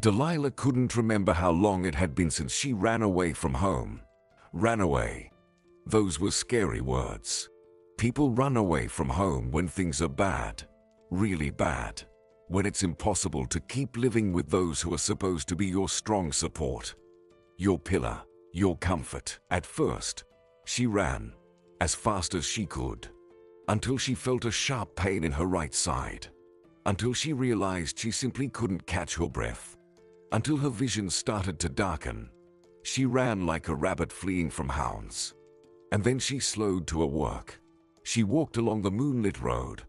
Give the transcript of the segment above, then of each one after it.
Delilah couldn't remember how long it had been since she ran away from home. Ran away. Those were scary words. People run away from home when things are bad. Really bad. When it's impossible to keep living with those who are supposed to be your strong support. Your pillar. Your comfort. At first, she ran as fast as she could, until she felt a sharp pain in her right side, until she realized she simply couldn't catch her breath, until her vision started to darken. She ran like a rabbit fleeing from hounds. And then she slowed to a walk. She walked along the moonlit road,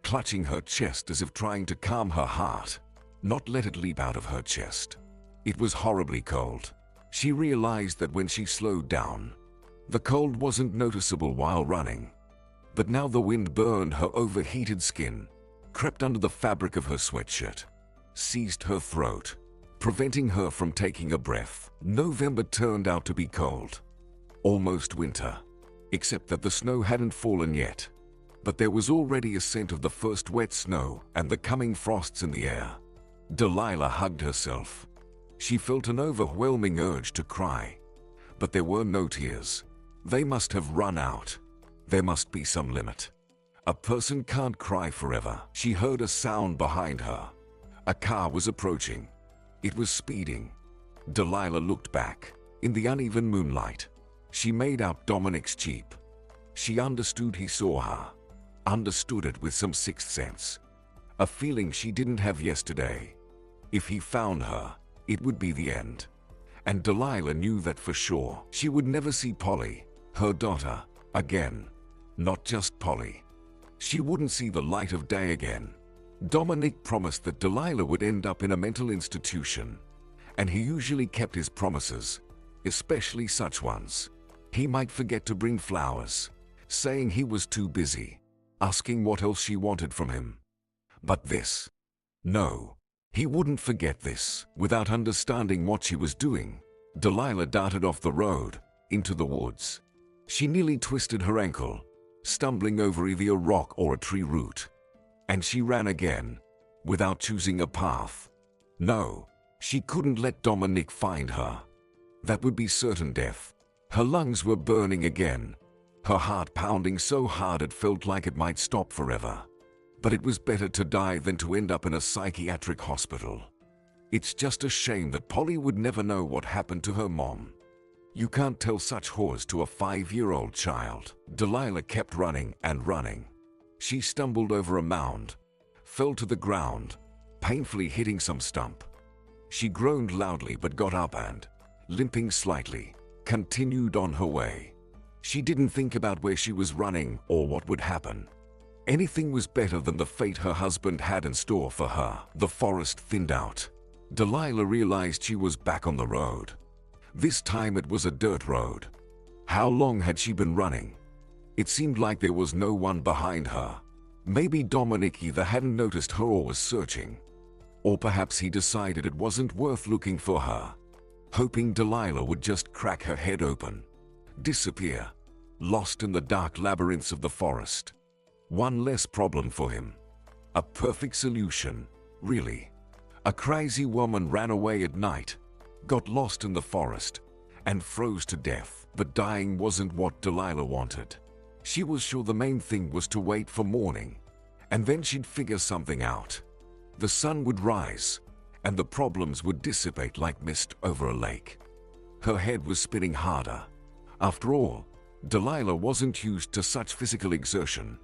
clutching her chest as if trying to calm her heart, not let it leap out of her chest. It was horribly cold. She realized that when she slowed down. The cold wasn't noticeable while running, but now the wind burned her overheated skin, crept under the fabric of her sweatshirt, seized her throat, preventing her from taking a breath. November turned out to be cold. Almost winter, except that the snow hadn't fallen yet. But there was already a scent of the first wet snow and the coming frosts in the air. Delilah hugged herself. She felt an overwhelming urge to cry, but there were no tears. They must have run out. There must be some limit. A person can't cry forever. She heard a sound behind her. A car was approaching. It was speeding. Delilah looked back. In the uneven moonlight, she made out Dominic's Jeep. She understood he saw her. Understood it with some sixth sense. A feeling she didn't have yesterday. If he found her, it would be the end. And Delilah knew that for sure. She would never see Polly, her daughter, again. Not just Polly. She wouldn't see the light of day again. Dominic promised that Delilah would end up in a mental institution, and he usually kept his promises, especially such ones. He might forget to bring flowers, saying he was too busy, asking what else she wanted from him. But this, no, he wouldn't forget this. Without understanding what she was doing, Delilah darted off the road, into the woods. She nearly twisted her ankle, stumbling over either a rock or a tree root. And she ran again, without choosing a path. No, she couldn't let Dominic find her. That would be certain death. Her lungs were burning again, her heart pounding so hard it felt like it might stop forever. But it was better to die than to end up in a psychiatric hospital. It's just a shame that Polly would never know what happened to her mom. You can't tell such horrors to a 5-year-old child. Delilah kept running and running. She stumbled over a mound, fell to the ground, painfully hitting some stump. She groaned loudly but got up and, limping slightly, continued on her way. She didn't think about where she was running or what would happen. Anything was better than the fate her husband had in store for her. The forest thinned out. Delilah realized she was back on the road. This time it was a dirt road. How long had she been running? It seemed like there was no one behind her. Maybe Dominic either hadn't noticed her or was searching. Or perhaps he decided it wasn't worth looking for her, hoping Delilah would just crack her head open, disappear, lost in the dark labyrinths of the forest. One less problem for him. A perfect solution, really. A crazy woman ran away at night, got lost in the forest, and froze to death. But dying wasn't what Delilah wanted. She was sure the main thing was to wait for morning, and then she'd figure something out. The sun would rise, and the problems would dissipate like mist over a lake. Her head was spinning harder. After all, Delilah wasn't used to such physical exertion.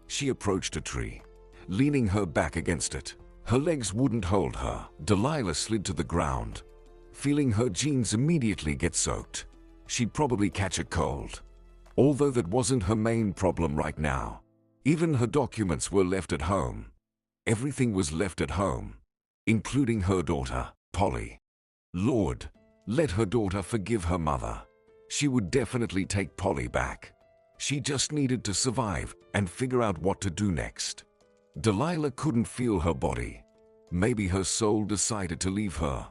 She approached a tree, leaning her back against it. Her legs wouldn't hold her. Delilah slid to the ground, feeling her jeans immediately get soaked. She'd probably catch a cold. Although that wasn't her main problem right now. Even her documents were left at home. Everything was left at home, including her daughter, Polly. Lord, let her daughter forgive her mother. She would definitely take Polly back. She just needed to survive and figure out what to do next. Delilah couldn't feel her body. Maybe her soul decided to leave her.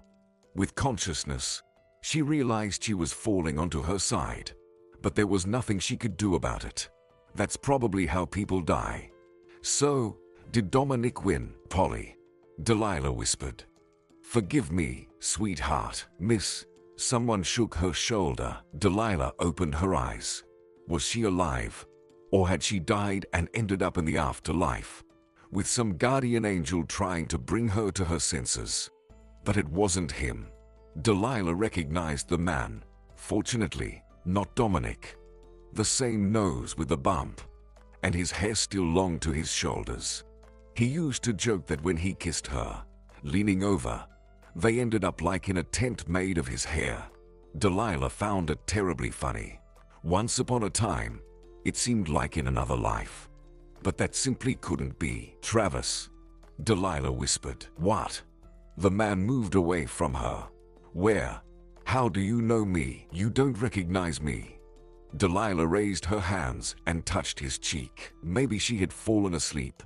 With consciousness, she realized she was falling onto her side. But there was nothing she could do about it. That's probably how people die. So, did Dominic win, Polly? Delilah whispered. "Forgive me, sweetheart, miss." Someone shook her shoulder. Delilah opened her eyes. Was she alive? Or had she died and ended up in the afterlife, with some guardian angel trying to bring her to her senses? But it wasn't him. Delilah recognized the man. Fortunately, not Dominic. The same nose with the bump, and his hair still long to his shoulders. He used to joke that when he kissed her, leaning over, they ended up like in a tent made of his hair. Delilah found it terribly funny. Once upon a time, it seemed like in another life. But that simply couldn't be. "Travis," Delilah whispered. "What?" The man moved away from her. "Where? How do you know me? You don't recognize me." Delilah raised her hands and touched his cheek. Maybe she had fallen asleep,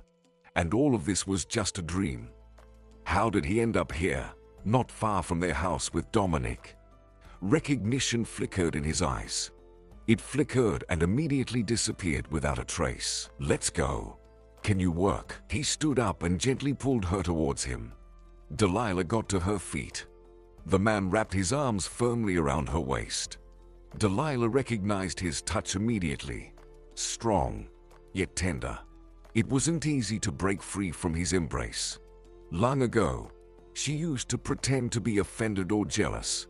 and all of this was just a dream. How did he end up here, not far from their house with Dominic? Recognition flickered in his eyes. It flickered and immediately disappeared without a trace. "Let's go. Can you work?" He stood up and gently pulled her towards him. Delilah got to her feet. The man wrapped his arms firmly around her waist. Delilah recognized his touch immediately. Strong, yet tender. It wasn't easy to break free from his embrace. Long ago, she used to pretend to be offended or jealous,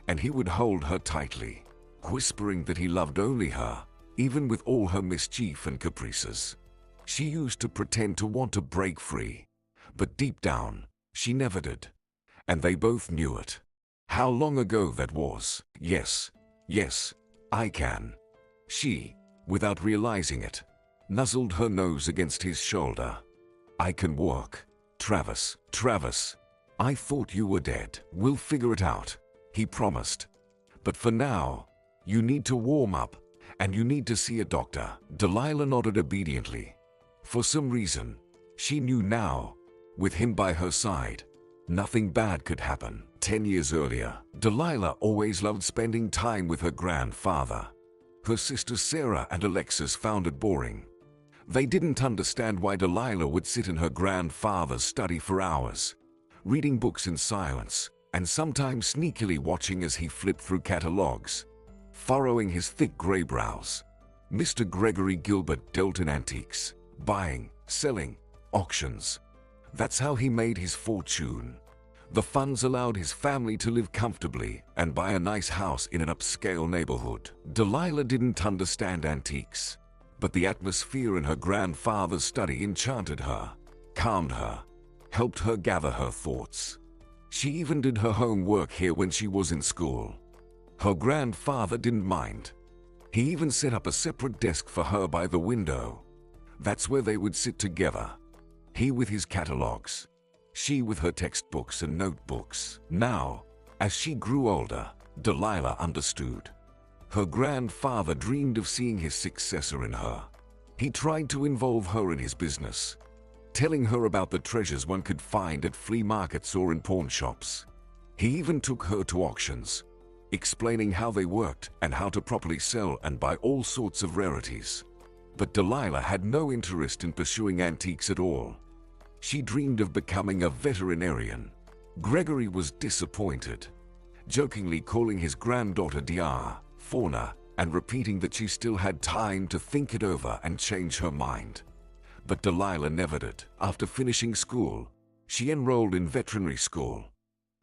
and he would hold her tightly, whispering that he loved only her, even with all her mischief and caprices. She used to pretend to want to break free, but deep down, she never did. And they both knew it. How long ago that was. Yes, I can. She, without realizing it, nuzzled her nose against his shoulder. "I can work. Travis, I thought you were dead." "We'll figure it out," he promised. "But for now, you need to warm up, and you need to see a doctor." Delilah nodded obediently. For some reason, she knew now, with him by her side, nothing bad could happen. 10 years earlier, Delilah always loved spending time with her grandfather. Her sisters Sarah and Alexis found it boring. They didn't understand why Delilah would sit in her grandfather's study for hours, reading books in silence, and sometimes sneakily watching as he flipped through catalogs, furrowing his thick gray brows. Mr. Gregory Gilbert dealt in antiques, buying, selling, auctions. That's how he made his fortune. The funds allowed his family to live comfortably and buy a nice house in an upscale neighborhood. Delilah didn't understand antiques, but the atmosphere in her grandfather's study enchanted her, calmed her, helped her gather her thoughts. She even did her homework here when she was in school. Her grandfather didn't mind. He even set up a separate desk for her by the window. That's where they would sit together. He with his catalogs, she with her textbooks and notebooks. Now, as she grew older, Delilah understood. Her grandfather dreamed of seeing his successor in her. He tried to involve her in his business, telling her about the treasures one could find at flea markets or in pawn shops. He even took her to auctions, explaining how they worked and how to properly sell and buy all sorts of rarities. But Delilah had no interest in pursuing antiques at all. She dreamed of becoming a veterinarian. Gregory was disappointed, jokingly calling his granddaughter Dr. Fauna and repeating that she still had time to think it over and change her mind. But Delilah never did. After finishing school, she enrolled in veterinary school.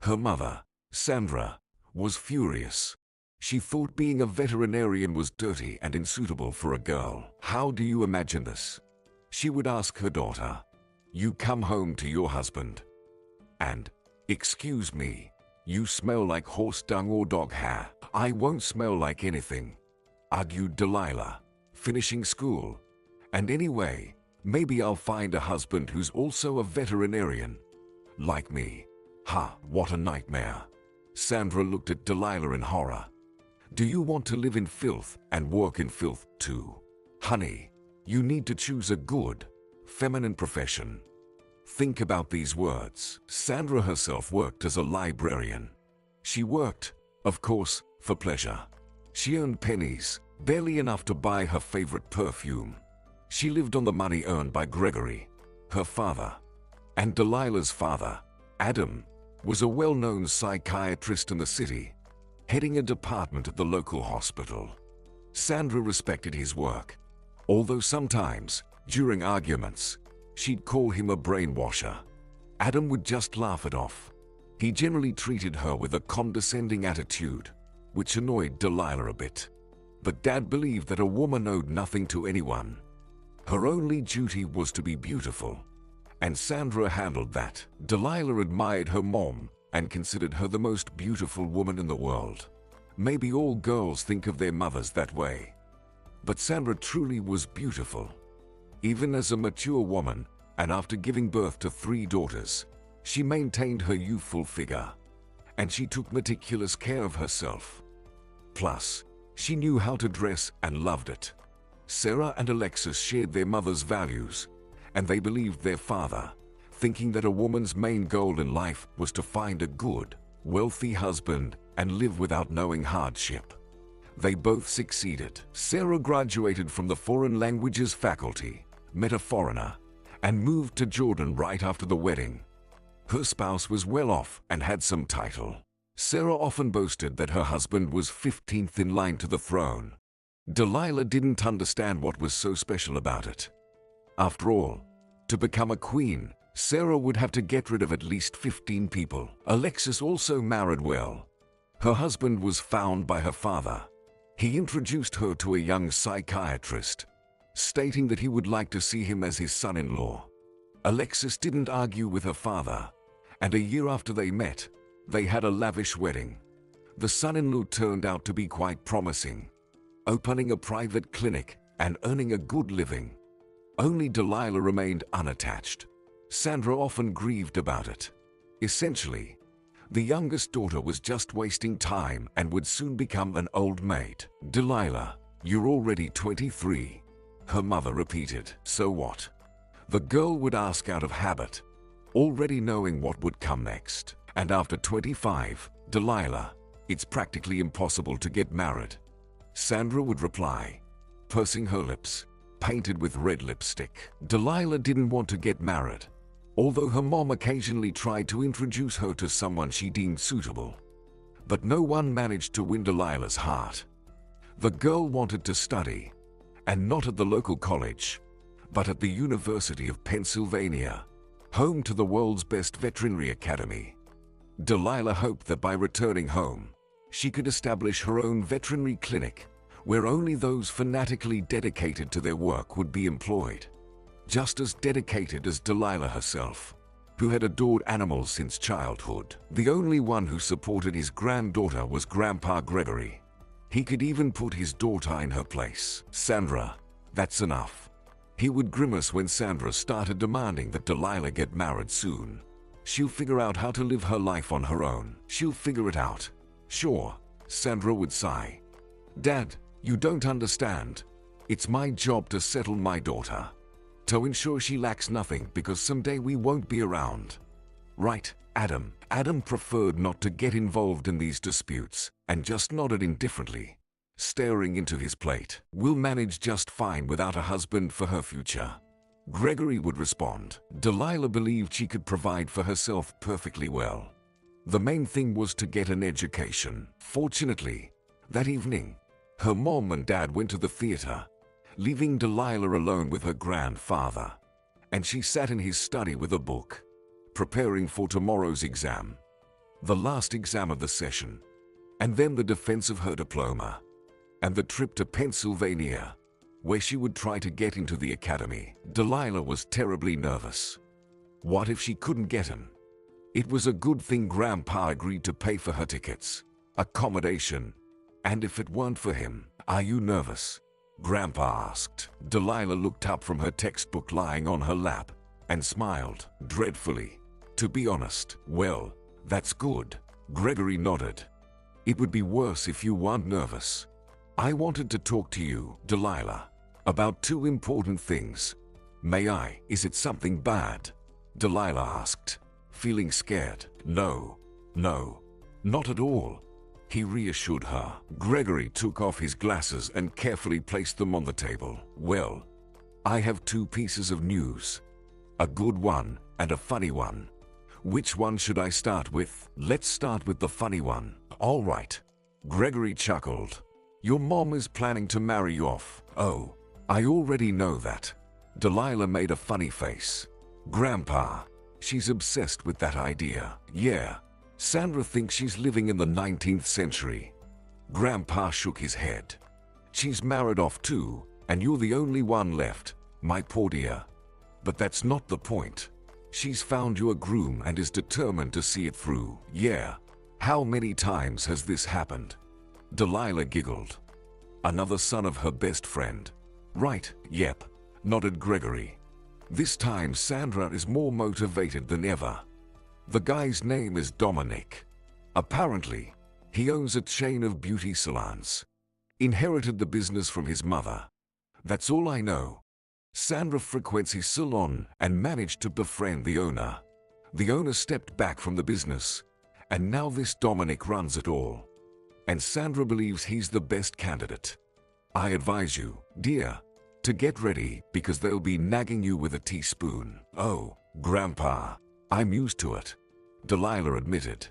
Her mother, Sandra, was furious. She thought being a veterinarian was dirty and unsuitable for a girl. "How do you imagine this?" she would ask her daughter. "You come home to your husband and, 'Excuse me, you smell like horse dung or dog hair.' 'I won't smell like anything,' argued Delilah, finishing school. 'And anyway, maybe I'll find a husband who's also a veterinarian, like me.' Ha, what a nightmare." Sandra looked at Delilah in horror. "Do you want to live in filth and work in filth too? Honey, you need to choose a good, feminine profession." Think about these words. Sandra herself worked as a librarian. She worked, of course, for pleasure. She earned pennies, barely enough to buy her favorite perfume. She lived on the money earned by Gregory, her father, and Delilah's father, Adam, was a well-known psychiatrist in the city, heading a department at the local hospital. Sandra respected his work, although sometimes, during arguments, she'd call him a brainwasher. Adam would just laugh it off. He generally treated her with a condescending attitude, which annoyed Delilah a bit. But Dad believed that a woman owed nothing to anyone. Her only duty was to be beautiful, and Sandra handled that. Delilah admired her mom and considered her the most beautiful woman in the world. Maybe all girls think of their mothers that way. But Sandra truly was beautiful. Even as a mature woman, and after giving birth to 3 daughters, she maintained her youthful figure, and she took meticulous care of herself. Plus, she knew how to dress and loved it. Sarah and Alexis shared their mother's values, and they believed their father, thinking that a woman's main goal in life was to find a good, wealthy husband and live without knowing hardship. They both succeeded. Sarah graduated from the foreign languages faculty, met a foreigner, and moved to Jordan right after the wedding. Her spouse was well off and had some title. Sarah often boasted that her husband was 15th in line to the throne. Delilah didn't understand what was so special about it. After all, to become a queen, Sarah would have to get rid of at least 15 people. Alexis also married well. Her husband was found by her father. He introduced her to a young psychiatrist, stating that he would like to see him as his son-in-law. Alexis didn't argue with her father, and a year after they met, they had a lavish wedding. The son-in-law turned out to be quite promising, opening a private clinic and earning a good living. Only Delilah remained unattached. Sandra often grieved about it. Essentially, the youngest daughter was just wasting time and would soon become an old maid. "Delilah, you're already 23, her mother repeated. "So what?" The girl would ask out of habit, already knowing what would come next. "And after 25, Delilah, it's practically impossible to get married," Sandra would reply, pursing her lips, painted with red lipstick. Delilah didn't want to get married, although her mom occasionally tried to introduce her to someone she deemed suitable. But no one managed to win Delilah's heart. The girl wanted to study, and not at the local college, but at the University of Pennsylvania, home to the world's best veterinary academy. Delilah hoped that by returning home, she could establish her own veterinary clinic, where only those fanatically dedicated to their work would be employed. Just as dedicated as Delilah herself, who had adored animals since childhood. The only one who supported his granddaughter was Grandpa Gregory. He could even put his daughter in her place. "Sandra, that's enough." He would grimace when Sandra started demanding that Delilah get married soon. "She'll figure out how to live her life on her own. She'll figure it out." "Sure," Sandra would sigh. "Dad, you don't understand. It's my job to settle my daughter, to ensure she lacks nothing because someday we won't be around." "Right, Adam." Adam preferred not to get involved in these disputes and just nodded indifferently, staring into his plate. "We'll manage just fine without a husband for her future," Gregory would respond. Delilah believed she could provide for herself perfectly well. The main thing was to get an education. Fortunately, that evening, her mom and dad went to the theater, leaving Delilah alone with her grandfather, and she sat in his study with a book, preparing for tomorrow's exam, the last exam of the session, and then the defense of her diploma, and the trip to Pennsylvania, where she would try to get into the academy. Delilah was terribly nervous. What if she couldn't get in? It was a good thing Grandpa agreed to pay for her tickets, accommodation, and if it weren't for him. "Are you nervous?" Grandpa asked. Delilah looked up from her textbook lying on her lap and smiled dreadfully. "To be honest." "Well, that's good." Gregory nodded. "It would be worse if you weren't nervous. I wanted to talk to you, Delilah, about 2 important things." "May I?" "Is it something bad?" Delilah asked, feeling scared. No, not at all," he reassured her. Gregory took off his glasses and carefully placed them on the table. "Well, I have 2 pieces of news, a good one and a funny one. Which one should I start with? Let's start with the funny one. All right. Gregory chuckled. Your mom is planning to marry you off. Oh, I already know that. Delilah made a funny face. Grandpa, she's obsessed with that idea. Yeah, Sandra thinks she's living in the 19th century. Grandpa shook his head. She's married off too, and you're the only one left, my poor dear. But that's not the point. She's found you a groom and is determined to see it through. Yeah. How many times has this happened? Delilah giggled. Another son of her best friend. Right, yep, nodded Gregory. This time Sandra is more motivated than ever. The guy's name is Dominic. Apparently, he owns a chain of beauty salons. Inherited the business from his mother. That's all I know. Sandra frequents his salon and managed to befriend the owner. The owner stepped back from the business, and now this Dominic runs it all. And Sandra believes he's the best candidate. I advise you, dear, to get ready because they'll be nagging you with a teaspoon. Oh, Grandpa, I'm used to it, Delilah admitted.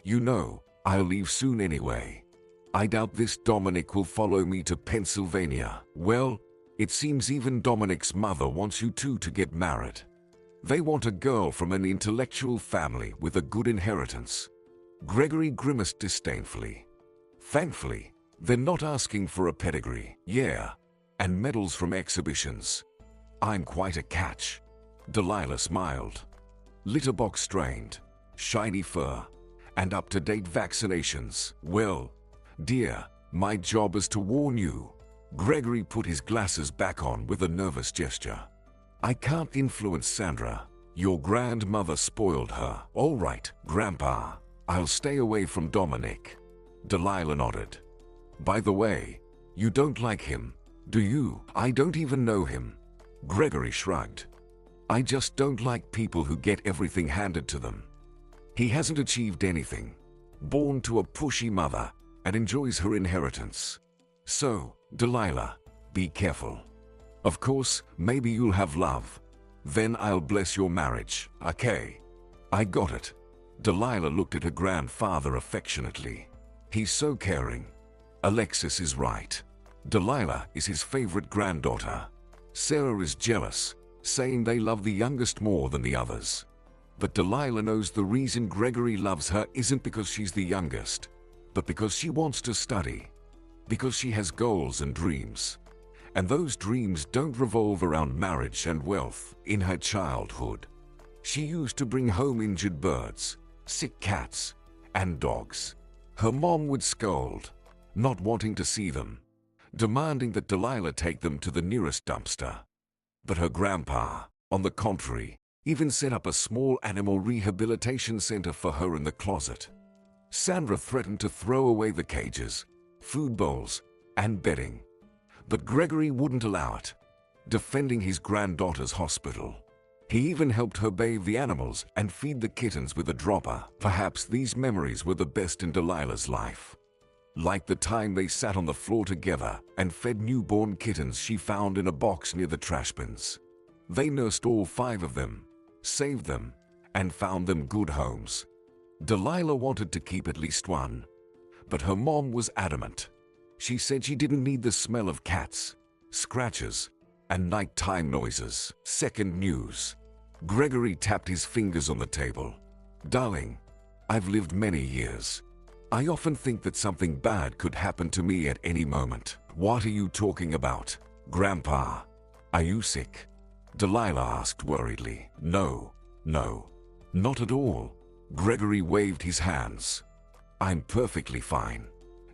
You know, I'll leave soon anyway. I doubt this Dominic will follow me to Pennsylvania. Well, it seems even Dominic's mother wants you two to get married. They want a girl from an intellectual family with a good inheritance. Gregory grimaced disdainfully. Thankfully, they're not asking for a pedigree. Yeah, and medals from exhibitions. I'm quite a catch. Delilah smiled. Litter box trained, shiny fur, and up-to-date vaccinations. Well, dear, my job is to warn you. Gregory put his glasses back on with a nervous gesture. I can't influence Sandra. Your grandmother spoiled her. All right, Grandpa, I'll stay away from Dominic. Delilah nodded. By the way, you don't like him, do you? I don't even know him. Gregory shrugged. I just don't like people who get everything handed to them. He hasn't achieved anything. Born to a pushy mother and enjoys her inheritance. So, Delilah, be careful. Of course, maybe you'll have love. Then I'll bless your marriage. Okay. I got it. Delilah looked at her grandfather affectionately. He's so caring. Alexis is right. Delilah is his favorite granddaughter. Sarah is jealous, saying they love the youngest more than the others. But Delilah knows the reason Gregory loves her isn't because she's the youngest, but because she wants to study. Because she has goals and dreams. And those dreams don't revolve around marriage and wealth. In her childhood, she used to bring home injured birds, sick cats, and dogs. Her mom would scold, not wanting to see them, demanding that Delilah take them to the nearest dumpster. But her grandpa, on the contrary, even set up a small animal rehabilitation center for her in the closet. Sandra threatened to throw away the cages, food bowls, and bedding. But Gregory wouldn't allow it, defending his granddaughter's hospital. He even helped her bathe the animals and feed the kittens with a dropper. Perhaps these memories were the best in Delilah's life. Like the time they sat on the floor together and fed newborn kittens she found in a box near the trash bins. They nursed all 5 of them, saved them, and found them good homes. Delilah wanted to keep at least one, but her mom was adamant. She said she didn't need the smell of cats, scratches, and nighttime noises. Second news. Gregory tapped his fingers on the table. Darling, I've lived many years. I often think that something bad could happen to me at any moment. What are you talking about, Grandpa? Are you sick? Delilah asked worriedly. No, not at all. Gregory waved his hands. I'm perfectly fine.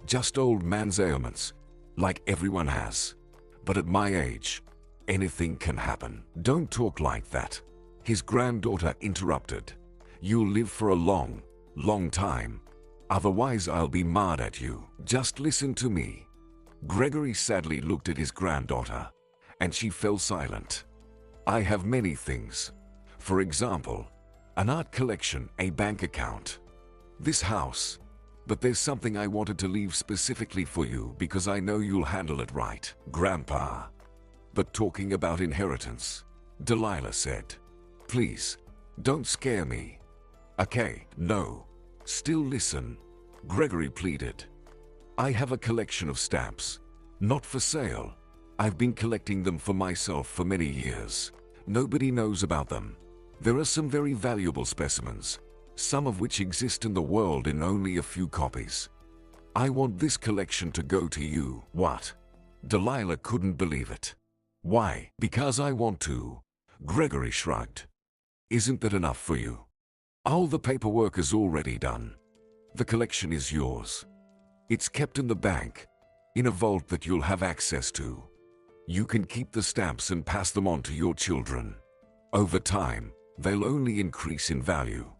Just old man's ailments, like everyone has. But at my age, anything can happen. Don't talk like that, his granddaughter interrupted. You'll live for a long, long time. Otherwise I'll be mad at you. Just listen to me. Gregory sadly looked at his granddaughter, and she fell silent. I have many things. For example, an art collection, a bank account, this house. But there's something I wanted to leave specifically for you because I know you'll handle it right, Grandpa. But talking about inheritance, Delilah said. Please, don't scare me. Okay, no. Still listen. Gregory pleaded. I have a collection of stamps. Not for sale. I've been collecting them for myself for many years. Nobody knows about them. There are some very valuable specimens, some of which exist in the world in only a few copies. I want this collection to go to you. What? Delilah couldn't believe it. Why? Because I want to. Gregory shrugged. Isn't that enough for you? All the paperwork is already done. The collection is yours. It's kept in the bank, in a vault that you'll have access to. You can keep the stamps and pass them on to your children. Over time, they'll only increase in value.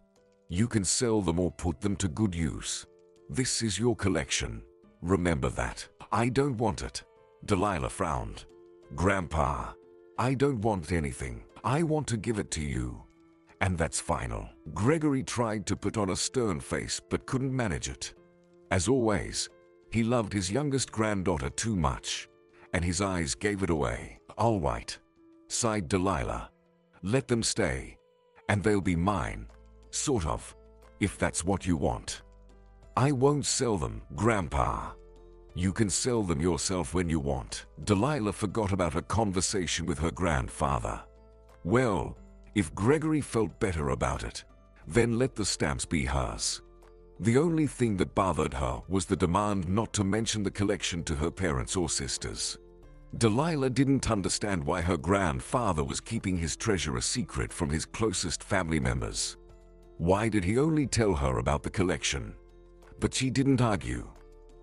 You can sell them or put them to good use. This is your collection. Remember that. I don't want it. Delilah frowned. Grandpa, I don't want anything. I want to give it to you. And that's final. Gregory tried to put on a stern face but couldn't manage it. As always, he loved his youngest granddaughter too much, and his eyes gave it away. All right, sighed Delilah. Let them stay, and they'll be mine. Sort of, if that's what you want. I won't sell them, Grandpa. You can sell them yourself when you want. Delilah forgot about her conversation with her grandfather. Well, if Gregory felt better about it, then let the stamps be hers. The only thing that bothered her was the demand not to mention the collection to her parents or sisters. Delilah didn't understand why her grandfather was keeping his treasure a secret from his closest family members. Why did he only tell her about the collection? But she didn't argue.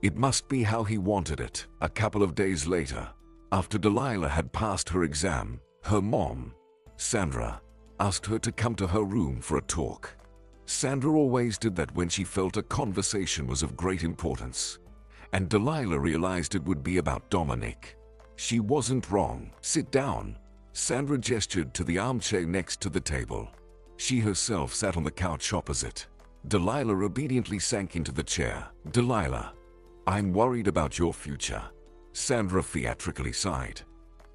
It must be how he wanted it. A couple of days later, after Delilah had passed her exam, her mom, Sandra, asked her to come to her room for a talk. Sandra always did that when she felt a conversation was of great importance. And Delilah realized it would be about Dominic. She wasn't wrong. Sit down. Sandra gestured to the armchair next to the table. She herself sat on the couch opposite. Delilah obediently sank into the chair. Delilah, I'm worried about your future. Sandra theatrically sighed.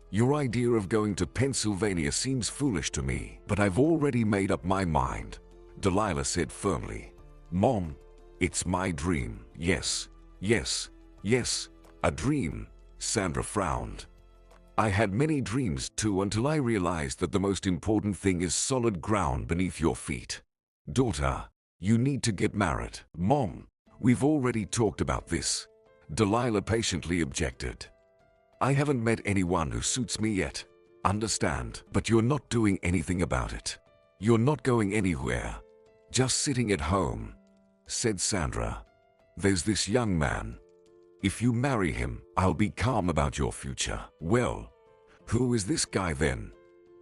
Your idea of going to Pennsylvania seems foolish to me, but I've already made up my mind, Delilah said firmly. Mom, it's my dream. Yes, yes, yes, a dream. Sandra frowned. I had many dreams too until I realized that the most important thing is solid ground beneath your feet. Daughter, you need to get married. Mom, we've already talked about this. Delilah patiently objected. I haven't met anyone who suits me yet. Understand, but you're not doing anything about it. You're not going anywhere. Just sitting at home, said Sandra. There's this young man. If you marry him, I'll be calm about your future. Well, who is this guy then?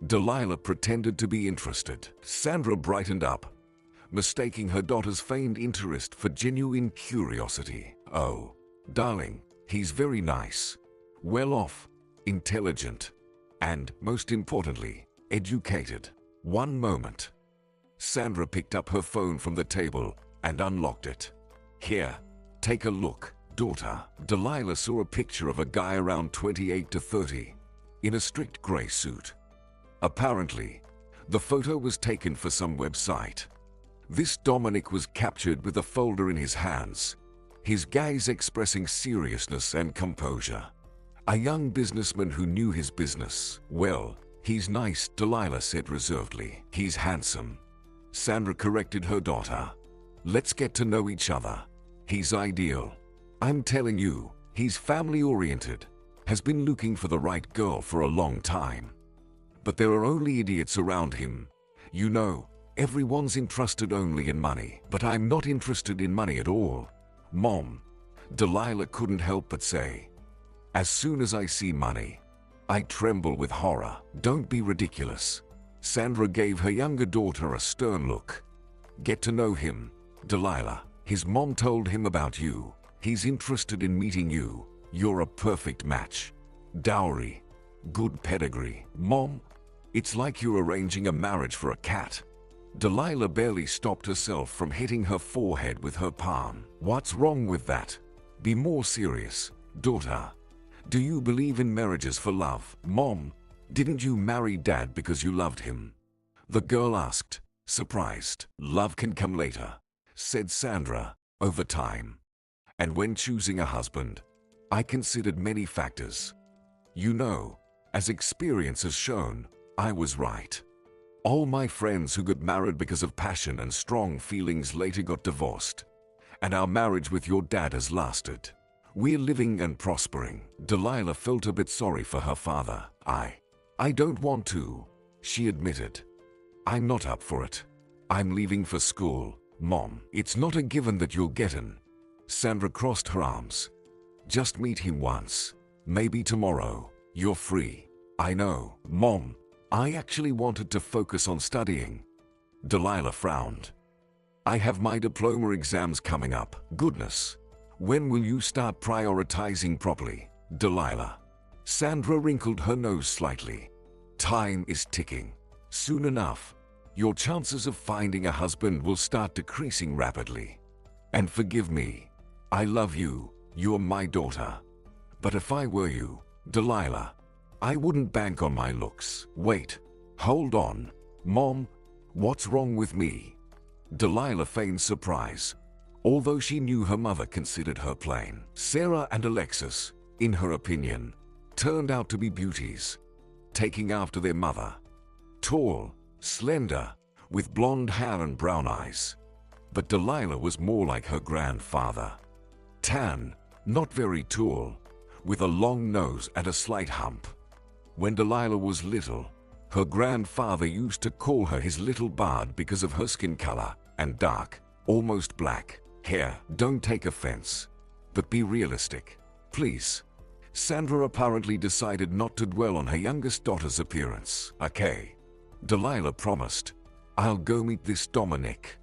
Delilah pretended to be interested. Sandra brightened up, mistaking her daughter's feigned interest for genuine curiosity. Oh, darling, he's very nice, well off, intelligent, and, most importantly, educated. One moment. Sandra picked up her phone from the table and unlocked it. Here, take a look, daughter. Delilah saw a picture of a guy around 28 to 30, in a strict gray suit. Apparently, the photo was taken for some website. This Dominic was captured with a folder in his hands, his gaze expressing seriousness and composure. A young businessman who knew his business. Well, he's nice, Delilah said reservedly. He's handsome. Sandra corrected her daughter. Let's get to know each other. He's ideal. I'm telling you, he's family-oriented, has been looking for the right girl for a long time. But there are only idiots around him. You know, everyone's interested only in money. But I'm not interested in money at all. Mom, Delilah couldn't help but say. As soon as I see money, I tremble with horror. Don't be ridiculous. Sandra gave her younger daughter a stern look. Get to know him, Delilah. His mom told him about you. He's interested in meeting you. You're a perfect match. Dowry. Good pedigree. Mom, it's like you're arranging a marriage for a cat. Delilah barely stopped herself from hitting her forehead with her palm. What's wrong with that? Be more serious, daughter. Do you believe in marriages for love? Mom, didn't you marry Dad because you loved him? The girl asked, Surprised. Love can come later, said Sandra, over time. And when choosing a husband, I considered many factors. You know, as experience has shown, I was right. All my friends who got married because of passion and strong feelings later got divorced. And our marriage with your dad has lasted. We're living and prospering. Delilah felt a bit sorry for her father. I don't want to, she admitted. I'm not up for it. I'm leaving for school, Mom. It's not a given that you'll get in. Sandra crossed her arms. Just meet him once. Maybe tomorrow. You're free. I know, Mom. I actually wanted to focus on studying. Delilah frowned. I have my diploma exams coming up. Goodness. When will you start prioritizing properly, Delilah? Sandra wrinkled her nose slightly. Time is ticking. Soon enough, your chances of finding a husband will start decreasing rapidly. And forgive me. I love you. You're my daughter. But if I were you, Delilah, I wouldn't bank on my looks. Wait. Hold on. Mom, what's wrong with me? Delilah feigned surprise, although she knew her mother considered her plain. Sarah and Alexis, in her opinion, turned out to be beauties, taking after their mother. Tall, slender, with blonde hair and brown eyes. But Delilah was more like her grandfather. Tan, not very tall, with a long nose and a slight hump. When Delilah was little, her grandfather used to call her his little bard because of her skin color and dark, almost black, hair. Don't take offense, but be realistic, please. Sandra apparently decided not to dwell on her youngest daughter's appearance. Okay, Delilah promised. I'll go meet this Dominic.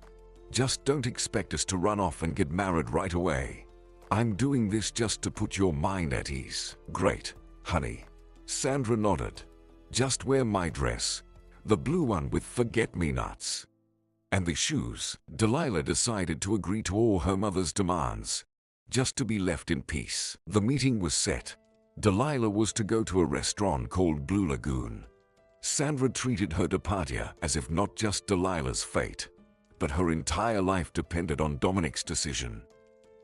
Just don't expect us to run off and get married right away. I'm doing this just to put your mind at ease. Great, honey. Sandra nodded. Just wear my dress, the blue one with forget-me-nots. And the shoes. Delilah decided to agree to all her mother's demands, just to be left in peace. The meeting was set. Delilah was to go to a restaurant called Blue Lagoon. Sandra treated her departure as if not just Delilah's fate, but her entire life depended on Dominic's decision.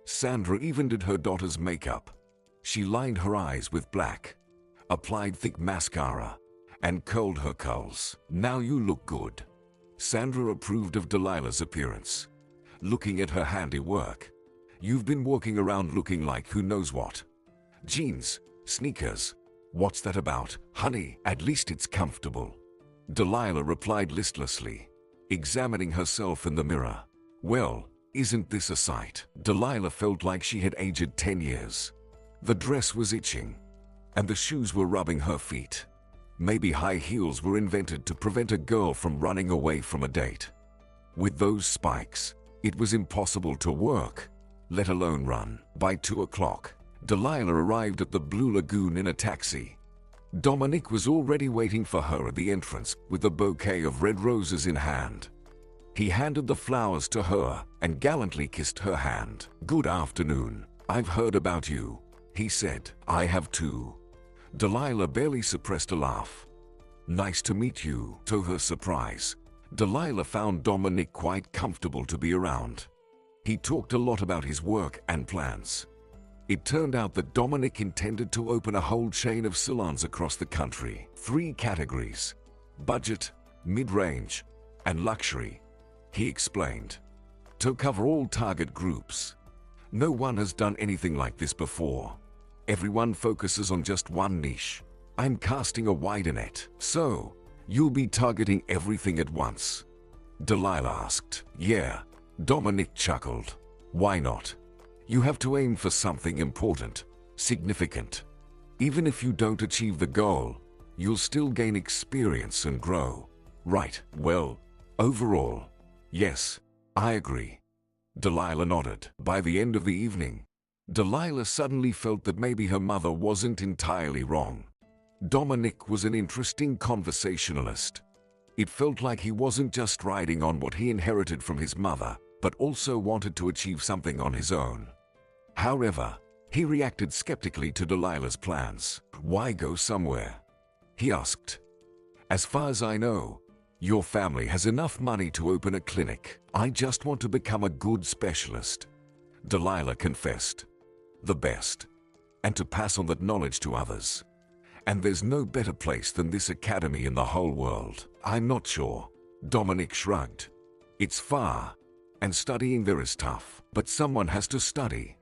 Sandra even did her daughter's makeup. She lined her eyes with black, applied thick mascara, and curled her curls. Now you look good. Sandra approved of Delilah's appearance, looking at her handiwork. You've been walking around looking like who knows what. Jeans, sneakers. What's that about, honey? At least it's comfortable. Delilah replied listlessly, examining herself in the mirror. Well, isn't this a sight? Delilah felt like she had aged 10 years. The dress was itching, and the shoes were rubbing her feet. Maybe high heels were invented to prevent a girl from running away from a date. With those spikes, it was impossible to work, let alone run. By 2 o'clock, Delilah arrived at the Blue Lagoon in a taxi. Dominic was already waiting for her at the entrance with a bouquet of red roses in hand. He handed the flowers to her and gallantly kissed her hand. Good afternoon. I've heard about you, he said. I have too. Delilah barely suppressed a laugh. Nice to meet you. To her surprise, Delilah found Dominic quite comfortable to be around. He talked a lot about his work and plans. It turned out that Dominic intended to open a whole chain of salons across the country. 3 categories: budget, mid-range, and luxury, he explained, to cover all target groups. No one has done anything like this before. Everyone focuses on just one niche. I'm casting a wider net. So, you'll be targeting everything at once? Delilah asked. Yeah, Dominic chuckled. Why not? You have to aim for something important, significant. Even if you don't achieve the goal, you'll still gain experience and grow. Right, well, overall, yes, I agree. Delilah nodded. By the end of the evening, Delilah suddenly felt that maybe her mother wasn't entirely wrong. Dominic was an interesting conversationalist. It felt like he wasn't just riding on what he inherited from his mother, but also wanted to achieve something on his own. However, he reacted skeptically to Delilah's plans. Why go somewhere? He asked. As far as I know, Your family has enough money to open a clinic. I just want to become a good specialist. Delilah confessed. The best. And to pass on that knowledge to others. And there's no better place than this academy in the whole world. I'm not sure. Dominic shrugged. It's far, and studying there is tough. But someone has to study.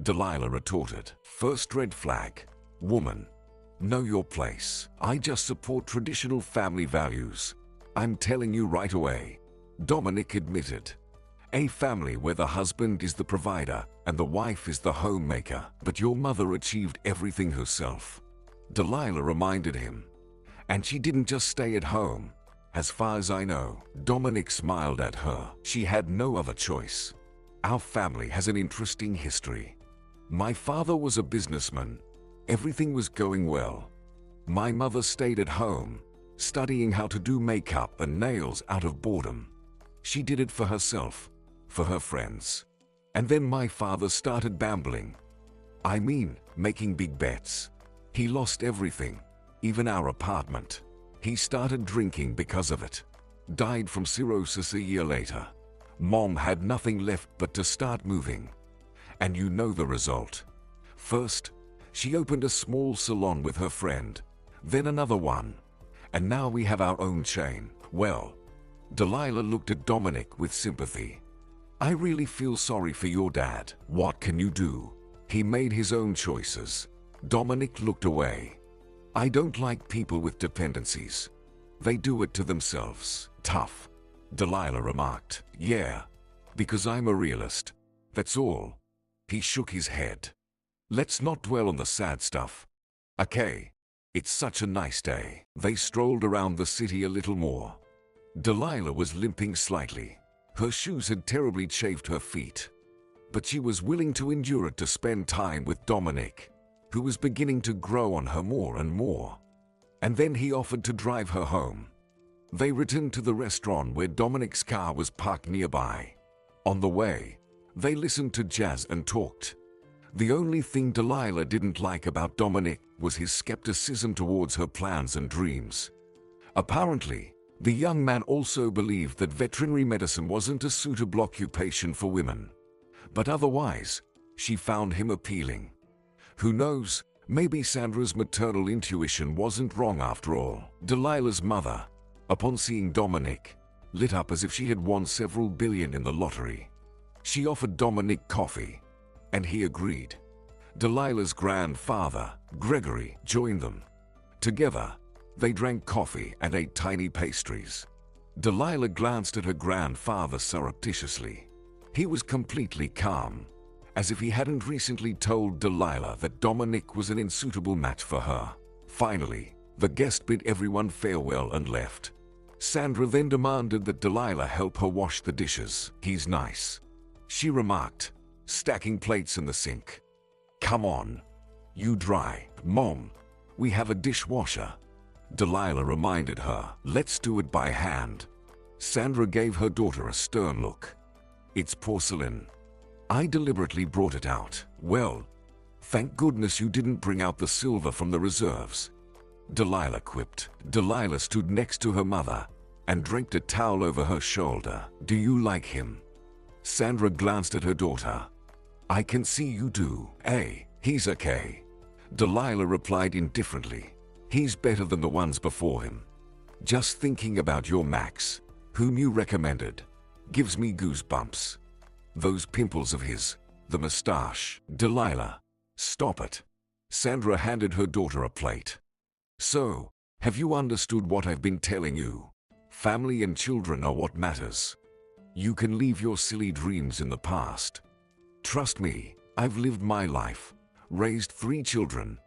Delilah retorted. First red flag. Woman. Know your place. I just support traditional family values. I'm telling you right away. Dominic admitted. A family where the husband is the provider and the wife is the homemaker. But your mother achieved everything herself. Delilah reminded him. And she didn't just stay at home. As far as I know. Dominic smiled at her. She had no other choice. Our family has an interesting history. My father was a businessman. Everything was going well. My mother stayed at home, studying how to do makeup and nails out of boredom. She did it for herself, for her friends. And then my father started gambling. I mean, making big bets. He lost everything, even our apartment. He started drinking because of it. Died from cirrhosis a year later. Mom had nothing left but to start moving. And you know the result. First, she opened a small salon with her friend, then another one. And now we have our own chain. Well, Delilah looked at Dominic with sympathy. I really feel sorry for your dad. What can you do? He made his own choices. Dominic looked away. I don't like people with dependencies. They do it to themselves. Tough. Delilah remarked. Yeah, because I'm a realist. That's all. He shook his head. Let's not dwell on the sad stuff. Okay, it's such a nice day. They strolled around the city a little more. Delilah was limping slightly. Her shoes had terribly chafed her feet. But she was willing to endure it to spend time with Dominic, who was beginning to grow on her more and more. And then he offered to drive her home. They returned to the restaurant where Dominic's car was parked nearby. On the way, they listened to jazz and talked. The only thing Delilah didn't like about Dominic was his skepticism towards her plans and dreams. Apparently, the young man also believed that veterinary medicine wasn't a suitable occupation for women. But otherwise, she found him appealing. Who knows, maybe Sandra's maternal intuition wasn't wrong after all. Delilah's mother, upon seeing Dominic, lit up as if she had won several billion in the lottery. She offered Dominic coffee, and he agreed. Delilah's grandfather, Gregory, joined them. Together, they drank coffee and ate tiny pastries. Delilah glanced at her grandfather surreptitiously. He was completely calm, as if he hadn't recently told Delilah that Dominic was an unsuitable match for her. Finally, the guest bid everyone farewell and left. Sandra then demanded that Delilah help her wash the dishes. He's nice, she remarked, stacking plates in the sink. Come on, you dry. Mom, we have a dishwasher. Delilah reminded her. Let's do it by hand. Sandra gave her daughter a stern look. It's porcelain. I deliberately brought it out. Well, thank goodness you didn't bring out the silver from the reserves. Delilah quipped. Delilah stood next to her mother and draped a towel over her shoulder. Do you like him? Sandra glanced at her daughter. I can see you do. Hey, he's okay. Delilah replied indifferently. He's better than the ones before him. Just thinking about your Max, whom you recommended, gives me goosebumps. Those pimples of his, the mustache. Delilah, stop it. Sandra handed her daughter a plate. So, have you understood what I've been telling you? Family and children are what matters. You can leave your silly dreams in the past. Trust me, I've lived my life, raised 3 children,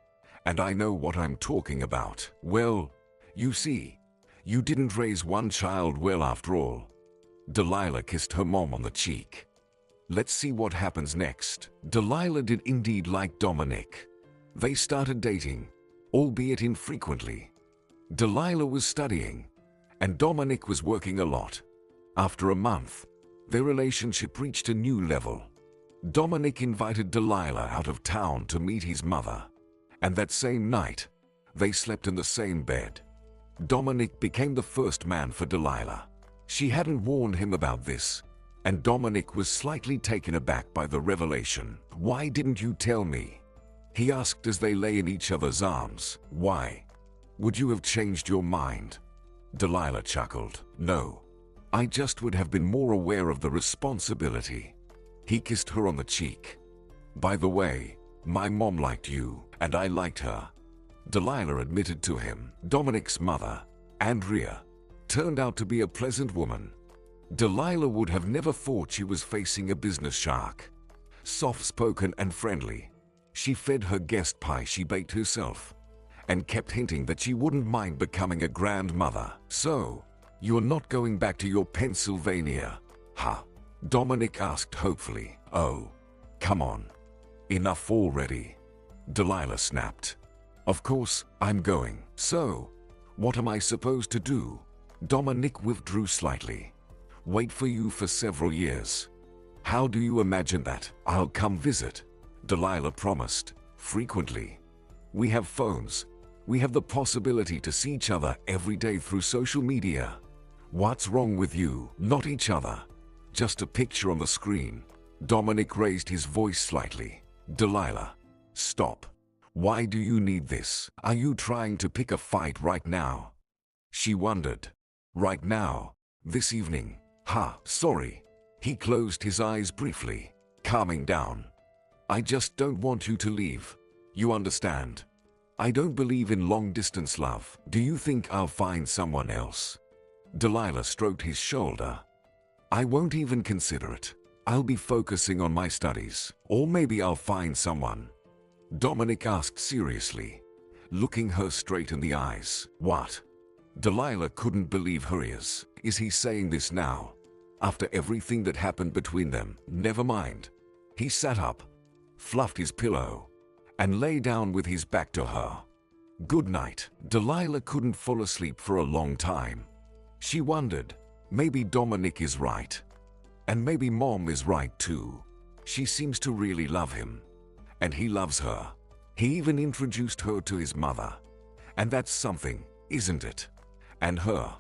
and I know what I'm talking about. Well, you see, you didn't raise one child well after all. Delilah kissed her mom on the cheek. Let's see what happens next. Delilah did indeed like Dominic. They started dating, albeit infrequently. Delilah was studying, and Dominic was working a lot. After a month, their relationship reached a new level. Dominic invited Delilah out of town to meet his mother, and that same night, they slept in the same bed. Dominic became the first man for Delilah. She hadn't warned him about this, and Dominic was slightly taken aback by the revelation. "Why didn't you tell me?" he asked as they lay in each other's arms. "Why? Would you have changed your mind?" Delilah chuckled. "No. I just would have been more aware of the responsibility." He kissed her on the cheek. "By the way, my mom liked you, and I liked her." Delilah admitted to him. Dominic's mother, Andrea, turned out to be a pleasant woman. Delilah would have never thought she was facing a business shark. Soft-spoken and friendly, she fed her guest pie she baked herself, and kept hinting that she wouldn't mind becoming a grandmother. "So, you're not going back to your Pennsylvania, huh?" Dominic asked hopefully. "Oh, come on. Enough already," Delilah snapped. "Of course, I'm going." "So, what am I supposed to do?" Dominic withdrew slightly. "Wait for you for several years." "How do you imagine that?" "I'll come visit," Delilah promised. "Frequently. We have phones. We have the possibility to see each other every day through social media." "What's wrong with you?" "Not each other. Just a picture on the screen." Dominic raised his voice slightly. "Delilah, stop. Why do you need this? Are you trying to pick a fight right now?" She wondered. "Right now? This evening?" Sorry." He closed his eyes briefly, calming down. "I just don't want you to leave. You understand? I don't believe in long-distance love. Do you think I'll find someone else?" Delilah stroked his shoulder. "I won't even consider it. I'll be focusing on my studies. Or maybe I'll find someone." Dominic asked seriously, looking her straight in the eyes. "What?" Delilah couldn't believe her ears. Is he saying this now? After everything that happened between them? Never mind. He sat up, fluffed his pillow, and lay down with his back to her. "Good night." Delilah couldn't fall asleep for a long time. She wondered, maybe Dominic is right. And maybe Mom is right too. She seems to really love him. And he loves her. He even introduced her to his mother. And that's something, isn't it? And her.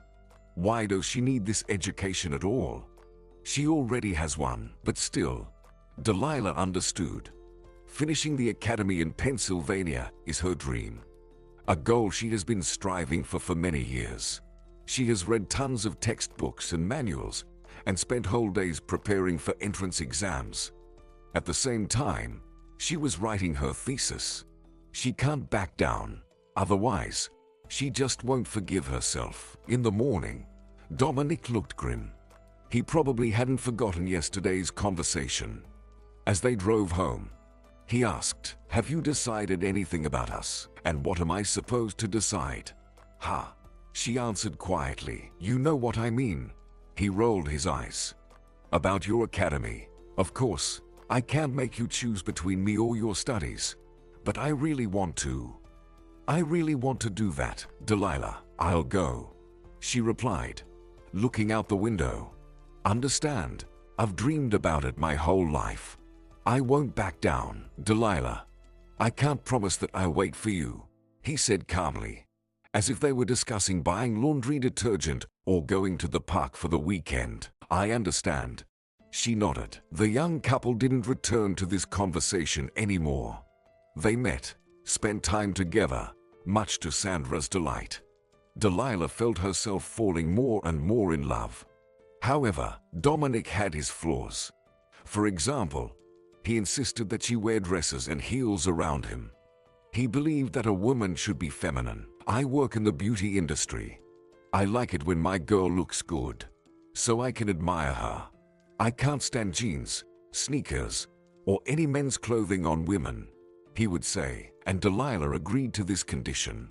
Why does she need this education at all? She already has one, but still. Delilah understood. Finishing the academy in Pennsylvania is her dream. A goal she has been striving for many years. She has read tons of textbooks and manuals and spent whole days preparing for entrance exams. At the same time, she was writing her thesis. She can't back down. Otherwise, she just won't forgive herself. In the morning, Dominic looked grim. He probably hadn't forgotten yesterday's conversation. As they drove home, he asked, "Have you decided anything about us? And what am I supposed to decide?" She answered quietly. "You know what I mean." He rolled his eyes. "About your academy. Of course, I can't make you choose between me or your studies. But I really want to. I really want to do that, Delilah." "I'll go," she replied, looking out the window. "Understand, I've dreamed about it my whole life. I won't back down, Delilah. I can't promise that I'll wait for you," he said calmly, as if they were discussing buying laundry detergent or going to the park for the weekend. "I understand." She nodded. The young couple didn't return to this conversation anymore. They met, spent time together, much to Sandra's delight. Delilah felt herself falling more and more in love. However, Dominic had his flaws. For example, he insisted that she wear dresses and heels around him. He believed that a woman should be feminine. "I work in the beauty industry. I like it when my girl looks good, so I can admire her. I can't stand jeans, sneakers, or any men's clothing on women," he would say, and Delilah agreed to this condition.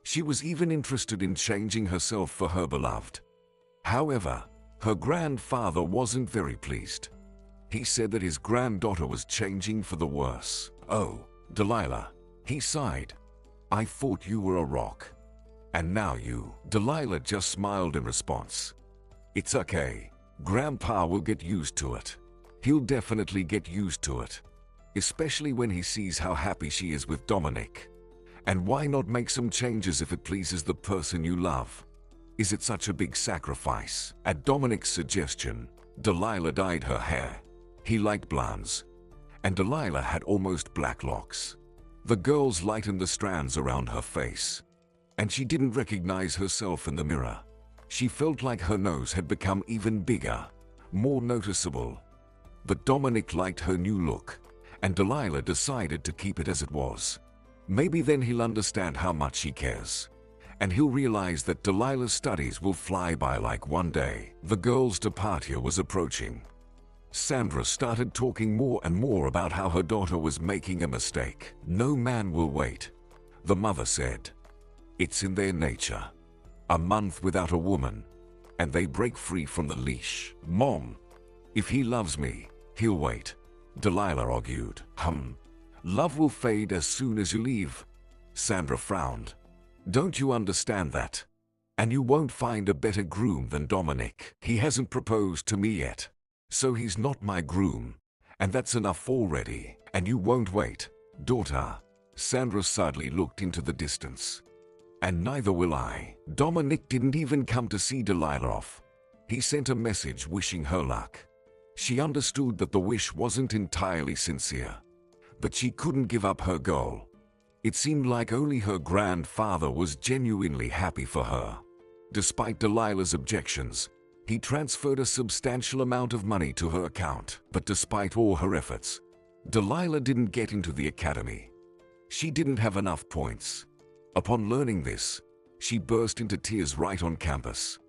She was even interested in changing herself for her beloved. However, her grandfather wasn't very pleased. He said that his granddaughter was changing for the worse. "Oh, Delilah," he sighed. "I thought you were a rock. And now you." Delilah just smiled in response. "It's okay. Grandpa will get used to it. He'll definitely get used to it. Especially when he sees how happy she is with Dominic. And why not make some changes if it pleases the person you love? Is it such a big sacrifice? At Dominic's suggestion, Delilah dyed her hair. He liked blondes, and Delilah had almost black locks. The girls lightened the strands around her face, and she didn't recognize herself in the mirror. She felt like her nose had become even bigger, more noticeable. But Dominic liked her new look, and Delilah decided to keep it as it was. Maybe then he'll understand how much she cares, and he'll realize that Delilah's studies will fly by like one day. The girls' departure was approaching. Sandra started talking more and more about how her daughter was making a mistake. No man will wait, the mother said. It's in their nature. A month without a woman, and they break free from the leash. Mom, if he loves me, he'll wait, Delilah argued. Love will fade as soon as you leave. Sandra frowned. Don't you understand that? And you won't find a better groom than Dominic. He hasn't proposed to me yet, so he's not my groom, and that's enough already. And you won't wait, daughter. Sandra sadly looked into the distance. And neither will I. Dominic didn't even come to see Delilah off. He sent a message wishing her luck. She understood that the wish wasn't entirely sincere, but she couldn't give up her goal. It seemed like only her grandfather was genuinely happy for her. Despite Delilah's objections, he transferred a substantial amount of money to her account. But despite all her efforts, Delilah didn't get into the academy. She didn't have enough points. Upon learning this, she burst into tears right on campus.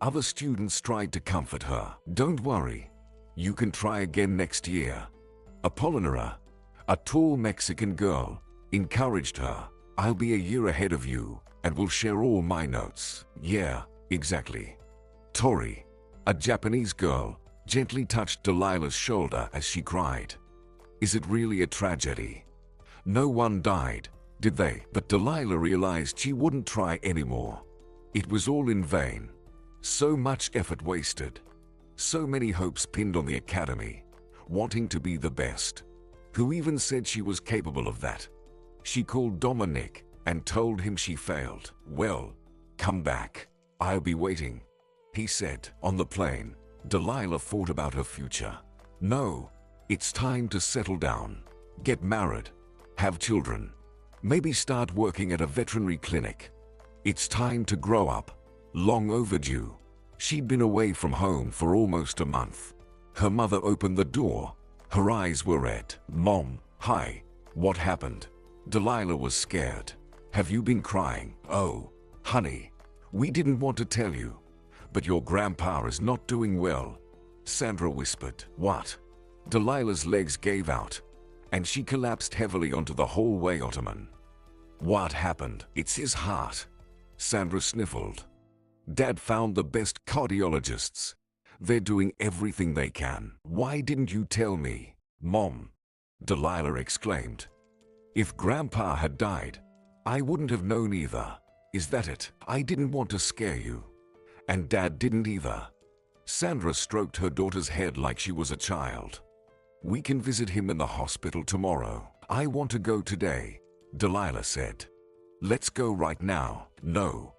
Other students tried to comfort her. Don't worry, you can try again next year. Apollinaria, a tall Mexican girl, encouraged her. I'll be a year ahead of you, and will share all my notes. Yeah, exactly. Tori, a Japanese girl, gently touched Delilah's shoulder as she cried. Is it really a tragedy? No one died, did they? But Delilah realized she wouldn't try anymore. It was all in vain. So much effort wasted. So many hopes pinned on the academy, wanting to be the best. Who even said she was capable of that? She called Dominic and told him she failed. Well, come back. I'll be waiting, he said. On the plane, Delilah thought about her future. No, it's time to settle down, get married, have children, maybe start working at a veterinary clinic. It's time to grow up. Long overdue. She'd been away from home for almost a month. Her mother opened the door. Her eyes were red. Mom, hi. What happened? Delilah was scared. Have you been crying? Oh, honey, we didn't want to tell you, but your grandpa is not doing well, Sandra whispered. What? Delilah's legs gave out, and she collapsed heavily onto the hallway ottoman. What happened? It's his heart, Sandra sniffled. Dad found the best cardiologists. They're doing everything they can. Why didn't you tell me, Mom? Delilah exclaimed. If Grandpa had died, I wouldn't have known either. Is that it? I didn't want to scare you. And Dad didn't either. Sandra stroked her daughter's head like she was a child. We can visit him in the hospital tomorrow. I want to go today, Delilah said. Let's go right now. No,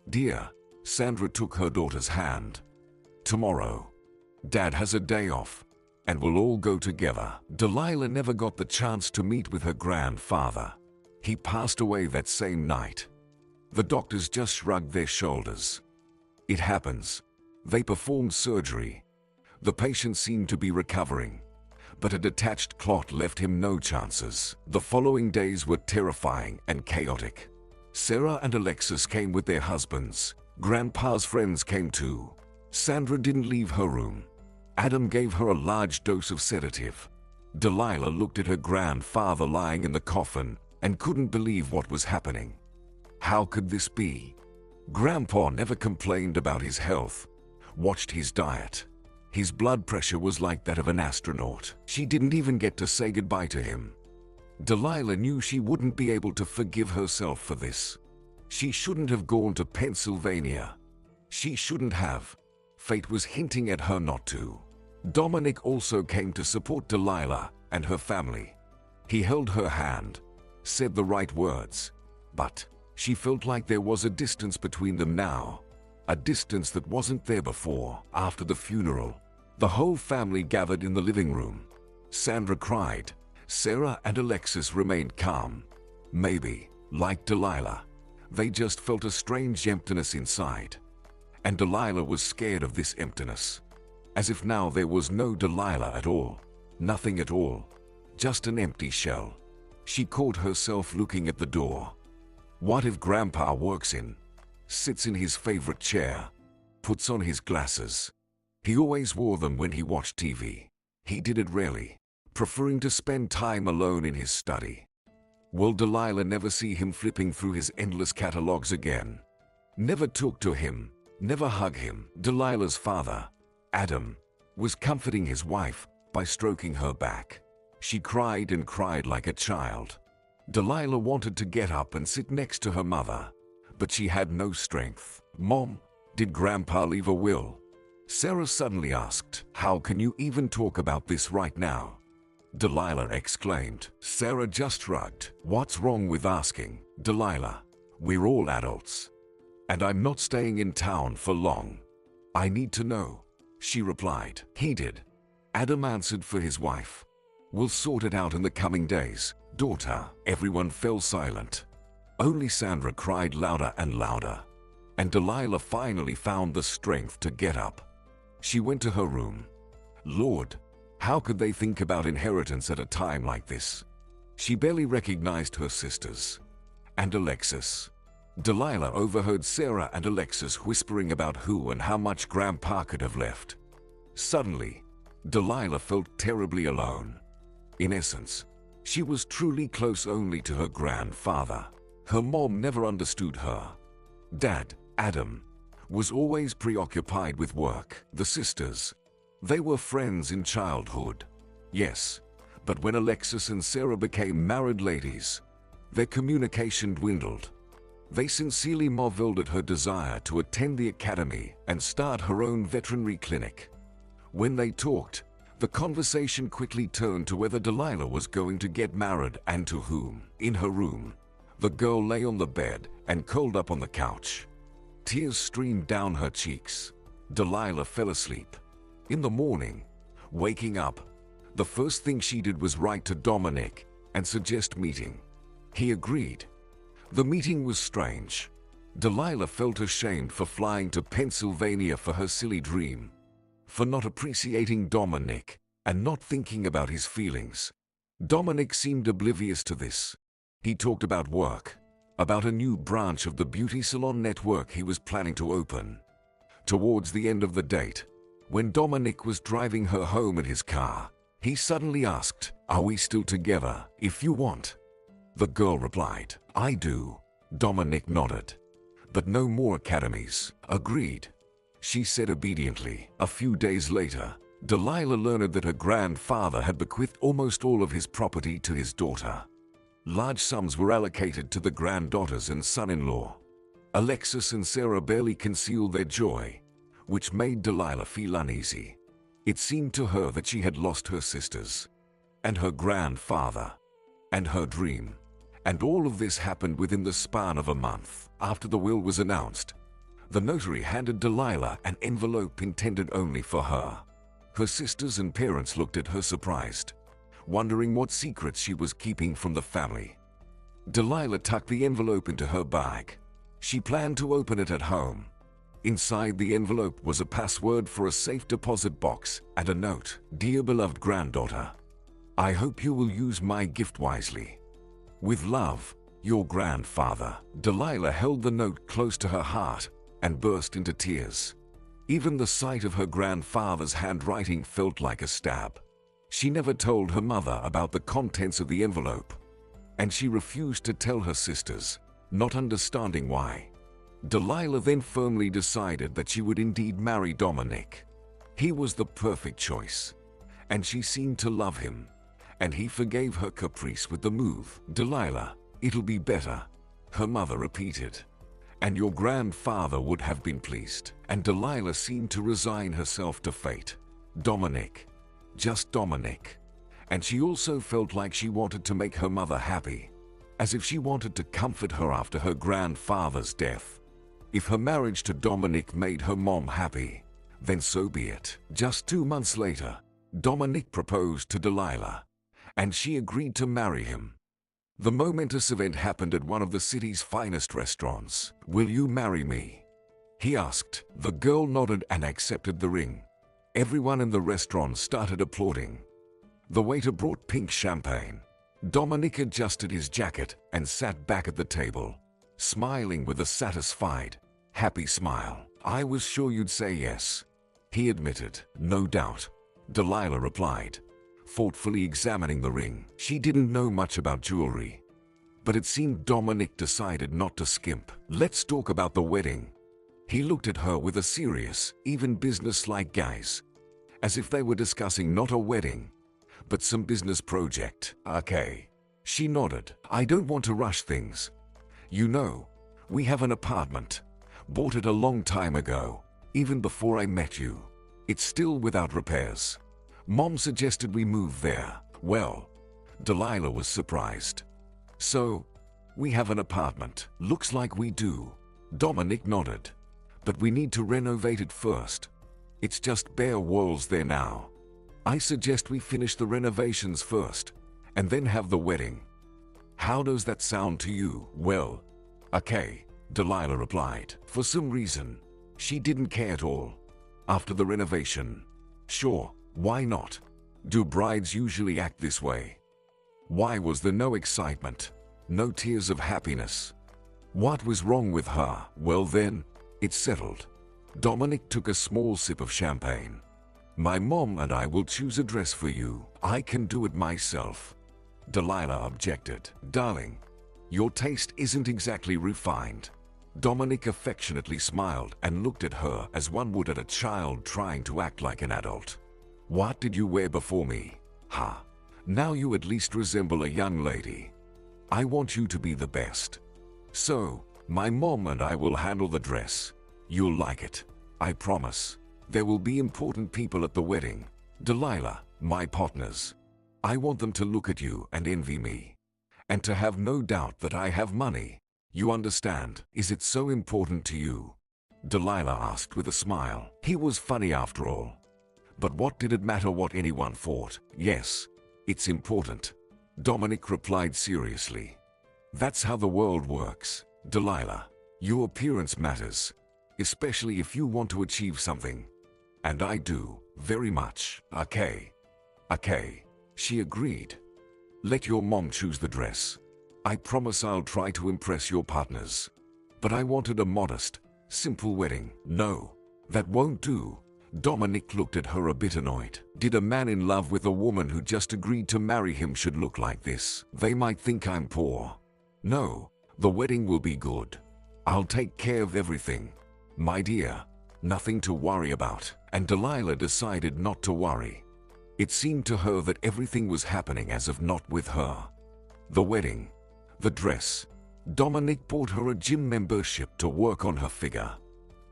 dear. Sandra took her daughter's hand. Tomorrow. Dad has a day off, and we'll all go together. Delilah never got the chance to meet with her grandfather. He passed away that same night. The doctors just shrugged their shoulders. It happens. They performed surgery. The patient seemed to be recovering, but a detached clot left him no chances. The following days were terrifying and chaotic. Sarah and Alexis came with their husbands. Grandpa's friends came too. Sandra didn't leave her room. Adam gave her a large dose of sedative. Delilah looked at her grandfather lying in the coffin and couldn't believe what was happening. How could this be? Grandpa never complained about his health, watched his diet. His blood pressure was like that of an astronaut. She didn't even get to say goodbye to him. Delilah knew she wouldn't be able to forgive herself for this. She shouldn't have gone to Pennsylvania. She shouldn't have. Fate was hinting at her not to. Dominic also came to support Delilah and her family. He held her hand, said the right words, but she felt like there was a distance between them now, a distance that wasn't there before. After the funeral, the whole family gathered in the living room. Sandra cried. Sarah and Alexis remained calm. Maybe, like Delilah, they just felt a strange emptiness inside. And Delilah was scared of this emptiness. As if now there was no Delilah at all. Nothing at all. Just an empty shell. She caught herself looking at the door. What if Grandpa walks in, sits in his favorite chair, puts on his glasses? He always wore them when he watched TV. He did it rarely, preferring to spend time alone in his study. Will Delilah never see him flipping through his endless catalogs again? Never talk to him, never hug him. Delilah's father, Adam, was comforting his wife by stroking her back. She cried and cried like a child. Delilah wanted to get up and sit next to her mother, but she had no strength. Mom, did Grandpa leave a will? Sarah suddenly asked. How can you even talk about this right now? Delilah exclaimed. Sarah just shrugged. What's wrong with asking, Delilah? We're all adults. And I'm not staying in town for long. I need to know, she replied. He did. Adam answered for his wife. We'll sort it out in the coming days, daughter. Everyone fell silent. Only Sandra cried louder and louder. And Delilah finally found the strength to get up. She went to her room. Lord, how could they think about inheritance at a time like this? She barely recognized her sisters. And Alexis. Delilah overheard Sarah and Alexis whispering about who and how much Grandpa could have left. Suddenly, Delilah felt terribly alone. In essence, she was truly close only to her grandfather. Her mom never understood her. Dad, Adam, was always preoccupied with work. The sisters, they were friends in childhood. Yes, but when Alexis and Sarah became married ladies, their communication dwindled. They sincerely marveled at her desire to attend the academy and start her own veterinary clinic. When they talked, the conversation quickly turned to whether Delilah was going to get married and to whom. In her room, the girl lay on the bed and curled up on the couch. Tears streamed down her cheeks. Delilah fell asleep. In the morning, waking up, the first thing she did was write to Dominic and suggest meeting. He agreed. The meeting was strange. Delilah felt ashamed for flying to Pennsylvania for her silly dream, for not appreciating Dominic and not thinking about his feelings. Dominic seemed oblivious to this. He talked about work, about a new branch of the beauty salon network he was planning to open. Towards the end of the date, when Dominic was driving her home in his car, he suddenly asked, "Are we still together, if you want?" The girl replied, "I do." Dominic nodded. "But no more academies." "Agreed," she said obediently. A few days later, Delilah learned that her grandfather had bequeathed almost all of his property to his daughter. Large sums were allocated to the granddaughters and son-in-law. Alexis and Sarah barely concealed their joy, which made Delilah feel uneasy. It seemed to her that she had lost her sisters, and her grandfather, and her dream. And all of this happened within the span of a month. After the will was announced, the notary handed Delilah an envelope intended only for her. Her sisters and parents looked at her surprised, wondering what secrets she was keeping from the family. Delilah tucked the envelope into her bag. She planned to open it at home. Inside the envelope was a password for a safe deposit box and a note. "Dear beloved granddaughter, I hope you will use my gift wisely. With love, your grandfather." Delilah held the note close to her heart and burst into tears. Even the sight of her grandfather's handwriting felt like a stab. She never told her mother about the contents of the envelope, and she refused to tell her sisters, not understanding why. Delilah then firmly decided that she would indeed marry Dominic. He was the perfect choice, and she seemed to love him, and he forgave her caprice with the move. "Delilah, it'll be better," her mother repeated, "and your grandfather would have been pleased." And Delilah seemed to resign herself to fate. Dominic. Just Dominic. And she also felt like she wanted to make her mother happy. as if she wanted to comfort her after her grandfather's death. If her marriage to Dominic made her mom happy, then so be it. Just 2 months later, Dominic proposed to Delilah, and she agreed to marry him. The momentous event happened at one of the city's finest restaurants. "Will you marry me?" he asked. The girl nodded and accepted the ring. Everyone in the restaurant started applauding. The waiter brought pink champagne. Dominic adjusted his jacket and sat back at the table, smiling with a satisfied, happy smile. "I was sure you'd say yes," he admitted. "No doubt," Delilah replied, thoughtfully examining the ring. She didn't know much about jewelry, but it seemed Dominic decided not to skimp. "Let's talk about the wedding." He looked at her with a serious, even business-like gaze, as if they were discussing not a wedding, but some business project. "Okay." She nodded. "I don't want to rush things. You know, we have an apartment. Bought it a long time ago, even before I met you. It's still without repairs. Mom suggested we move there." "Well," Delilah was surprised. "So, we have an apartment." "Looks like we do." Dominic nodded. "But we need to renovate it first. It's just bare walls there now. I suggest we finish the renovations first, and then have the wedding. How does that sound to you?" "Well, okay," Delilah replied. For some reason, she didn't care at all. After the renovation, sure, why not? Do brides usually act this way? Why was there no excitement, no tears of happiness? What was wrong with her? "Well then, it's settled." Dominic took a small sip of champagne. "My mom and I will choose a dress for you." "I can do it myself," Delilah objected. "Darling, your taste isn't exactly refined." Dominic affectionately smiled and looked at her as one would at a child trying to act like an adult. "What did you wear before me? Ha! Now you at least resemble a young lady. I want you to be the best. So, my mom and I will handle the dress. You'll like it, I promise. There will be important people at the wedding. Delilah, my partners. I want them to look at you and envy me, and to have no doubt that I have money. You understand? Is it so important to you?" Delilah asked with a smile. He was funny after all. But what did it matter what anyone thought? "Yes, it's important," Dominic replied seriously. "That's how the world works, Delilah. Your appearance matters, especially if you want to achieve something. And I do, very much." Okay, she agreed. "Let your mom choose the dress. I promise I'll try to impress your partners. But I wanted a modest, simple wedding." "No, that won't do." Dominic looked at her a bit annoyed. Did a man in love with a woman who just agreed to marry him should look like this? They might think I'm poor. "No, the wedding will be good. I'll take care of everything. My dear, nothing to worry about." And Delilah decided not to worry. It seemed to her that everything was happening as if not with her. The wedding, the dress. Dominic bought her a gym membership to work on her figure.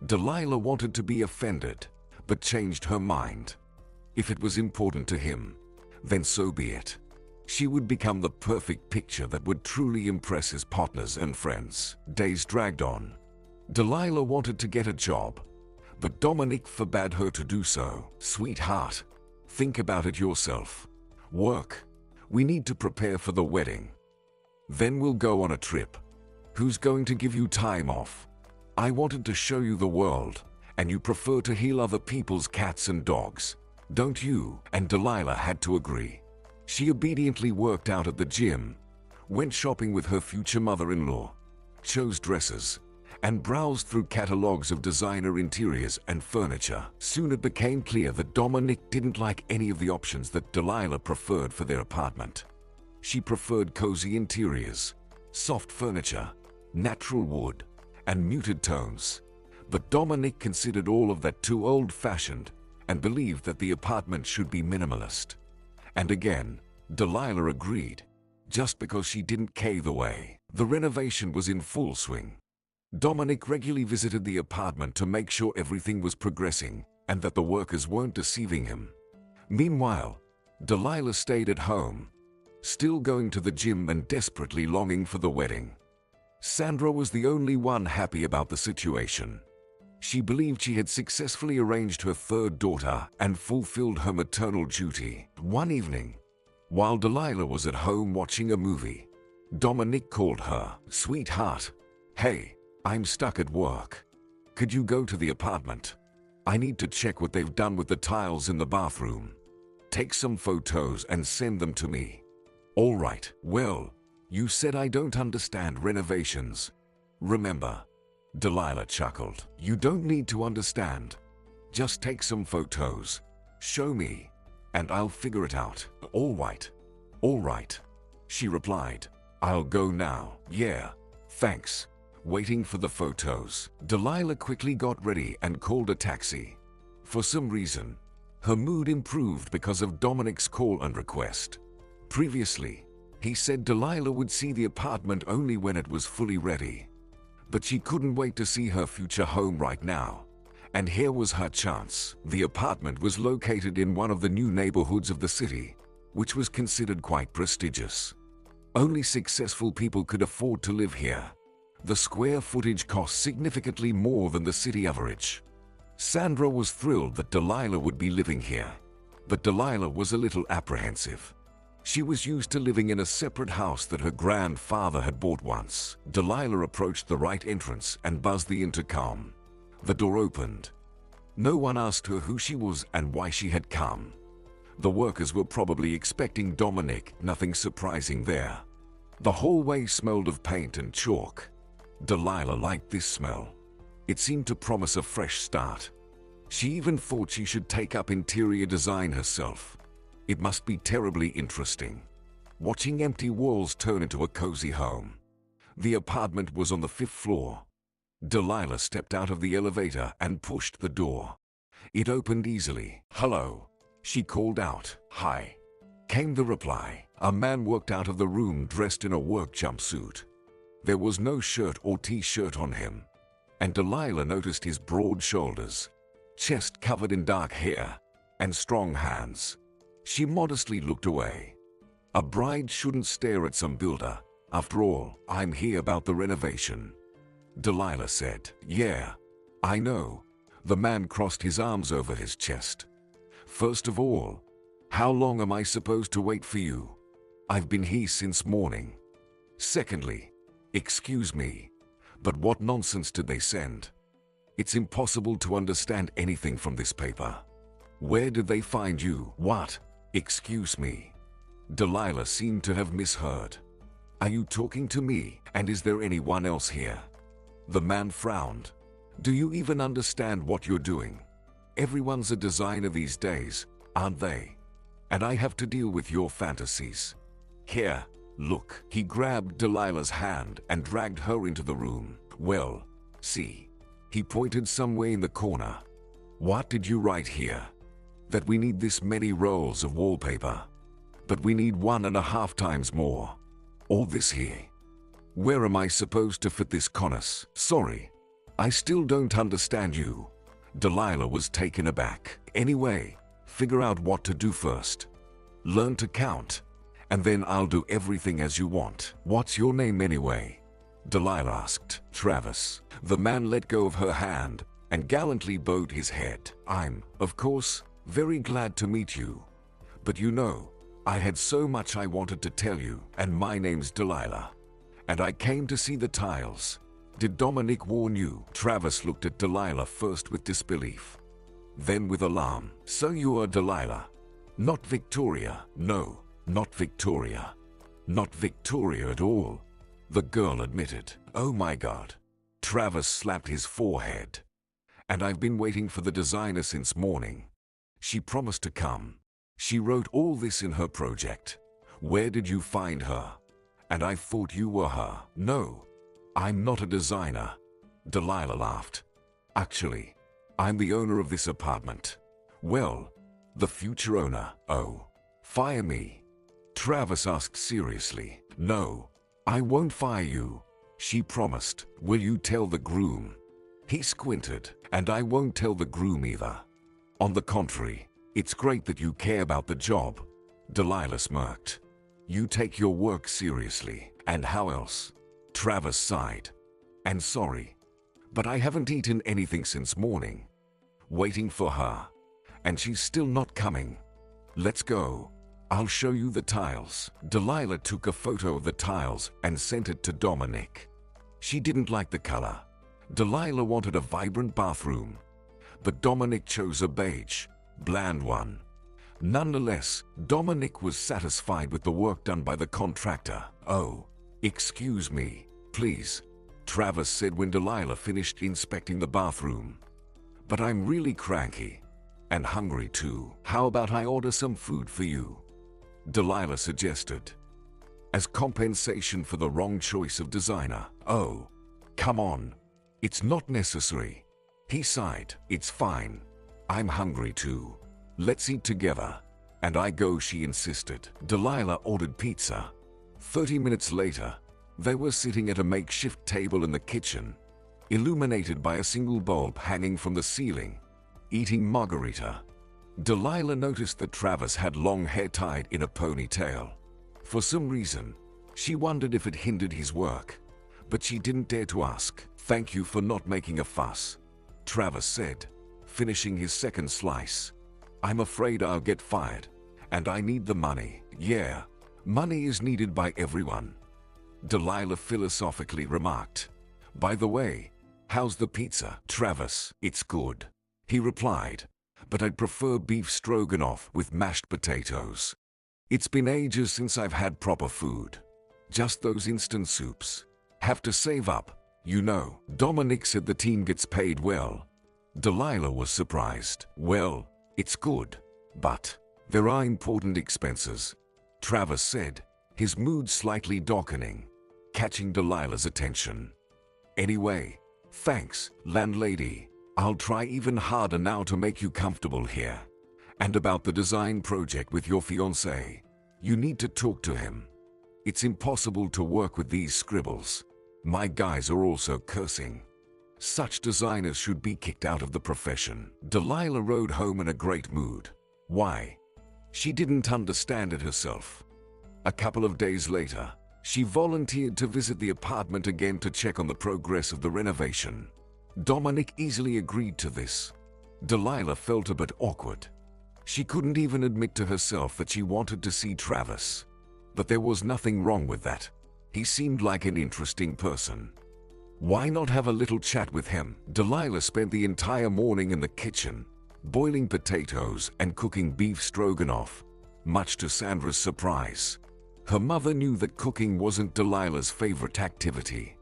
Delilah wanted to be offended, but changed her mind. If it was important to him, then so be it. She would become the perfect picture that would truly impress his partners and friends. Days dragged on. Delilah wanted to get a job, but Dominic forbade her to do so. "Sweetheart, think about it yourself. Work. We need to prepare for the wedding. Then we'll go on a trip. Who's going to give you time off? I wanted to show you the world, and you prefer to heal other people's cats and dogs, don't you?" And Delilah had to agree. She obediently worked out at the gym, went shopping with her future mother-in-law, chose dresses, and browsed through catalogs of designer interiors and furniture. Soon it became clear that Dominic didn't like any of the options that Delilah preferred for their apartment. She preferred cozy interiors, soft furniture, natural wood, and muted tones. But Dominic considered all of that too old-fashioned and believed that the apartment should be minimalist. And again, Delilah agreed, just because she didn't cave away. The renovation was in full swing. Dominic regularly visited the apartment to make sure everything was progressing and that the workers weren't deceiving him. Meanwhile, Delilah stayed at home, still going to the gym and desperately longing for the wedding. Sandra was the only one happy about the situation. She believed she had successfully arranged her third daughter and fulfilled her maternal duty. One evening, while Delilah was at home watching a movie, Dominic called her. "Sweetheart, hey, I'm stuck at work. Could you go to the apartment? I need to check what they've done with the tiles in the bathroom. Take some photos and send them to me." "All right, well, you said I don't understand renovations. Remember?" Delilah chuckled. "You don't need to understand. Just take some photos, show me, and I'll figure it out." All right, she replied. "I'll go now." "Yeah, thanks." Waiting for the photos, Delilah quickly got ready and called a taxi. For some reason, her mood improved because of Dominic's call and request. Previously, he said Delilah would see the apartment only when it was fully ready. But she couldn't wait to see her future home right now. And here was her chance. The apartment was located in one of the new neighborhoods of the city, which was considered quite prestigious. Only successful people could afford to live here. The square footage cost significantly more than the city average. Sandra was thrilled that Delilah would be living here. But Delilah was a little apprehensive. She was used to living in a separate house that her grandfather had bought once. Delilah approached the right entrance and buzzed the intercom. The door opened. No one asked her who she was and why she had come. The workers were probably expecting Dominic, nothing surprising there. The hallway smelled of paint and chalk. Delilah liked this smell. It seemed to promise a fresh start. She even thought she should take up interior design herself. It must be terribly interesting, watching empty walls turn into a cozy home. The apartment was on the 5th floor. Delilah stepped out of the elevator and pushed the door. It opened easily. "Hello," she called out. "Hi," came the reply. A man walked out of the room dressed in a work jumpsuit. There was no shirt or t-shirt on him, and Delilah noticed his broad shoulders, chest covered in dark hair, and strong hands. She modestly looked away. A bride shouldn't stare at some builder. "After all, I'm here about the renovation," Delilah said. "Yeah, I know." The man crossed his arms over his chest. "First of all, how long am I supposed to wait for you? I've been here since morning. Secondly, excuse me, but what nonsense did they send? It's impossible to understand anything from this paper. Where did they find you?" "What? Excuse me." Delilah seemed to have misheard. "Are you talking to me, and is there anyone else here?" The man frowned. "Do you even understand what you're doing? Everyone's a designer these days, aren't they? And I have to deal with your fantasies. Here, look." He grabbed Delilah's hand and dragged her into the room. "Well, see." He pointed somewhere in the corner. "What did you write here?" "That we need this many rolls of wallpaper. But we need 1.5 times more. All this here. Where am I supposed to fit this conus?" "Sorry, I still don't understand you." Delilah was taken aback. "Anyway, figure out what to do first. Learn to count, and then I'll do everything as you want." "What's your name anyway?" Delilah asked. "Travis." The man let go of her hand and gallantly bowed his head. "I'm, of course, very glad to meet you. But you know, I had so much I wanted to tell you, and my name's Delilah. And I came to see the tiles. Did Dominic warn you?" Travis looked at Delilah first with disbelief, then with alarm. "So you are Delilah? Not Victoria?" "No, not Victoria. Not Victoria at all," the girl admitted. "Oh my God." Travis slapped his forehead. "And I've been waiting for the designer since morning. She promised to come. She wrote all this in her project. Where did you find her? And I thought you were her." "No, I'm not a designer." Delilah laughed. "Actually, I'm the owner of this apartment." "Well, the future owner." "Oh, fire me?" Travis asked seriously. "No, I won't fire you," she promised. "Will you tell the groom?" He squinted. "And I won't tell the groom either. On the contrary, it's great that you care about the job." Delilah smirked. You take your work seriously. And how else? Travis sighed. And sorry, but I haven't eaten anything since morning. Waiting for her. And she's still not coming. Let's go. I'll show you the tiles. Delilah took a photo of the tiles and sent it to Dominic. She didn't like the color. Delilah wanted a vibrant bathroom, but Dominic chose a beige, bland one. Nonetheless, Dominic was satisfied with the work done by the contractor. Oh, excuse me, please, Travis said when Delilah finished inspecting the bathroom. But I'm really cranky. And hungry too. How about I order some food for you? Delilah suggested. As compensation for the wrong choice of designer. Oh, come on. It's not necessary. He sighed. It's fine. I'm hungry too. Let's eat together. And I go, she insisted. Delilah ordered pizza. 30 minutes later, they were sitting at a makeshift table in the kitchen, illuminated by a single bulb hanging from the ceiling, eating margarita. Delilah noticed that Travis had long hair tied in a ponytail. For some reason, she wondered if it hindered his work, but she didn't dare to ask. Thank you for not making a fuss, Travis said, finishing his second slice. I'm afraid I'll get fired, and I need the money. Yeah, money is needed by everyone, Delilah philosophically remarked. By the way, how's the pizza? Travis, it's good, he replied, but I'd prefer beef stroganoff with mashed potatoes. It's been ages since I've had proper food. Just those instant soups. Have to save up, you know. Dominic said the team gets paid well. Delilah was surprised. Well, it's good, but there are important expenses, Travis said, his mood slightly darkening, catching Delilah's attention. Anyway, thanks, landlady. I'll try even harder now to make you comfortable here. And about the design project with your fiancé, you need to talk to him. It's impossible to work with these scribbles. My guys are also cursing. Such designers should be kicked out of the profession. Delilah rode home in a great mood. Why? She didn't understand it herself. A couple of days later, she volunteered to visit the apartment again to check on the progress of the renovation. Dominic easily agreed to this. Delilah felt a bit awkward. She couldn't even admit to herself that she wanted to see Travis. But there was nothing wrong with that. He seemed like an interesting person. Why not have a little chat with him? Delilah spent the entire morning in the kitchen, boiling potatoes and cooking beef stroganoff, much to Sandra's surprise. Her mother knew that cooking wasn't Delilah's favorite activity.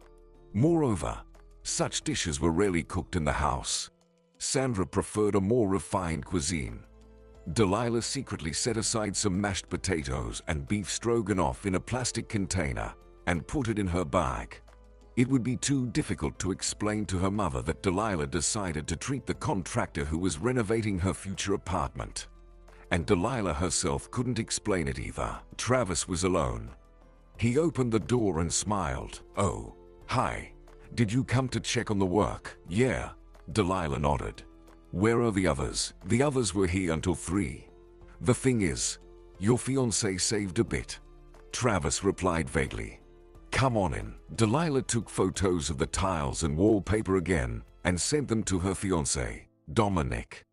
Moreover, such dishes were rarely cooked in the house. Sandra preferred a more refined cuisine. Delilah secretly set aside some mashed potatoes and beef stroganoff in a plastic container and put it in her bag. It would be too difficult to explain to her mother that Delilah decided to treat the contractor who was renovating her future apartment. And Delilah herself couldn't explain it either. Travis was alone. He opened the door and smiled. Oh, hi. Did you come to check on the work? Yeah, Delilah nodded. Where are the others? The others were here until 3. The thing is, your fiancé saved a bit, Travis replied vaguely. Come on in. Delilah took photos of the tiles and wallpaper again and sent them to her fiancé, Dominic.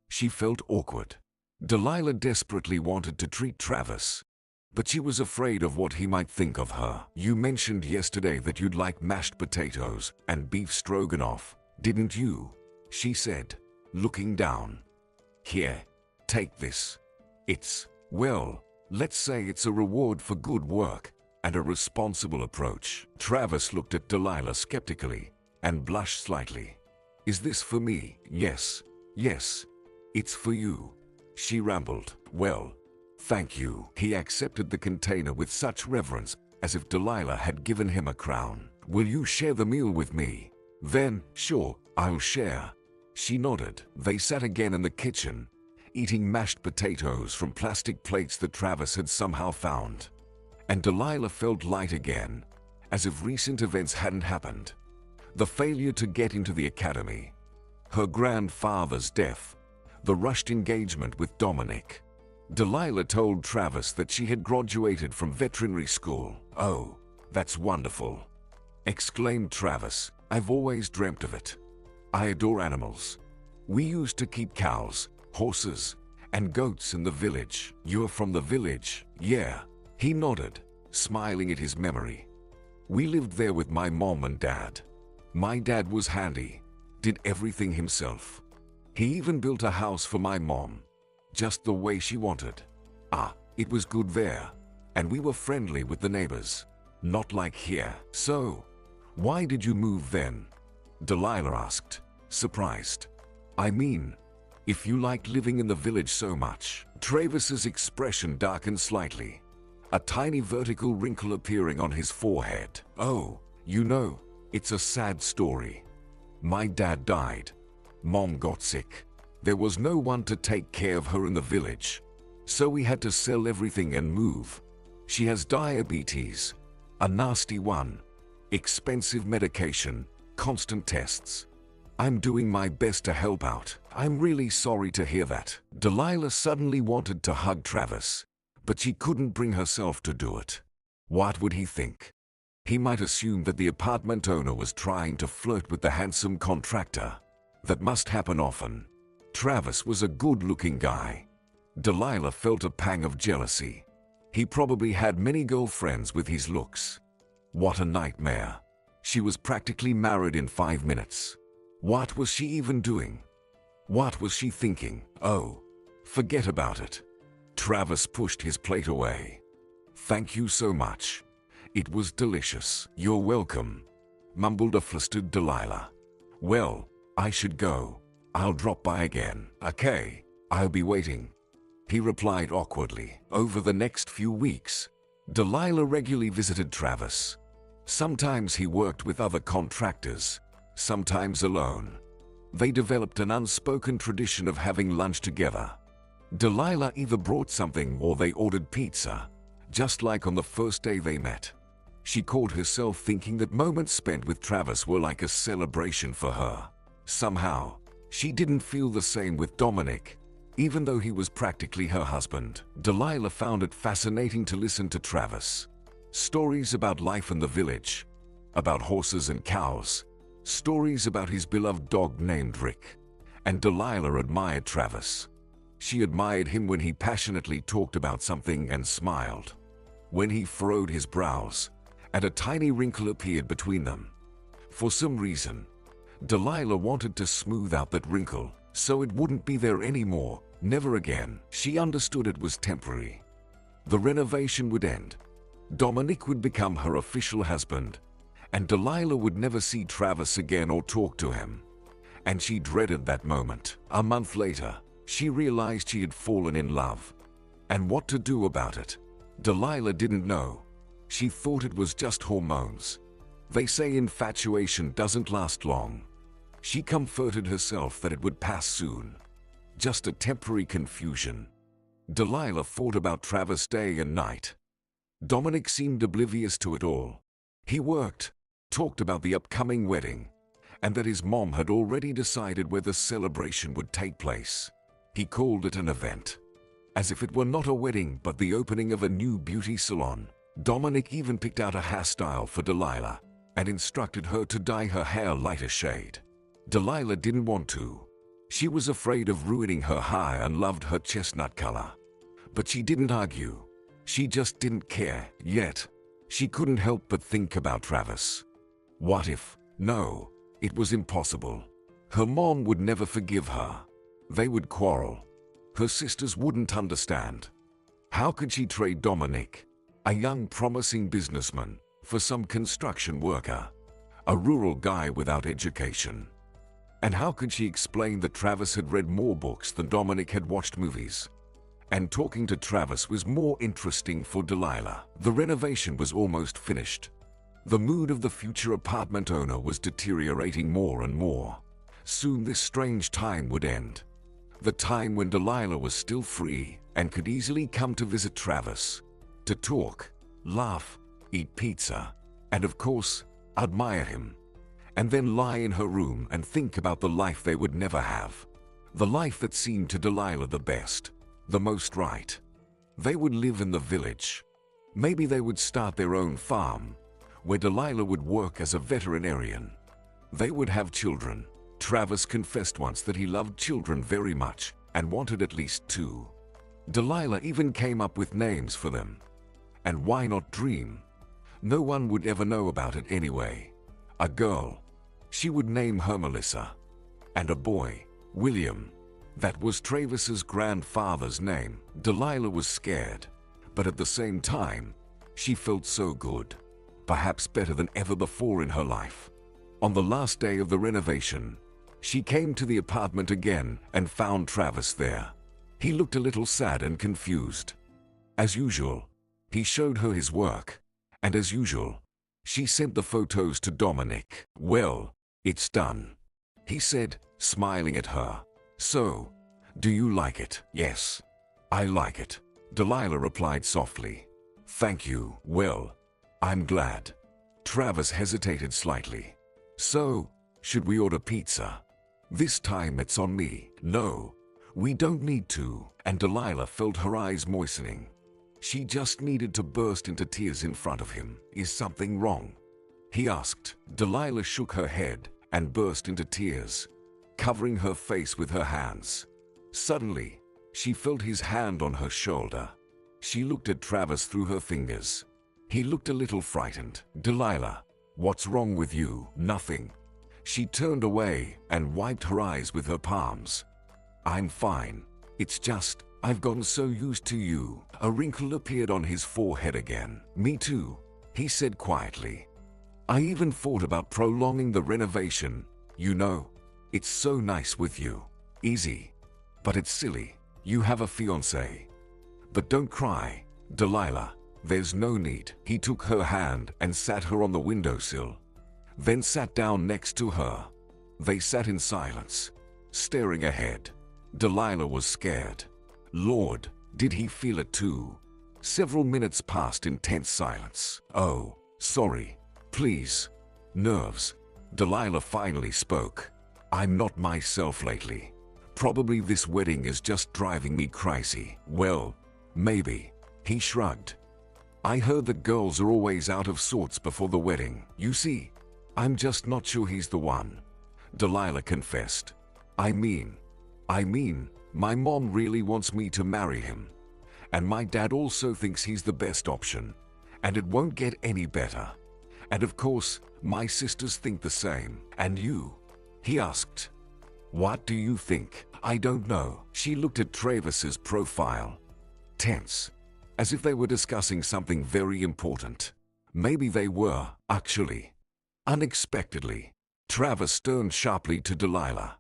She felt awkward. Delilah desperately wanted to treat Travis, but she was afraid of what he might think of her. You mentioned yesterday that you'd like mashed potatoes and beef stroganoff, didn't you? She said, looking down. Here, take this. Well, let's say it's a reward for good work and a responsible approach. Travis looked at Delilah skeptically and blushed slightly. Is this for me? Yes, it's for you, she rambled. Well, thank you. He accepted the container with such reverence as if Delilah had given him a crown. Will you share the meal with me? Then, sure, I'll share. She nodded. They sat again in the kitchen, eating mashed potatoes from plastic plates that Travis had somehow found. And Delilah felt light again, as if recent events hadn't happened. The failure to get into the academy, her grandfather's death, the rushed engagement with Dominic. Delilah told Travis that she had graduated from veterinary school. "Oh, that's wonderful," exclaimed Travis. "I've always dreamt of it. I adore animals. We used to keep cows, horses, and goats in the village." "You're from the village?" "Yeah," he nodded, smiling at his memory. "We lived there with my mom and dad. My dad was handy, did everything himself. He even built a house for my mom, just the way she wanted. It was good there, and we were friendly with the neighbors. Not like here." "So, why did you move then?" Delilah asked, surprised. "I mean, if you liked living in the village so much." Travis's expression darkened slightly, a tiny vertical wrinkle appearing on his forehead. "Oh, it's a sad story. My dad died. Mom got sick. There was no one to take care of her in the village, so we had to sell everything and move. She has diabetes, a nasty one, expensive medication, constant tests. I'm doing my best to help out." "I'm really sorry to hear that." Delilah suddenly wanted to hug Travis, but she couldn't bring herself to do it. What would he think? He might assume that the apartment owner was trying to flirt with the handsome contractor. That must happen often. Travis was a good-looking guy. Delilah felt a pang of jealousy. He probably had many girlfriends with his looks. What a nightmare. She was practically married in 5 minutes. What was she even doing? What was she thinking? "Oh, forget about it." Travis pushed his plate away. "Thank you so much. It was delicious." "You're welcome," mumbled a flustered Delilah. "Well, I should go. I'll drop by again." "Okay, I'll be waiting," he replied awkwardly. Over the next few weeks, Delilah regularly visited Travis. Sometimes he worked with other contractors, sometimes alone. They developed an unspoken tradition of having lunch together. Delilah either brought something or they ordered pizza, just like on the first day they met. She caught herself thinking that moments spent with Travis were like a celebration for her. Somehow, she didn't feel the same with Dominic, even though he was practically her husband. Delilah found it fascinating to listen to Travis. Stories about life in the village, about horses and cows, stories about his beloved dog named Rick. And Delilah admired Travis. She admired him when he passionately talked about something and smiled. When he furrowed his brows, and a tiny wrinkle appeared between them. For some reason, Delilah wanted to smooth out that wrinkle, so it wouldn't be there anymore, never again. She understood it was temporary. The renovation would end. Dominic would become her official husband, and Delilah would never see Travis again or talk to him. And she dreaded that moment. A month later, she realized she had fallen in love. And what to do about it? Delilah didn't know. She thought it was just hormones. They say infatuation doesn't last long. She comforted herself that it would pass soon. Just a temporary confusion. Delilah thought about Travis day and night. Dominic seemed oblivious to it all. He worked, talked about the upcoming wedding, and that his mom had already decided where the celebration would take place. He called it an event, as if it were not a wedding but the opening of a new beauty salon. Dominic even picked out a hairstyle for Delilah and instructed her to dye her hair lighter shade. Delilah didn't want to. She was afraid of ruining her hair and loved her chestnut color. But she didn't argue. She just didn't care. Yet, she couldn't help but think about Travis. What if? No, it was impossible. Her mom would never forgive her. They would quarrel. Her sisters wouldn't understand. How could she trade Dominic, a young promising businessman, for some construction worker, a rural guy without education? And how could she explain that Travis had read more books than Dominic had watched movies? And talking to Travis was more interesting for Delilah. The renovation was almost finished. The mood of the future apartment owner was deteriorating more and more. Soon this strange time would end. The time when Delilah was still free and could easily come to visit Travis, to talk, laugh, eat pizza, and of course, admire him. And then lie in her room and think about the life they would never have. The life that seemed to Delilah the best. the most right. They would live in the village. Maybe they would start their own farm, where Delilah would work as a veterinarian. They would have children. Travis confessed once that he loved children very much and wanted at least 2. Delilah even came up with names for them. And why not dream? No one would ever know about it anyway. A girl, she would name her Melissa. And a boy, William. That was Travis's grandfather's name. Delilah was scared, but at the same time, she felt so good. Perhaps better than ever before in her life. On the last day of the renovation, she came to the apartment again and found Travis there. He looked a little sad and confused. As usual, he showed her his work, and as usual, she sent the photos to Dominic. "Well, it's done," he said, smiling at her. "So, do you like it?" "Yes, I like it," Delilah replied softly. "Thank you." "Well, I'm glad." Travis hesitated slightly. "So, should we order pizza? This time it's on me." "No, we don't need to," and Delilah felt her eyes moistening. She just needed to burst into tears in front of him. "Is something wrong?" he asked. Delilah shook her head and burst into tears, covering her face with her hands. Suddenly, she felt his hand on her shoulder. She looked at Travis through her fingers. He looked a little frightened. "Delilah, what's wrong with you?" "Nothing." She turned away and wiped her eyes with her palms. "I'm fine. It's just, I've gotten so used to you." A wrinkle appeared on his forehead again. "Me too," he said quietly. "I even thought about prolonging the renovation. You know, it's so nice with you. Easy. But it's silly. You have a fiancé. But don't cry, Delilah. There's no need." He took her hand and sat her on the windowsill, then sat down next to her. They sat in silence, staring ahead. Delilah was scared. Lord, did he feel it too? Several minutes passed in tense silence. "Oh, sorry. Please. Nerves." Delilah finally spoke. "I'm not myself lately. Probably this wedding is just driving me crazy." "Well, maybe." He shrugged. "I heard that girls are always out of sorts before the wedding. You see, I'm just not sure he's the one," Delilah confessed. I mean, my mom really wants me to marry him. And my dad also thinks he's the best option. And it won't get any better. And of course, my sisters think the same." "And you?" he asked. "What do you think?" "I don't know." She looked at Travis's profile. Tense, as if they were discussing something very important. Maybe they were, actually. Unexpectedly, Travis turned sharply to Delilah.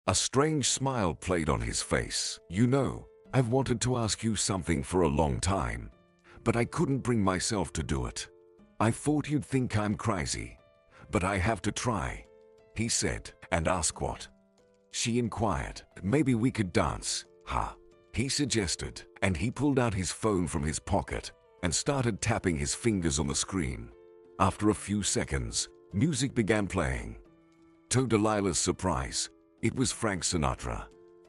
A strange smile played on his face. "You know, I've wanted to ask you something for a long time, but I couldn't bring myself to do it. I thought you'd think I'm crazy, but I have to try," he said. "And ask what?" she inquired. "Maybe we could dance, huh?" he suggested, and he pulled out his phone from his pocket and started tapping his fingers on the screen. After a few seconds, music began playing. To Delilah's surprise, it was Frank Sinatra.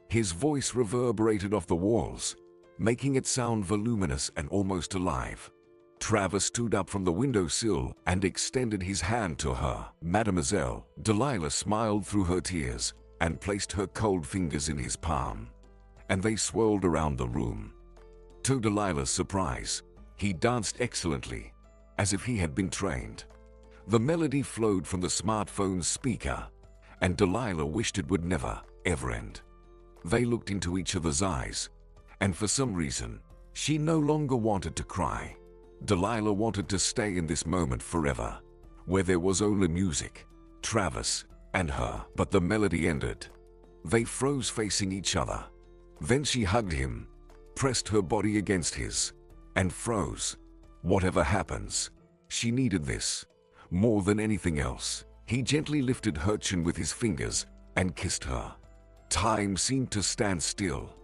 His voice reverberated off the walls, making it sound voluminous and almost alive. Travis stood up from the windowsill and extended his hand to her. "Mademoiselle." Delilah smiled through her tears and placed her cold fingers in his palm, and they swirled around the room. To Delilah's surprise, he danced excellently, as if he had been trained. The melody flowed from the smartphone's speaker, and Delilah wished it would never, ever end. They looked into each other's eyes, and for some reason, she no longer wanted to cry. Delilah wanted to stay in this moment forever, where there was only music, Travis, and her. But the melody ended. They froze facing each other. Then she hugged him, pressed her body against his, and froze. Whatever happens, she needed this, more than anything else. He gently lifted her chin with his fingers and kissed her. Time seemed to stand still.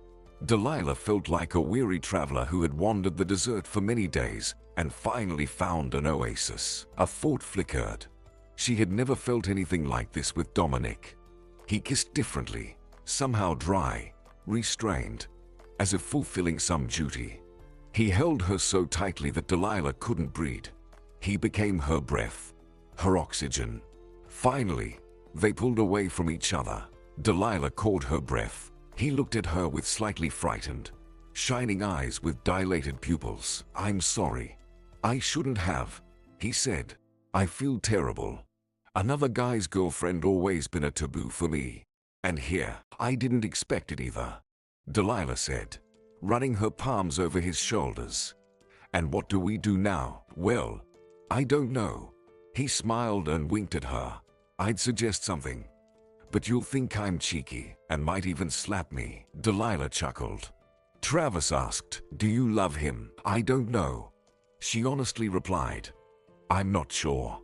Delilah felt like a weary traveler who had wandered the desert for many days and finally found an oasis. A thought flickered. She had never felt anything like this with Dominic. He kissed differently, somehow dry, restrained, as if fulfilling some duty. He held her so tightly that Delilah couldn't breathe. He became her breath, her oxygen. Finally, they pulled away from each other. Delilah caught her breath. He looked at her with slightly frightened, shining eyes with dilated pupils. "I'm sorry. I shouldn't have," he said. "I feel terrible. Another guy's girlfriend always been a taboo for me. And here, I didn't expect it either," Delilah said, running her palms over his shoulders. "And what do we do now?" "Well, I don't know." He smiled and winked at her. "I'd suggest something, but you'll think I'm cheeky and might even slap me." Delilah chuckled. Travis asked, "Do you love him?" "I don't know," she honestly replied. "I'm not sure.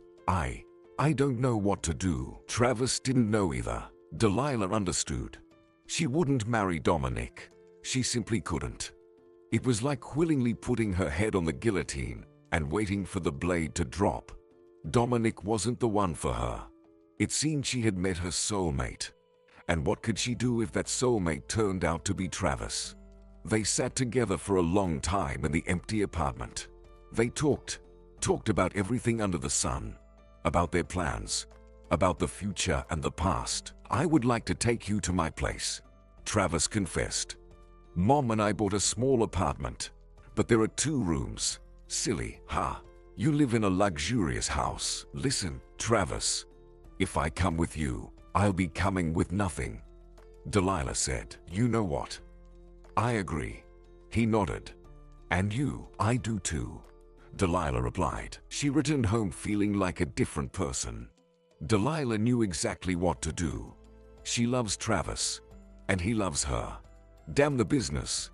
I don't know what to do." Travis didn't know either. Delilah understood. She wouldn't marry Dominic. She simply couldn't. It was like willingly putting her head on the guillotine and waiting for the blade to drop. Dominic wasn't the one for her. It seemed she had met her soulmate. And what could she do if that soulmate turned out to be Travis? They sat together for a long time in the empty apartment. They talked about everything under the sun, about their plans, about the future and the past. "I would like to take you to my place," Travis confessed. "Mom and I bought a small apartment, but there are 2 rooms. Silly, huh? You live in a luxurious house." "Listen, Travis, if I come with you, I'll be coming with nothing," Delilah said. "You know what? I agree." He nodded. "And you?" "I do too," Delilah replied. She returned home feeling like a different person. Delilah knew exactly what to do. She loves Travis, and he loves her. Damn the business.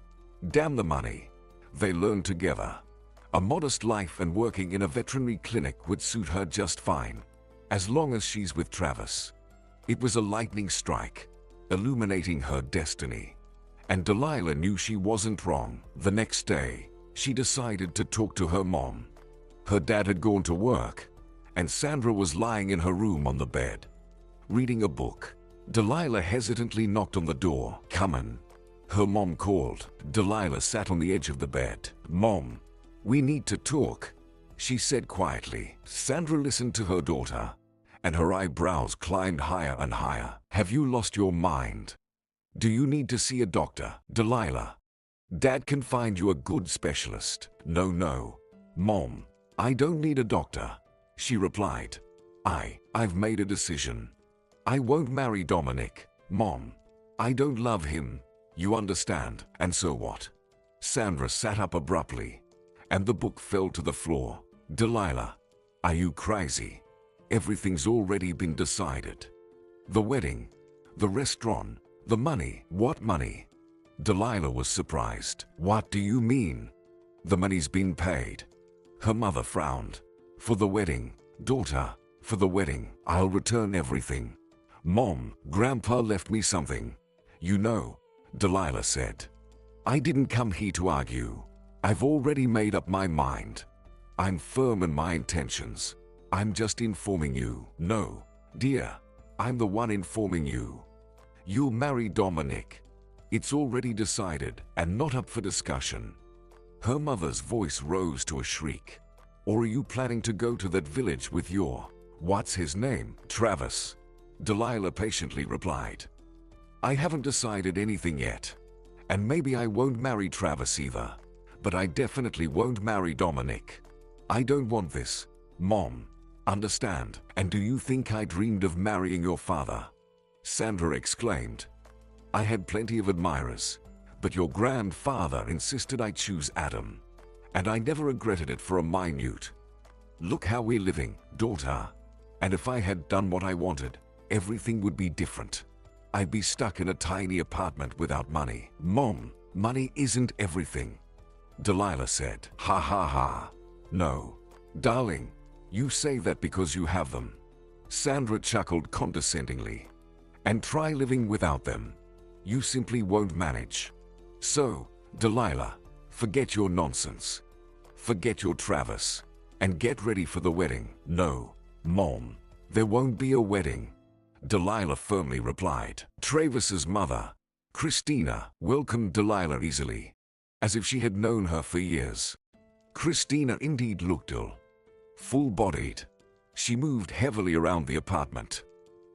Damn the money. They learned together. A modest life and working in a veterinary clinic would suit her just fine, as long as she's with Travis. It was a lightning strike, illuminating her destiny. And Delilah knew she wasn't wrong. The next day, she decided to talk to her mom. Her dad had gone to work, and Sandra was lying in her room on the bed, reading a book. Delilah hesitantly knocked on the door. "Come in," her mom called. Delilah sat on the edge of the bed. "Mom, we need to talk," she said quietly. Sandra listened to her daughter, and her eyebrows climbed higher and higher. "Have you lost your mind? Do you need to see a doctor?" "Delilah, Dad can find you a good specialist." No, Mom, I don't need a doctor," she replied. I've made a decision. I won't marry Dominic, Mom. I don't love him, you understand." "And so what?" Sandra sat up abruptly, and the book fell to the floor. "Delilah, are you crazy? Everything's already been decided. The wedding, the restaurant, the money." "What money?" Delilah was surprised. "What do you mean?" "The money's been paid." Her mother frowned. "For the wedding, daughter, for the wedding. I'll return everything." "Mom, Grandpa left me something. You know," Delilah said. "I didn't come here to argue. I've already made up my mind. I'm firm in my intentions. I'm just informing you." "No, dear, I'm the one informing you. You'll marry Dominic. It's already decided and not up for discussion." Her mother's voice rose to a shriek. "Or are you planning to go to that village with your, what's his name?" "Travis," Delilah patiently replied. "I haven't decided anything yet. And maybe I won't marry Travis either. But I definitely won't marry Dominic. I don't want this, Mom. Understand?" "And do you think I dreamed of marrying your father?" Sandra exclaimed. "I had plenty of admirers, but your grandfather insisted I choose Adam. And I never regretted it for a minute. Look how we're living, daughter. And if I had done what I wanted, everything would be different. I'd be stuck in a tiny apartment without money." "Mom, money isn't everything," Delilah said. "Ha ha ha. No, darling, you say that because you have them." Sandra chuckled condescendingly. "And try living without them. You simply won't manage. So, Delilah, forget your nonsense. Forget your Travis, and get ready for the wedding." "No, Mom, there won't be a wedding," Delilah firmly replied. Travis's mother, Christina welcomed Delilah easily, as if she had known her for years. Christina indeed looked ill, full-bodied. She moved heavily around the apartment,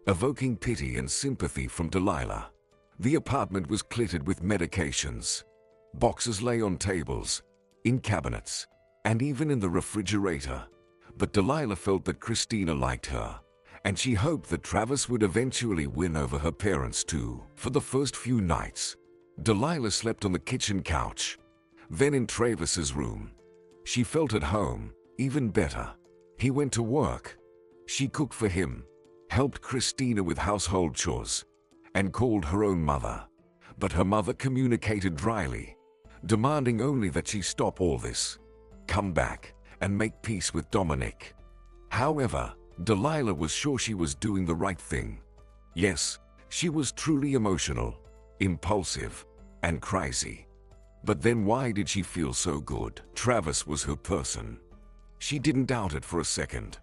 evoking pity and sympathy from Delilah. The apartment was cluttered with medications. Boxes lay on tables, in cabinets, and even in the refrigerator. But Delilah felt that Christina liked her, and she hoped that Travis would eventually win over her parents too. For the first few nights, Delilah slept on the kitchen couch, then in Travis's room. She felt at home, even better. He went to work. She cooked for him, helped Christina with household chores, and called her own mother. But her mother communicated dryly, demanding only that she stop all this, come back, and make peace with Dominic. However, Delilah was sure she was doing the right thing. Yes, she was truly emotional, impulsive, and crazy. But then why did she feel so good? Travis was her person. She didn't doubt it for a second.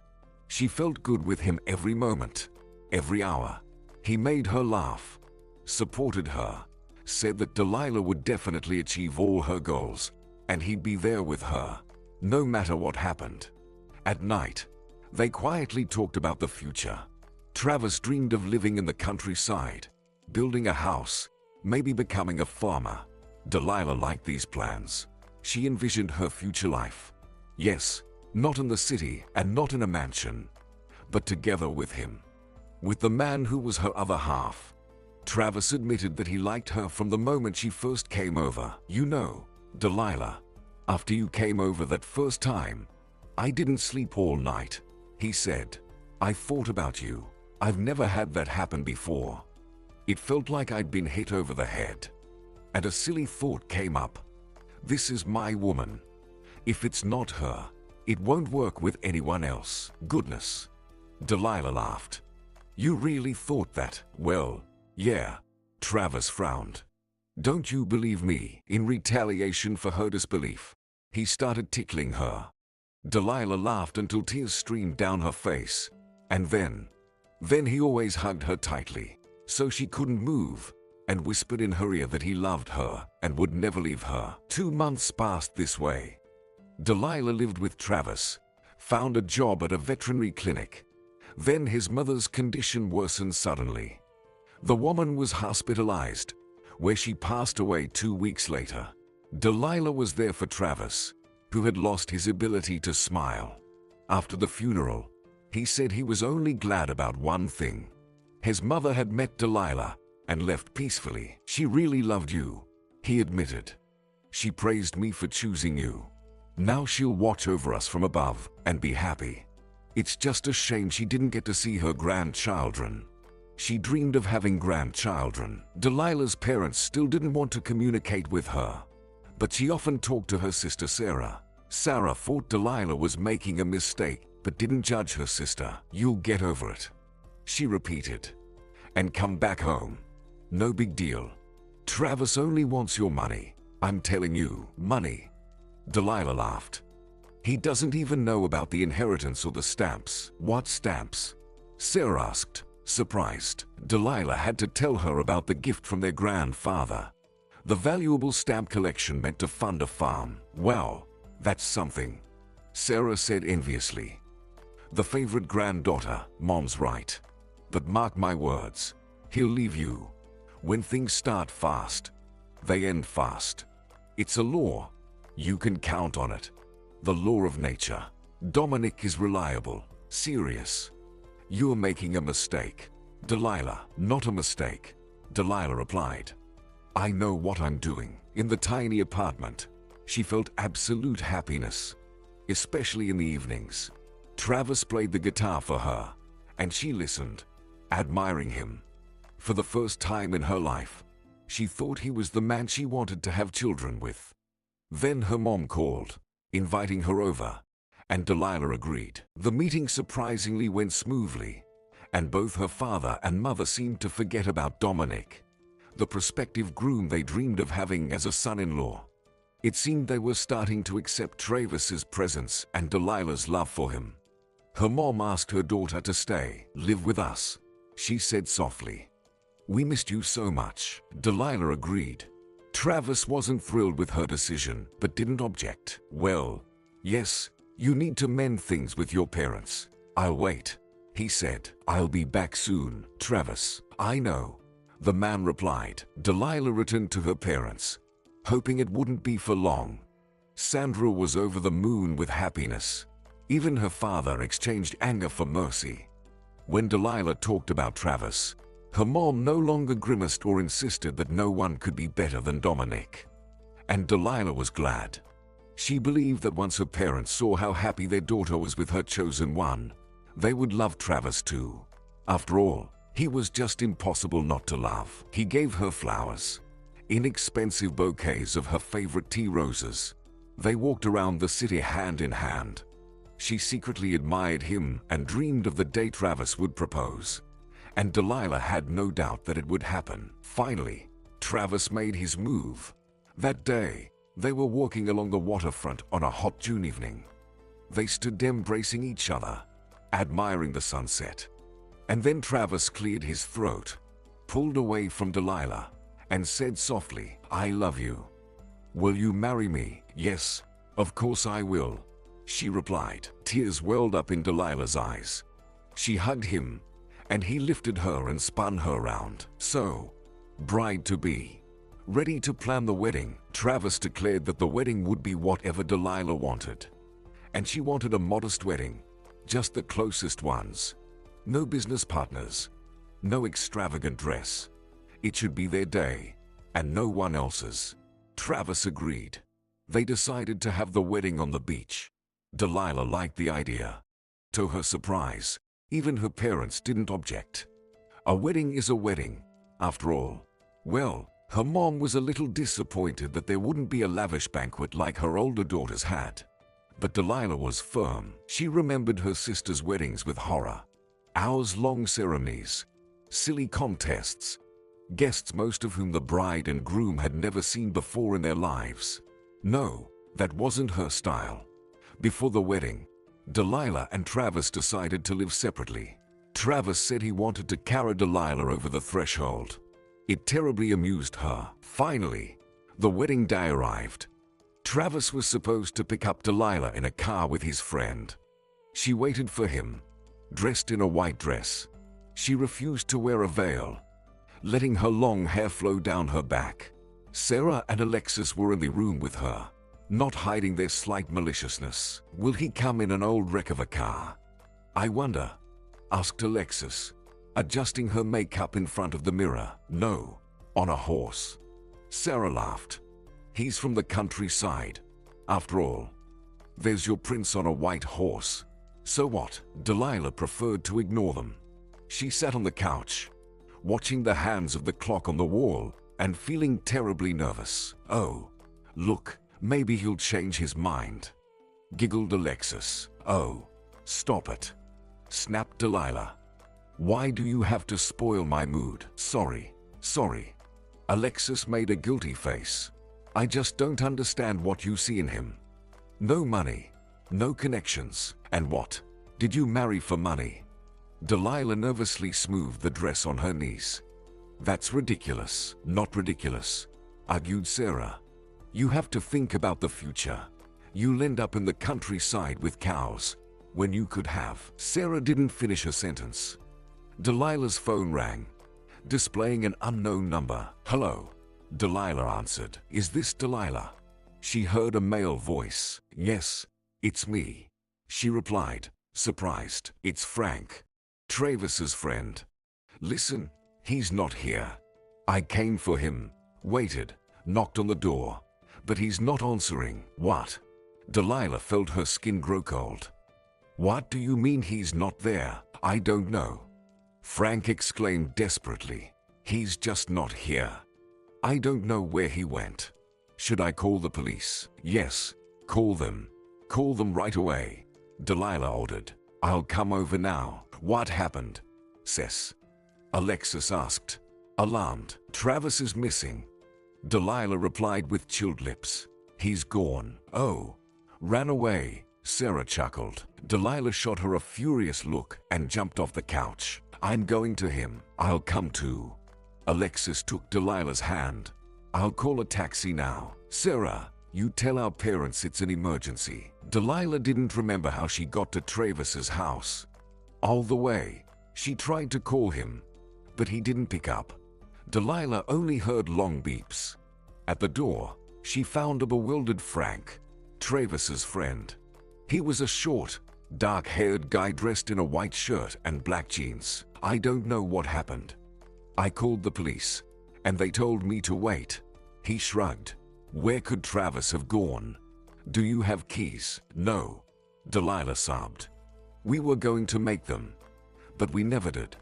She felt good with him every moment, every hour. He made her laugh, supported her, said that Delilah would definitely achieve all her goals, and he'd be there with her, no matter what happened. At night, they quietly talked about the future. Travis dreamed of living in the countryside, building a house, maybe becoming a farmer. Delilah liked these plans. She envisioned her future life. Yes, not in the city and not in a mansion, but together with him, with the man who was her other half. Travis admitted that he liked her from the moment she first came over. You know, Delilah, after you came over that first time, I didn't sleep all night, he said. I thought about you. I've never had that happen before. It felt like I'd been hit over the head. And a silly thought came up. This is my woman. If it's not her, it won't work with anyone else. Goodness. Delilah laughed. You really thought that? Well, yeah. Travis frowned. Don't you believe me? In retaliation for her disbelief, he started tickling her. Delilah laughed until tears streamed down her face. And then he always hugged her tightly, so she couldn't move, and whispered in her ear that he loved her and would never leave her. 2 months passed this way. Delilah lived with Travis, found a job at a veterinary clinic. Then his mother's condition worsened suddenly. The woman was hospitalized, where she passed away 2 weeks later. Delilah was there for Travis, who had lost his ability to smile. After the funeral, he said he was only glad about one thing. His mother had met Delilah and left peacefully. She really loved you, he admitted. She praised me for choosing you. Now she'll watch over us from above and be happy. It's just a shame she didn't get to see her grandchildren. She dreamed of having grandchildren. Delilah's parents still didn't want to communicate with her, but she often talked to her sister Sarah. Sarah thought Delilah was making a mistake, but didn't judge her sister. You'll get over it, she repeated, and come back home. No big deal. Travis only wants your money. I'm telling you, money. Delilah laughed. He doesn't even know about the inheritance or the stamps. What stamps? Sarah asked, surprised. Delilah had to tell her about the gift from their grandfather. The valuable stamp collection meant to fund a farm. Wow, that's something, Sarah said enviously. The favorite granddaughter, Mom's right. But mark my words, he'll leave you. When things start fast, they end fast. It's a law. You can count on it. The law of nature. Dominic is reliable, serious. You're making a mistake, Delilah. Not a mistake, Delilah replied. I know what I'm doing. In the tiny apartment, she felt absolute happiness, especially in the evenings. Travis played the guitar for her, and she listened, admiring him. For the first time in her life, she thought he was the man she wanted to have children with. Then her mom called, inviting her over, and Delilah agreed. The meeting surprisingly went smoothly, and both her father and mother seemed to forget about Dominic, the prospective groom they dreamed of having as a son-in-law. It seemed they were starting to accept Travis's presence and Delilah's love for him. Her mom asked her daughter to stay, live with us, she said softly. We missed you so much. Delilah agreed. Travis wasn't thrilled with her decision, but didn't object. Well, yes, you need to mend things with your parents. I'll wait, he said. I'll be back soon, Travis. I know, the man replied. Delilah returned to her parents, hoping it wouldn't be for long. Sandra was over the moon with happiness. Even her father exchanged anger for mercy. When Delilah talked about Travis, her mom no longer grimaced or insisted that no one could be better than Dominic. And Delilah was glad. She believed that once her parents saw how happy their daughter was with her chosen one, they would love Travis too. After all, he was just impossible not to love. He gave her flowers, inexpensive bouquets of her favorite tea roses. They walked around the city hand in hand. She secretly admired him and dreamed of the day Travis would propose. And Delilah had no doubt that it would happen. Finally, Travis made his move. That day, they were walking along the waterfront on a hot June evening. They stood embracing each other, admiring the sunset. And then Travis cleared his throat, pulled away from Delilah, and said softly, "I love you. Will you marry me?" "Yes, of course I will," she replied. Tears welled up in Delilah's eyes. She hugged him, and he lifted her and spun her around. So, bride-to-be, ready to plan the wedding, Travis declared that the wedding would be whatever Delilah wanted. And she wanted a modest wedding, just the closest ones. No business partners, no extravagant dress. It should be their day, and no one else's. Travis agreed. They decided to have the wedding on the beach. Delilah liked the idea. To her surprise, even her parents didn't object. A wedding is a wedding, after all. Well, her mom was a little disappointed that there wouldn't be a lavish banquet like her older daughters had. But Delilah was firm. She remembered her sister's weddings with horror. Hours-long ceremonies, silly contests, guests most of whom the bride and groom had never seen before in their lives. No, that wasn't her style. Before the wedding, Delilah and Travis decided to live separately. Travis said he wanted to carry Delilah over the threshold. It terribly amused her. Finally, the wedding day arrived. Travis was supposed to pick up Delilah in a car with his friend. She waited for him, dressed in a white dress. She refused to wear a veil, letting her long hair flow down her back. Sarah and Alexis were in the room with her, not hiding their slight maliciousness. "Will he come in an old wreck of a car, I wonder?" asked Alexis, adjusting her makeup in front of the mirror. "No, on a horse." Sarah laughed. "He's from the countryside. After all, there's your prince on a white horse. So what?" Delilah preferred to ignore them. She sat on the couch, watching the hands of the clock on the wall and feeling terribly nervous. "Oh, look, maybe he'll change his mind," giggled Alexis. "Oh, stop it," snapped Delilah. "Why do you have to spoil my mood?" Sorry. Alexis made a guilty face. "I just don't understand what you see in him. No money, no connections, and what? Did you marry for money?" Delilah nervously smoothed the dress on her knees. "That's ridiculous." "Not ridiculous," argued Sarah. "You have to think about the future. You'll end up in the countryside with cows when you could have." Sarah didn't finish her sentence. Delilah's phone rang, displaying an unknown number. "Hello," Delilah answered. "Is this Delilah?" She heard a male voice. "Yes, it's me," she replied, surprised. "It's Frank, Travis's friend. Listen, he's not here. I came for him, waited, knocked on the door, but he's not answering." "What?" Delilah felt her skin grow cold. "What do you mean he's not there?" "I don't know," Frank exclaimed desperately. "He's just not here. I don't know where he went. Should I call the police?" "Yes, call them. Call them right away," Delilah ordered. "I'll come over now." "What happened, Sis?" Alexis asked, alarmed. "Travis is missing," Delilah replied with chilled lips. "He's gone." "Oh, ran away," Sarah chuckled. Delilah shot her a furious look and jumped off the couch. "I'm going to him." "I'll come too," Alexis took Delilah's hand. "I'll call a taxi now. Sarah, you tell our parents it's an emergency." Delilah didn't remember how she got to Travis's house. All the way, she tried to call him, but he didn't pick up. Delilah only heard long beeps. At the door, she found a bewildered Frank, Travis's friend. He was a short, dark-haired guy dressed in a white shirt and black jeans. "I don't know what happened. I called the police, and they told me to wait." He shrugged. "Where could Travis have gone? Do you have keys?" "No," Delilah sobbed. "We were going to make them, but we never did,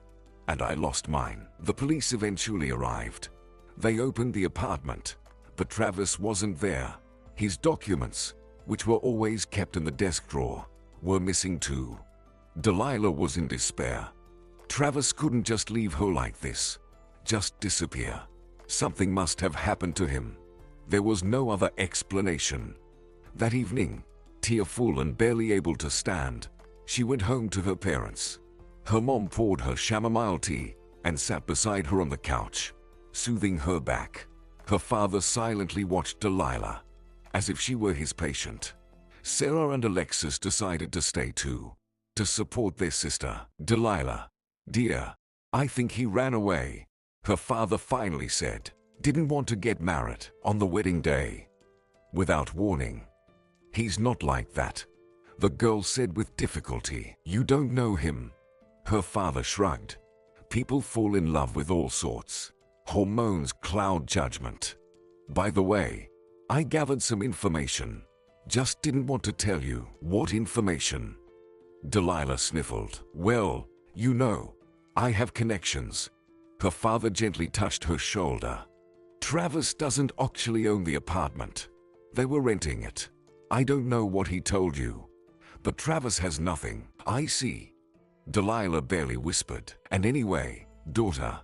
and I lost mine." The police eventually arrived. They opened the apartment, but Travis wasn't there. His documents, which were always kept in the desk drawer, were missing too. Delilah was in despair. Travis couldn't just leave her like this, just disappear. Something must have happened to him. There was no other explanation. That evening, tearful and barely able to stand, she went home to her parents. Her mom poured her chamomile tea and sat beside her on the couch, soothing her back. Her father silently watched Delilah, as if she were his patient. Sarah and Alexis decided to stay too, to support their sister. "Delilah, dear, I think he ran away," her father finally said. "Didn't want to get married on the wedding day without warning." "He's not like that," the girl said with difficulty. "You don't know him." Her father shrugged. "People fall in love with all sorts. Hormones cloud judgment. By the way, I gathered some information. Just didn't want to tell you." "What information?" Delilah sniffled. "Well, you know, I have connections." Her father gently touched her shoulder. "Travis doesn't actually own the apartment. They were renting it. I don't know what he told you, but Travis has nothing." "I see," Delilah barely whispered. "And anyway, daughter,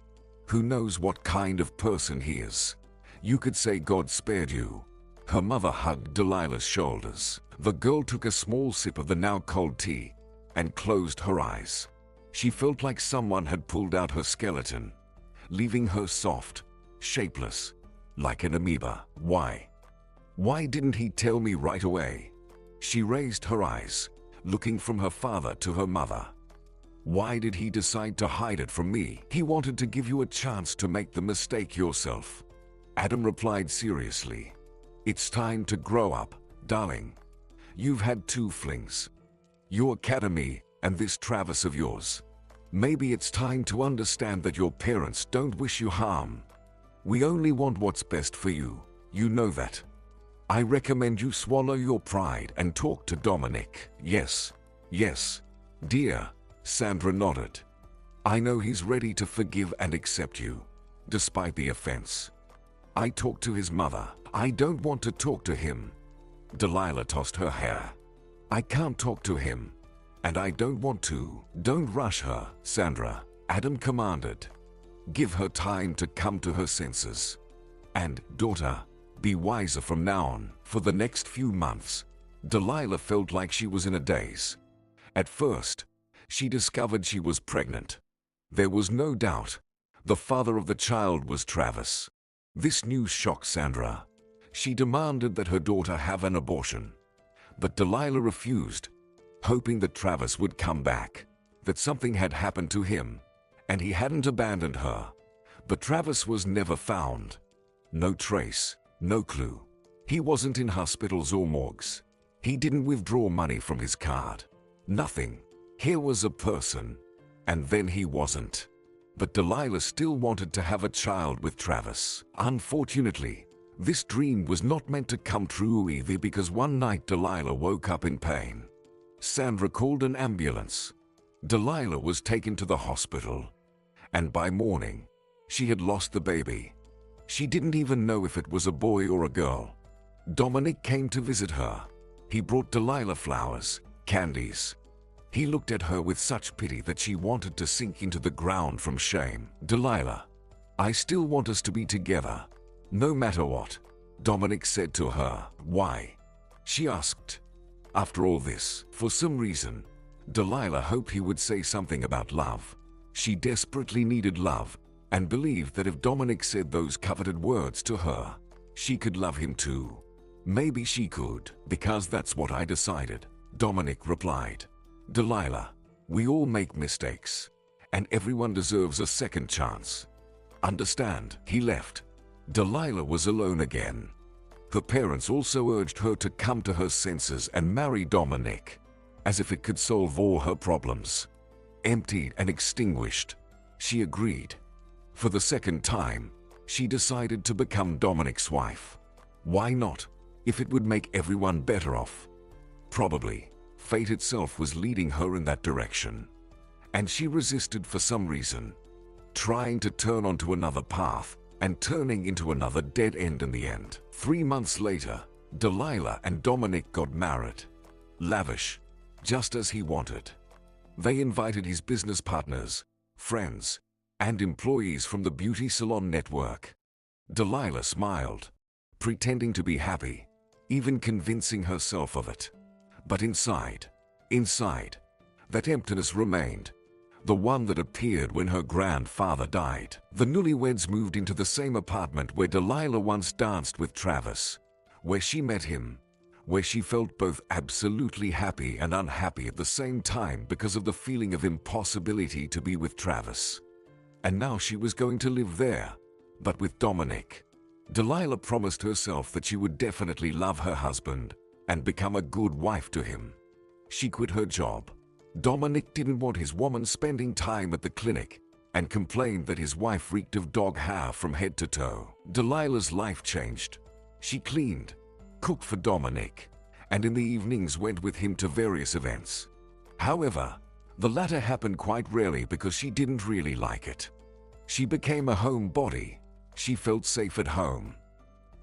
who knows what kind of person he is? You could say God spared you." Her mother hugged Delilah's shoulders. The girl took a small sip of the now cold tea and closed her eyes. She felt like someone had pulled out her skeleton, leaving her soft, shapeless, like an amoeba. Why didn't he tell me right away?" She raised her eyes, looking from her father to her mother. "Why did he decide to hide it from me?" "He wanted to give you a chance to make the mistake yourself," Adam replied seriously. "It's time to grow up, darling. You've had 2 flings. Your academy and this Travis of yours. Maybe it's time to understand that your parents don't wish you harm. We only want what's best for you. You know that. I recommend you swallow your pride and talk to Dominic." Yes, dear," Sandra nodded. "I know he's ready to forgive and accept you, despite the offense. I talked to his mother." "I don't want to talk to him." Delilah tossed her hair. "I can't talk to him, and I don't want to." "Don't rush her, Sandra," Adam commanded. "Give her time to come to her senses. And, daughter, be wiser from now on." For the next few months, Delilah felt like she was in a daze. At first, she discovered she was pregnant. There was no doubt. The father of the child was Travis. This news shocked Sandra. She demanded that her daughter have an abortion. But Delilah refused, hoping that Travis would come back, that something had happened to him, and he hadn't abandoned her. But Travis was never found. No trace, no clue. He wasn't in hospitals or morgues. He didn't withdraw money from his card. Nothing. Here was a person, and then he wasn't. But Delilah still wanted to have a child with Travis. Unfortunately, this dream was not meant to come true either, because one night Delilah woke up in pain. Sandra called an ambulance. Delilah was taken to the hospital, and by morning, she had lost the baby. She didn't even know if it was a boy or a girl. Dominic came to visit her. He brought Delilah flowers, candies. He looked at her with such pity that she wanted to sink into the ground from shame. "Delilah, I still want us to be together, no matter what," Dominic said to her. "Why?" she asked. After all this, for some reason, Delilah hoped he would say something about love. She desperately needed love, and believed that if Dominic said those coveted words to her, she could love him too. Maybe she could, because that's what I decided, Dominic replied. Delilah, we all make mistakes, and everyone deserves a second chance. Understand? He left. Delilah was alone again. Her parents also urged her to come to her senses and marry Dominic, as if it could solve all her problems. Emptied and extinguished, she agreed. For the second time, she decided to become Dominic's wife. Why not, if it would make everyone better off? Probably, fate itself was leading her in that direction. And she resisted for some reason, trying to turn onto another path and turning into another dead end in the end. 3 months later, Delilah and Dominic got married. Lavish, just as he wanted. They invited his business partners, friends, and employees from the beauty salon network. Delilah smiled, pretending to be happy, even convincing herself of it. But inside, that emptiness remained. The one that appeared when her grandfather died. The newlyweds moved into the same apartment where Delilah once danced with Travis, where she met him, where she felt both absolutely happy and unhappy at the same time because of the feeling of impossibility to be with Travis. And now she was going to live there, but with Dominic. Delilah promised herself that she would definitely love her husband and become a good wife to him. She quit her job. Dominic didn't want his woman spending time at the clinic and complained that his wife reeked of dog hair from head to toe. Delilah's life changed. She cleaned, cooked for Dominic, and in the evenings went with him to various events. However, the latter happened quite rarely because she didn't really like it. She became a homebody. She felt safe at home.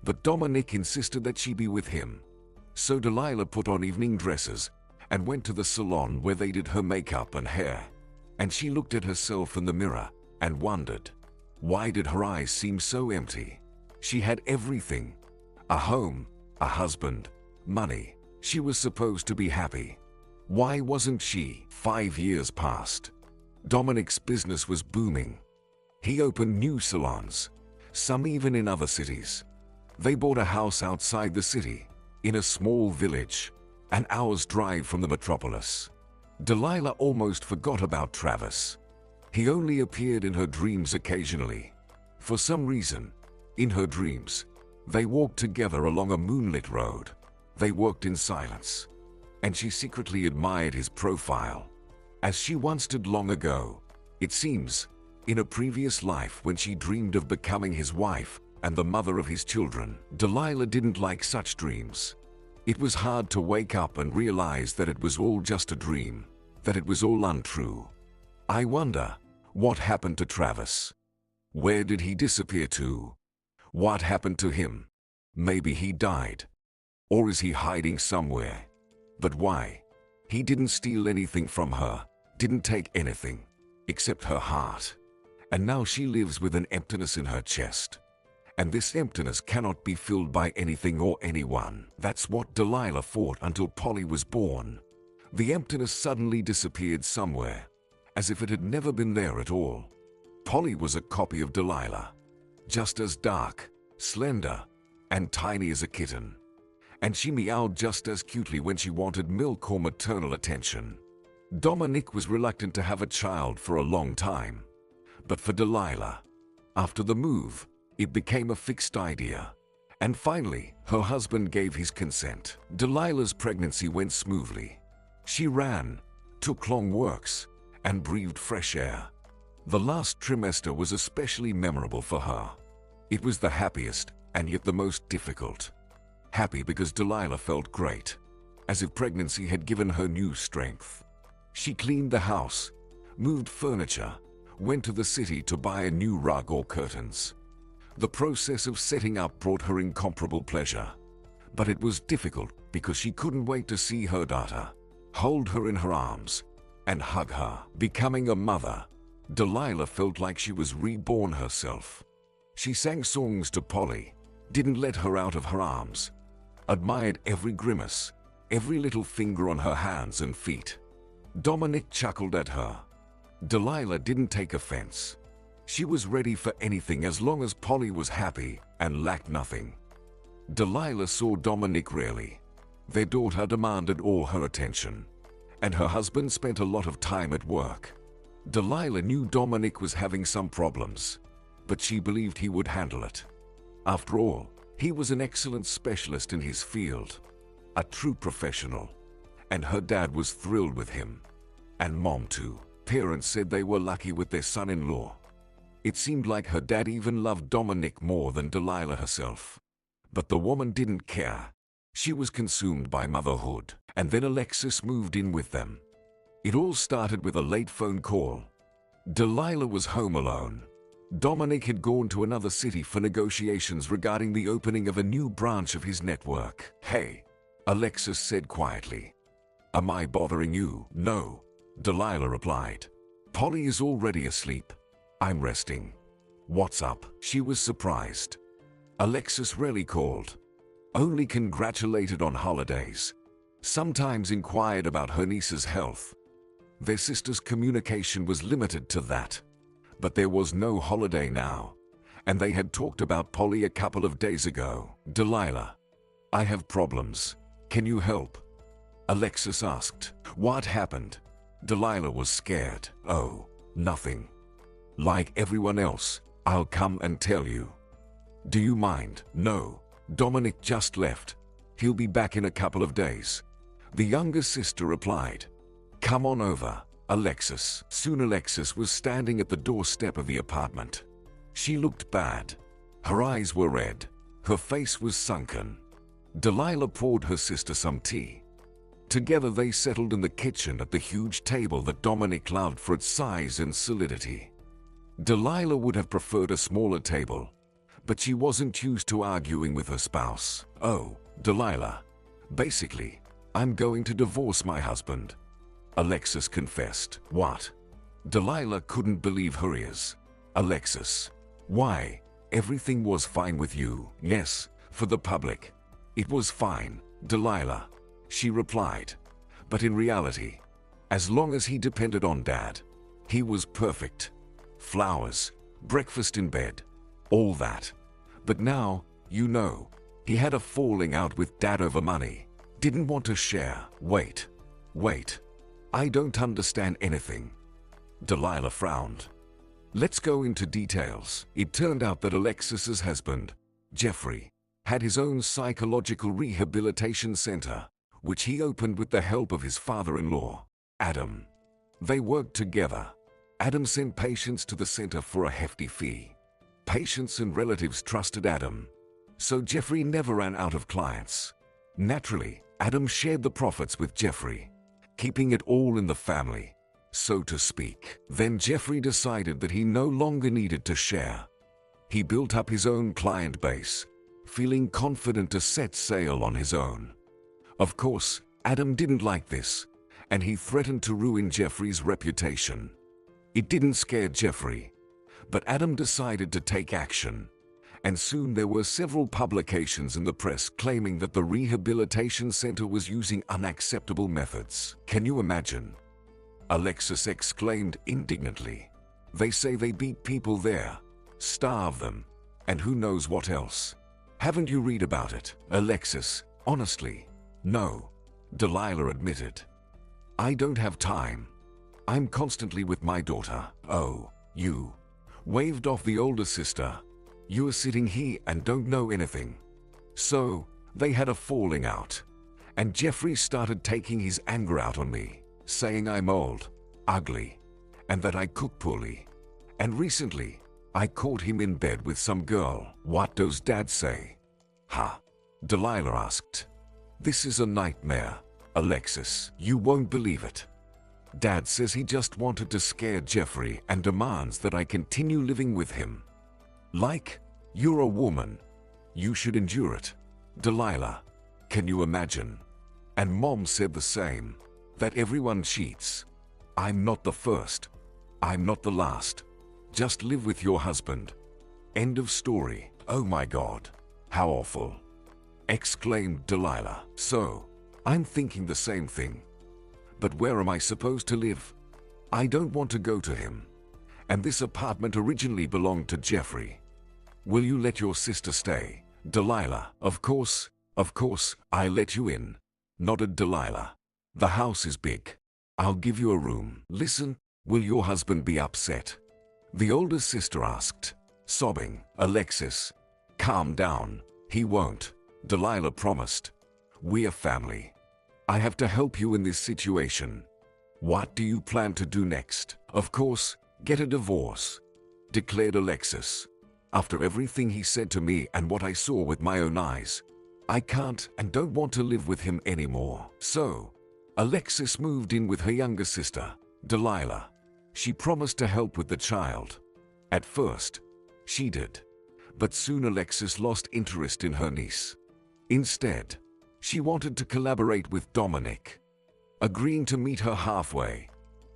But Dominic insisted that she be with him. So Delilah put on evening dresses and went to the salon where they did her makeup and hair. And she looked at herself in the mirror and wondered, why did her eyes seem so empty? She had everything. A home, a husband, money. She was supposed to be happy. Why wasn't she? 5 years passed. Dominic's business was booming. He opened new salons, some even in other cities. They bought a house outside the city, in a small village, an hour's drive from the metropolis. Delilah almost forgot about Travis. He only appeared in her dreams occasionally. For some reason, in her dreams, they walked together along a moonlit road. They worked in silence, and she secretly admired his profile, as she once did long ago, it seems, in a previous life when she dreamed of becoming his wife and the mother of his children. Delilah didn't like such dreams. It was hard to wake up and realize that it was all just a dream, that it was all untrue. I wonder, what happened to Travis? Where did he disappear to? What happened to him? Maybe he died. Or is he hiding somewhere? But why? He didn't steal anything from her, didn't take anything, except her heart. And now she lives with an emptiness in her chest. And this emptiness cannot be filled by anything or anyone. That's what Delilah thought until Polly was born. The emptiness suddenly disappeared somewhere, as if it had never been there at all. Polly was a copy of Delilah, just as dark, slender, and tiny as a kitten. And she meowed just as cutely when she wanted milk or maternal attention. Dominic was reluctant to have a child for a long time. But for Delilah, after the move, it became a fixed idea. And finally, her husband gave his consent. Delilah's pregnancy went smoothly. She ran, took long walks, and breathed fresh air. The last trimester was especially memorable for her. It was the happiest and yet the most difficult. Happy because Delilah felt great, as if pregnancy had given her new strength. She cleaned the house, moved furniture, went to the city to buy a new rug or curtains. The process of setting up brought her incomparable pleasure. But it was difficult because she couldn't wait to see her daughter, hold her in her arms, and hug her. Becoming a mother, Delilah felt like she was reborn herself. She sang songs to Polly, didn't let her out of her arms, admired every grimace, every little finger on her hands and feet. Dominic chuckled at her. Delilah didn't take offense. She was ready for anything as long as Polly was happy and lacked nothing. Delilah saw Dominic rarely. Their daughter demanded all her attention, and her husband spent a lot of time at work. Delilah knew Dominic was having some problems, but she believed he would handle it. After all, he was an excellent specialist in his field, a true professional, and her dad was thrilled with him. And Mom too. Parents said they were lucky with their son-in-law. It seemed like her dad even loved Dominic more than Delilah herself. But the woman didn't care. She was consumed by motherhood, and then Alexis moved in with them. It all started with a late phone call. Delilah was home alone. Dominic had gone to another city for negotiations regarding the opening of a new branch of his network. "Hey," Alexis said quietly. "Am I bothering you?" "No," Delilah replied. "Polly is already asleep. I'm resting." "What's up?" She was surprised. Alexis rarely called, only congratulated on holidays, sometimes inquired about her niece's health. Their sister's communication was limited to that. But there was no holiday now, and they had talked about Polly a couple of days ago. "Delilah, I have problems. Can you help?" Alexis asked. "What happened?" Delilah was scared. "Oh, nothing. Like everyone else, I'll come and tell you." "Do you mind?" "No. Dominic just left. He'll be back in a couple of days," the younger sister replied. "Come on over, Alexis." Soon Alexis was standing at the doorstep of the apartment. She looked bad. Her eyes were red. Her face was sunken. Delilah poured her sister some tea. Together they settled in the kitchen at the huge table that Dominic loved for its size and solidity. Delilah would have preferred a smaller table, but she wasn't used to arguing with her spouse. "Oh, Delilah, basically, I'm going to divorce my husband," Alexis confessed. "What?" Delilah couldn't believe her ears. "Alexis, why? Everything was fine with you." "Yes, for the public. It was fine, Delilah," she replied. "But in reality, as long as he depended on Dad, he was perfect. Flowers, breakfast in bed, all that. But now, you know, he had a falling out with Dad over money. Didn't want to share." Wait. I don't understand anything." Delilah frowned. "Let's go into details." It turned out that Alexis's husband, Jeffrey, had his own psychological rehabilitation center, which he opened with the help of his father-in-law, Adam. They worked together. Adam sent patients to the center for a hefty fee. Patients and relatives trusted Adam, so Jeffrey never ran out of clients. Naturally, Adam shared the profits with Jeffrey, keeping it all in the family, so to speak. Then Jeffrey decided that he no longer needed to share. He built up his own client base, feeling confident to set sail on his own. Of course, Adam didn't like this, and he threatened to ruin Jeffrey's reputation. It didn't scare Jeffrey, but Adam decided to take action, and soon there were several publications in the press claiming that the rehabilitation center was using unacceptable methods. "Can you imagine?" Alexis exclaimed indignantly. "They say they beat people there, starve them, and who knows what else. Haven't you read about it?" "Alexis, honestly, no," Delilah admitted. "I don't have time. I'm constantly with my daughter." "Oh, you," waved off the older sister. "You are sitting here and don't know anything." So, they had a falling out, and Jeffrey started taking his anger out on me, saying I'm old, ugly, and that I cook poorly. And recently, I caught him in bed with some girl. "What does Dad say?" "Huh?" Delilah asked. "This is a nightmare, Alexis. You won't believe it. Dad says he just wanted to scare Jeffrey and demands that I continue living with him. Like, you're a woman. You should endure it. Delilah, can you imagine?" And Mom said the same, that everyone cheats. "I'm not the first. I'm not the last. Just live with your husband. End of story." "Oh my God, how awful," exclaimed Delilah. "So, I'm thinking the same thing. But where am I supposed to live? I don't want to go to him. And this apartment originally belonged to Jeffrey. Will you let your sister stay? Delilah. Of course, I let you in, nodded Delilah. The house is big. I'll give you a room. Listen, will your husband be upset? The older sister asked, sobbing. Alexis, calm down. He won't. Delilah promised. We're family. I have to help you in this situation. What do you plan to do next? Of course, get a divorce, declared Alexis. After everything he said to me and what I saw with my own eyes, I can't and don't want to live with him anymore. So, Alexis moved in with her younger sister, Delilah. She promised to help with the child. At first, she did. But soon Alexis lost interest in her niece. Instead, she wanted to collaborate with Dominic. Agreeing to meet her halfway,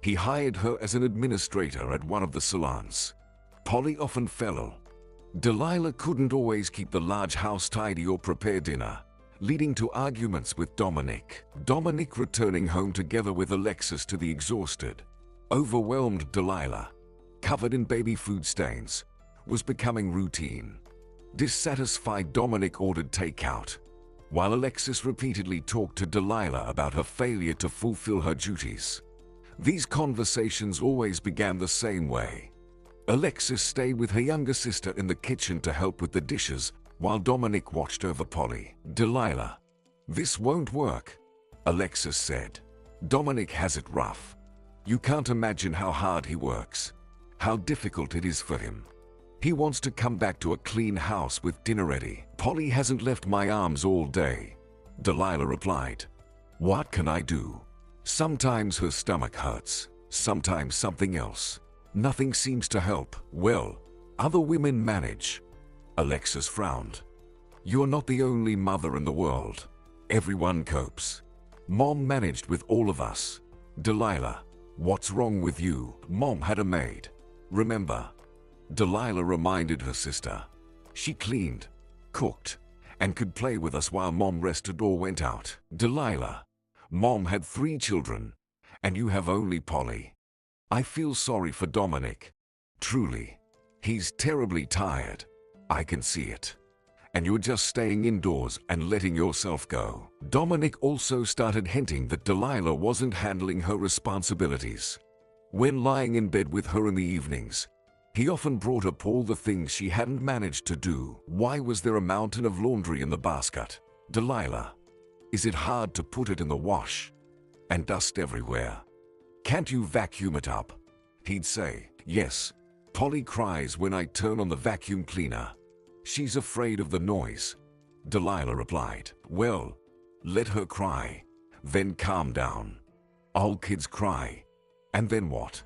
he hired her as an administrator at one of the salons. Polly often fell ill. Delilah couldn't always keep the large house tidy or prepare dinner, leading to arguments with Dominic. Dominic returning home together with Alexis to the exhausted, overwhelmed Delilah, covered in baby food stains, was becoming routine. Dissatisfied, Dominic ordered takeout, while Alexis repeatedly talked to Delilah about her failure to fulfill her duties. These conversations always began the same way. Alexis stayed with her younger sister in the kitchen to help with the dishes, while Dominic watched over Polly. Delilah, this won't work, Alexis said. Dominic has it rough. You can't imagine how hard he works, how difficult it is for him. He wants to come back to a clean house with dinner ready. Polly hasn't left my arms all day, Delilah replied. What can I do? Sometimes her stomach hurts, sometimes something else. Nothing seems to help. Well, other women manage. Alexis frowned. You're not the only mother in the world. Everyone copes. Mom managed with all of us. Delilah, what's wrong with you? Mom had a maid. Remember? Delilah reminded her sister. She cleaned, cooked, and could play with us while Mom rested or went out. Delilah, Mom had 3 children, and you have only Polly. I feel sorry for Dominic. Truly. He's terribly tired. I can see it. And you're just staying indoors and letting yourself go. Dominic also started hinting that Delilah wasn't handling her responsibilities. When lying in bed with her in the evenings, he often brought up all the things she hadn't managed to do. Why was there a mountain of laundry in the basket? Delilah, is it hard to put it in the wash? And dust everywhere. Can't you vacuum it up? He'd say. Yes. Polly cries when I turn on the vacuum cleaner. She's afraid of the noise. Delilah replied. Well, let her cry. Then calm down. All kids cry. And then what?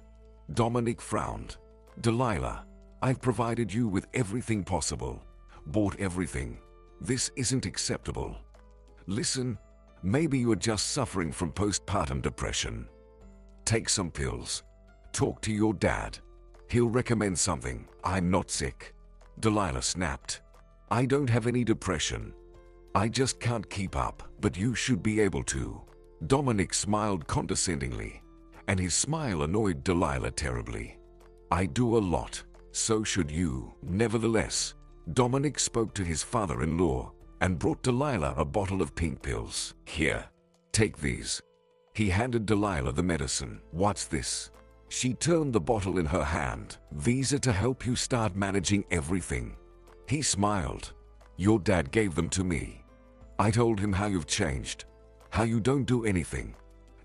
Dominic frowned. Delilah, I've provided you with everything possible. Bought everything. This isn't acceptable. Listen, maybe you're just suffering from postpartum depression. Take some pills. Talk to your dad. He'll recommend something. I'm not sick. Delilah snapped. I don't have any depression. I just can't keep up, but you should be able to. Dominic smiled condescendingly, and his smile annoyed Delilah terribly. I do a lot, so should you. Nevertheless, Dominic spoke to his father-in-law and brought Delilah a bottle of pink pills. Here, take these. He handed Delilah the medicine. What's this? She turned the bottle in her hand. These are to help you start managing everything. He smiled. Your dad gave them to me. I told him how you've changed, how you don't do anything,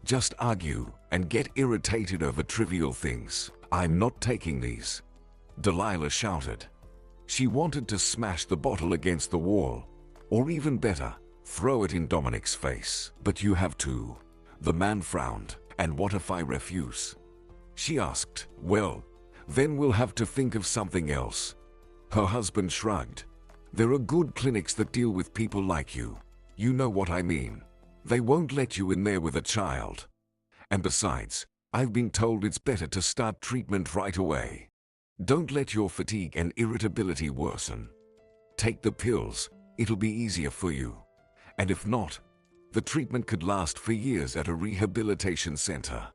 just argue and get irritated over trivial things. I'm not taking these. Delilah shouted. She wanted to smash the bottle against the wall, or even better, throw it in Dominic's face. But you have to. The man frowned. And what if I refuse? She asked. Well, then we'll have to think of something else. Her husband shrugged. There are good clinics that deal with people like you. You know what I mean. They won't let you in there with a child. And besides, I've been told it's better to start treatment right away. Don't let your fatigue and irritability worsen. Take the pills, it'll be easier for you. And if not, the treatment could last for years at a rehabilitation center.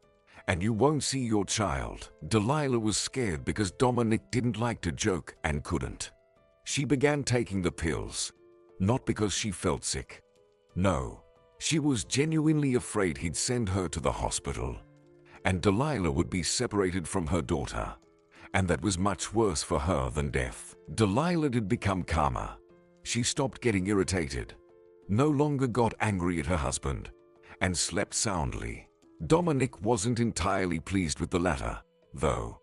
and you won't see your child. Delilah was scared because Dominic didn't like to joke and couldn't. She began taking the pills, not because she felt sick. No, she was genuinely afraid he'd send her to the hospital, and Delilah would be separated from her daughter, and that was much worse for her than death. Delilah did become calmer. She stopped getting irritated, no longer got angry at her husband, and slept soundly. Dominic wasn't entirely pleased with the latter, though.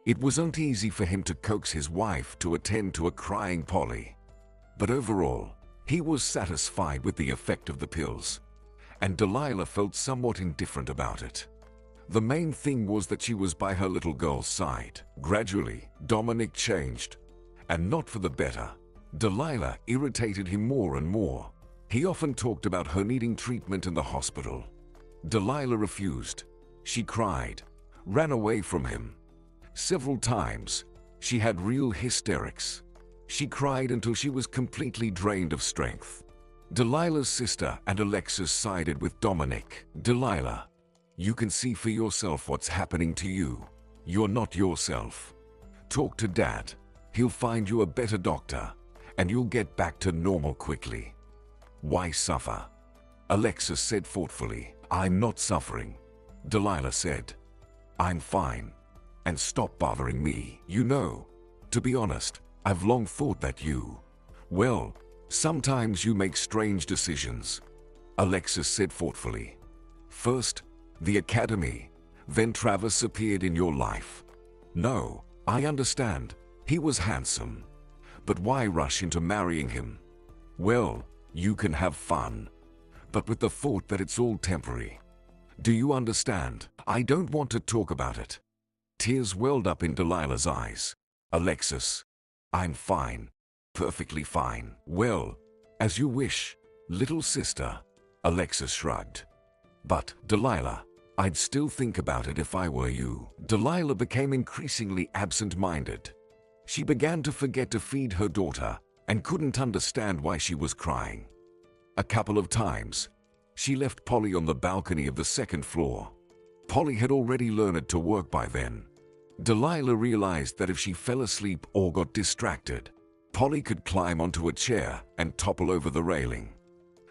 It wasn't easy for him to coax his wife to attend to a crying Polly. But overall, he was satisfied with the effect of the pills, and Delilah felt somewhat indifferent about it. The main thing was that she was by her little girl's side. Gradually, Dominic changed, and not for the better. Delilah irritated him more and more. He often talked about her needing treatment in the hospital. Delilah refused. She cried, ran away from him. Several times, she had real hysterics. She cried until she was completely drained of strength. Delilah's sister and Alexis sided with Dominic. Delilah, you can see for yourself what's happening to you. You're not yourself. Talk to Dad. He'll find you a better doctor, and you'll get back to normal quickly. Why suffer? Alexis said thoughtfully. I'm not suffering. Delilah said. I'm fine. And stop bothering me. You know, to be honest, I've long thought that well, sometimes you make strange decisions. Alexis said thoughtfully. First, the academy, then Travis appeared in your life. No, I understand. He was handsome. But why rush into marrying him? Well, you can have fun, but with the thought that it's all temporary. Do you understand? I don't want to talk about it. Tears welled up in Delilah's eyes. Alexis, I'm fine. Perfectly fine. Well, as you wish, little sister. Alexis shrugged. But, Delilah, I'd still think about it if I were you. Delilah became increasingly absent-minded. She began to forget to feed her daughter and couldn't understand why she was crying. A couple of times, she left Polly on the balcony of the second floor. Polly had already learned to work by then. Delilah realized that if she fell asleep or got distracted, Polly could climb onto a chair and topple over the railing.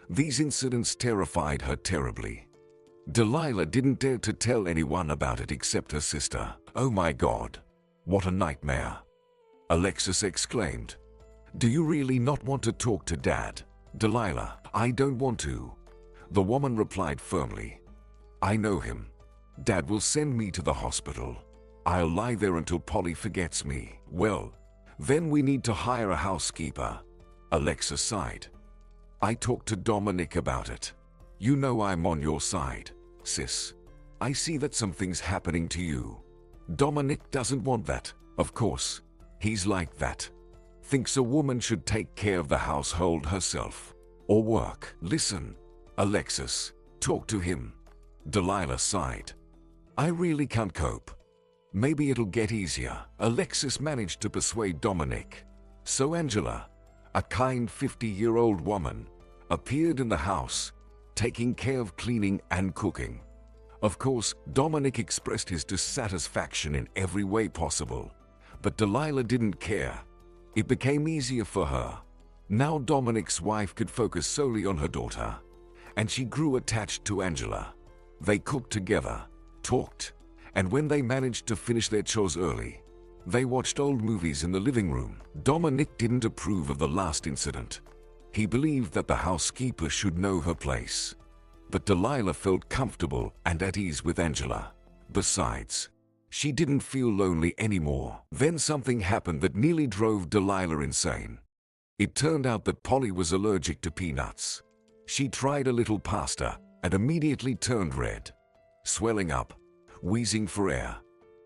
These incidents terrified her terribly. Delilah didn't dare to tell anyone about it except her sister. Oh my God, what a nightmare! Alexis exclaimed. Do you really not want to talk to Dad? Delilah, I don't want to. The woman replied firmly. I know him. Dad will send me to the hospital. I'll lie there until Polly forgets me. Well, then we need to hire a housekeeper. Alexis sighed. I talked to Dominic about it. You know I'm on your side, sis. I see that something's happening to you. Dominic doesn't want that, of course. He's like that. Thinks a woman should take care of the household herself, or work. Listen, Alexis, talk to him. Delilah sighed. I really can't cope. Maybe it'll get easier. Alexis managed to persuade Dominic. So Angela, a kind 50-year-old woman, appeared in the house, taking care of cleaning and cooking. Of course, Dominic expressed his dissatisfaction in every way possible, but Delilah didn't care. It became easier for her. Now Dominic's wife could focus solely on her daughter, and she grew attached to Angela. They cooked together, talked, and when they managed to finish their chores early, they watched old movies in the living room. Dominic didn't approve of the last incident. He believed that the housekeeper should know her place. But Delilah felt comfortable and at ease with Angela. Besides, she didn't feel lonely anymore. Then something happened that nearly drove Delilah insane. It turned out that Polly was allergic to peanuts. She tried a little pasta and immediately turned red, swelling up, wheezing for air.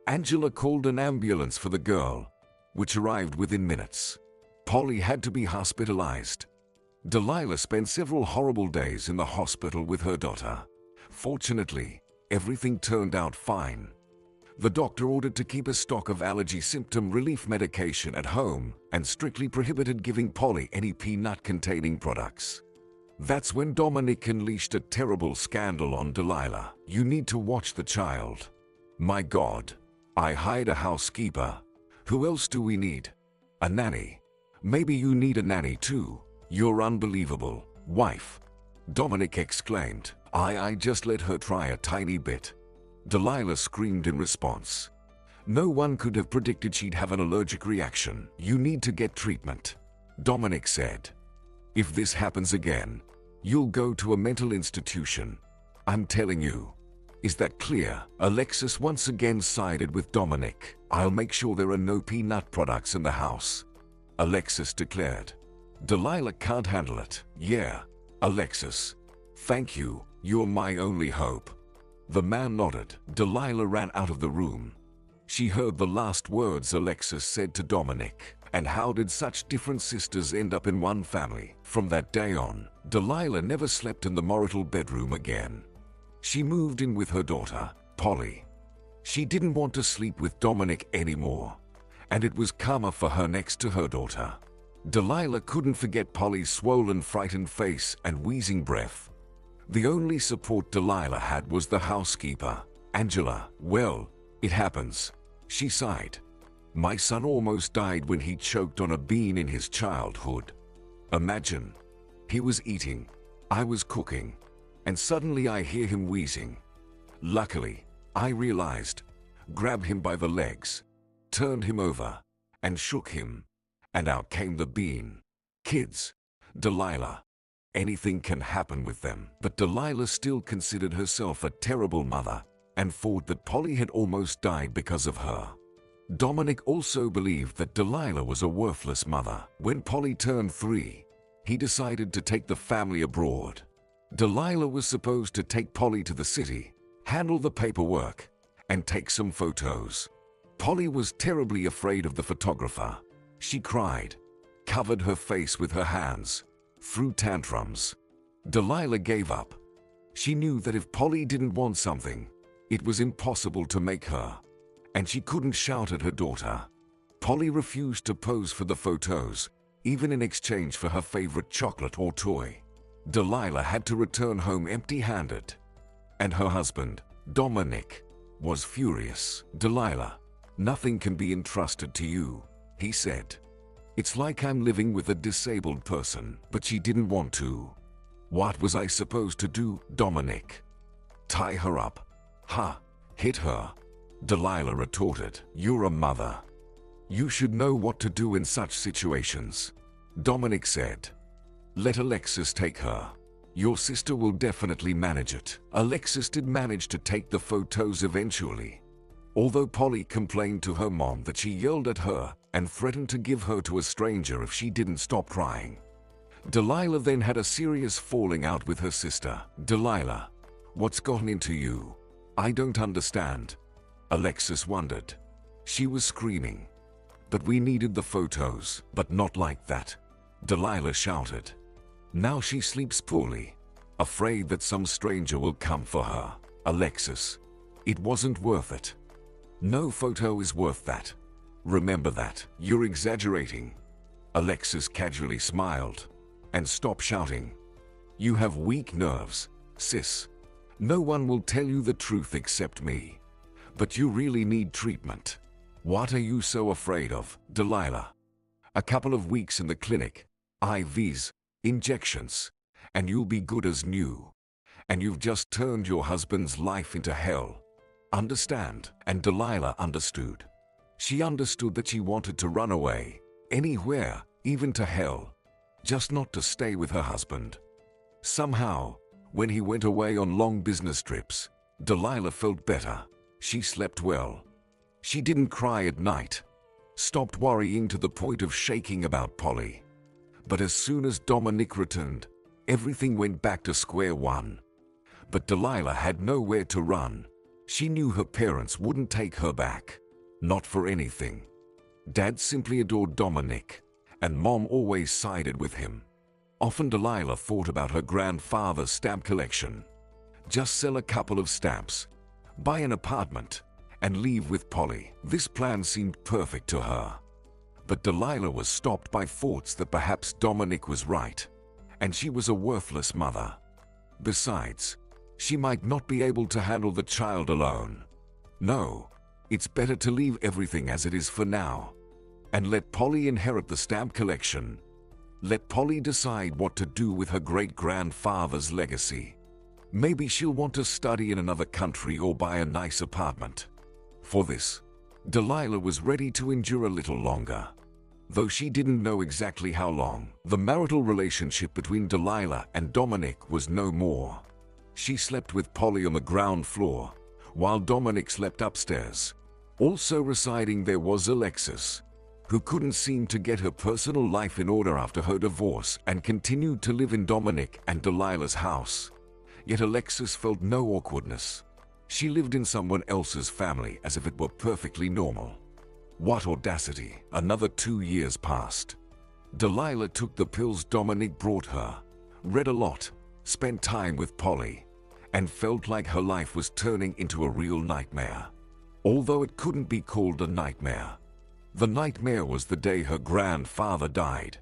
Angela called an ambulance for the girl, which arrived within minutes. Polly had to be hospitalized. Delilah spent several horrible days in the hospital with her daughter. Fortunately, everything turned out fine. The doctor ordered to keep a stock of allergy symptom relief medication at home and strictly prohibited giving Polly any peanut-containing products. That's when Dominic unleashed a terrible scandal on Delilah. You need to watch the child. My God, I hired a housekeeper. Who else do we need? A nanny. Maybe you need a nanny too. You're unbelievable, wife. Dominic exclaimed. I just let her try a tiny bit. Delilah screamed in response. No one could have predicted she'd have an allergic reaction. You need to get treatment, Dominic said. If this happens again, you'll go to a mental institution. I'm telling you. Is that clear? Alexis once again sided with Dominic. I'll make sure there are no peanut products in the house, Alexis declared. Delilah can't handle it. Yeah, Alexis. Thank you. You're my only hope. The man nodded. Delilah ran out of the room. She heard the last words Alexis said to Dominic. And how did such different sisters end up in one family? From that day on, Delilah never slept in the Marital bedroom again. She moved in with her daughter, Polly. She didn't want to sleep with Dominic anymore, and it was calmer for her next to her daughter. Delilah couldn't forget Polly's swollen, frightened face and wheezing breath. The only support Delilah had was the housekeeper, Angela. Well, it happens, she sighed. My son almost died when he choked on a bean in his childhood. Imagine. He was eating, I was cooking, and suddenly I hear him wheezing. Luckily, I realized, grabbed him by the legs, turned him over, and shook him, and out came the bean. Kids, Delilah. Anything can happen with them. But Delilah still considered herself a terrible mother, and thought that Polly had almost died because of her. Dominic also believed that Delilah was a worthless mother. When Polly turned 3, he decided to take the family abroad. Delilah was supposed to take Polly to the city, handle the paperwork, and take some photos. Polly was terribly afraid of the photographer. She cried, covered her face with her hands, threw tantrums. Delilah gave up. She knew that if Polly didn't want something, it was impossible to make her, and she couldn't shout at her daughter. Polly refused to pose for the photos, even in exchange for her favorite chocolate or toy. Delilah had to return home empty-handed, and her husband, Dominic, was furious. Delilah, nothing can be entrusted to you, he said. It's like I'm living with a disabled person. But she didn't want to. What was I supposed to do, Dominic? Tie her up? Ha! Hit her? Delilah retorted. You're a mother. You should know what to do in such situations. Dominic said. Let Alexis take her. Your sister will definitely manage it. Alexis did manage to take the photos eventually. Although Polly complained to her mom that she yelled at her and threatened to give her to a stranger if she didn't stop crying. Delilah then had a serious falling out with her sister. Delilah, what's gotten into you? I don't understand. Alexis wondered. She was screaming. But we needed the photos, but not like that. Delilah shouted. Now she sleeps poorly, afraid that some stranger will come for her. Alexis, it wasn't worth it. No photo is worth that. Remember that. You're exaggerating. Alexis casually smiled and stopped shouting. You have weak nerves, sis. No one will tell you the truth except me. But you really need treatment. What are you so afraid of, Delilah? A couple of weeks in the clinic, IVs, injections, and you'll be good as new. And you've just turned your husband's life into hell. Understand? And Delilah understood. She understood that she wanted to run away, anywhere, even to hell, just not to stay with her husband. Somehow, when he went away on long business trips, Delilah felt better. She slept well. She didn't cry at night, stopped worrying to the point of shaking about Polly. But as soon as Dominic returned, everything went back to square one. But Delilah had nowhere to run. She knew her parents wouldn't take her back. Not for anything. Dad simply adored Dominic, and Mom always sided with him. Often Delilah thought about her grandfather's stamp collection. Just sell a couple of stamps, buy an apartment, and leave with Polly. This plan seemed perfect to her. But Delilah was stopped by thoughts that perhaps Dominic was right, and she was a worthless mother. Besides, she might not be able to handle the child alone. No, it's better to leave everything as it is for now. And let Polly inherit the stamp collection. Let Polly decide what to do with her great-grandfather's legacy. Maybe she'll want to study in another country or buy a nice apartment. For this, Delilah was ready to endure a little longer. Though she didn't know exactly how long. The marital relationship between Delilah and Dominic was no more. She slept with Polly on the ground floor, while Dominic slept upstairs. Also residing there was Alexis, who couldn't seem to get her personal life in order after her divorce and continued to live in Dominic and Delilah's house. Yet Alexis felt no awkwardness. She lived in someone else's family as if it were perfectly normal. What audacity! Another 2 years passed. Delilah took the pills Dominic brought her, read a lot, spent time with Polly, and felt like her life was turning into a real nightmare. Although it couldn't be called a nightmare. The nightmare was the day her grandfather died,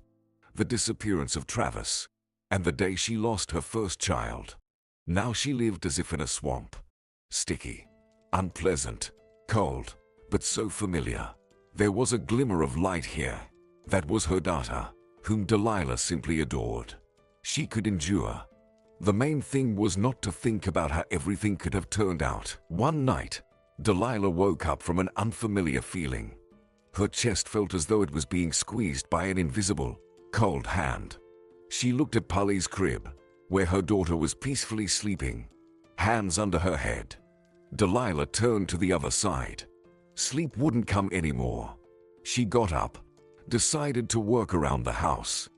the disappearance of Travis, and the day she lost her first child. Now she lived as if in a swamp. Sticky, unpleasant, cold, but so familiar. There was a glimmer of light here. That was her daughter, whom Delilah simply adored. She could endure. The main thing was not to think about how everything could have turned out. One night, Delilah woke up from an unfamiliar feeling. Her chest felt as though it was being squeezed by an invisible, cold hand. She looked at Polly's crib, where her daughter was peacefully sleeping, hands under her head. Delilah turned to the other side. Sleep wouldn't come anymore. She got up, decided to work around the house.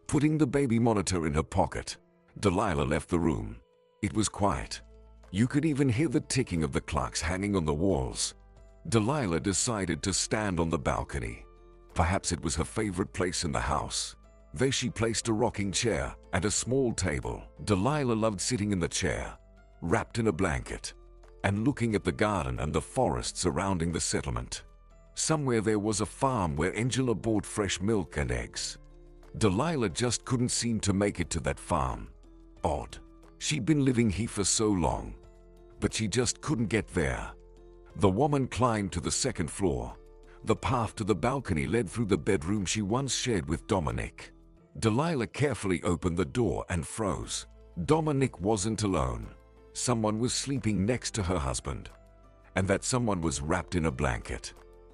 Putting the baby monitor in her pocket, Delilah left the room. It was quiet. You could even hear the ticking of the clocks hanging on the walls. Delilah decided to stand on the balcony. Perhaps it was her favorite place in the house. There she placed a rocking chair and a small table. Delilah loved sitting in the chair, wrapped in a blanket, and looking at the garden and the forest surrounding the settlement. Somewhere there was a farm where Angela bought fresh milk and eggs. Delilah just couldn't seem to make it to that farm. Odd. She'd been living here for so long, but she just couldn't get there. The woman climbed to the second floor. The path to the balcony led through the bedroom she once shared with Dominic. Delilah carefully opened the door and froze. Dominic wasn't alone. Someone was sleeping next to her husband, and that someone was wrapped in a blanket.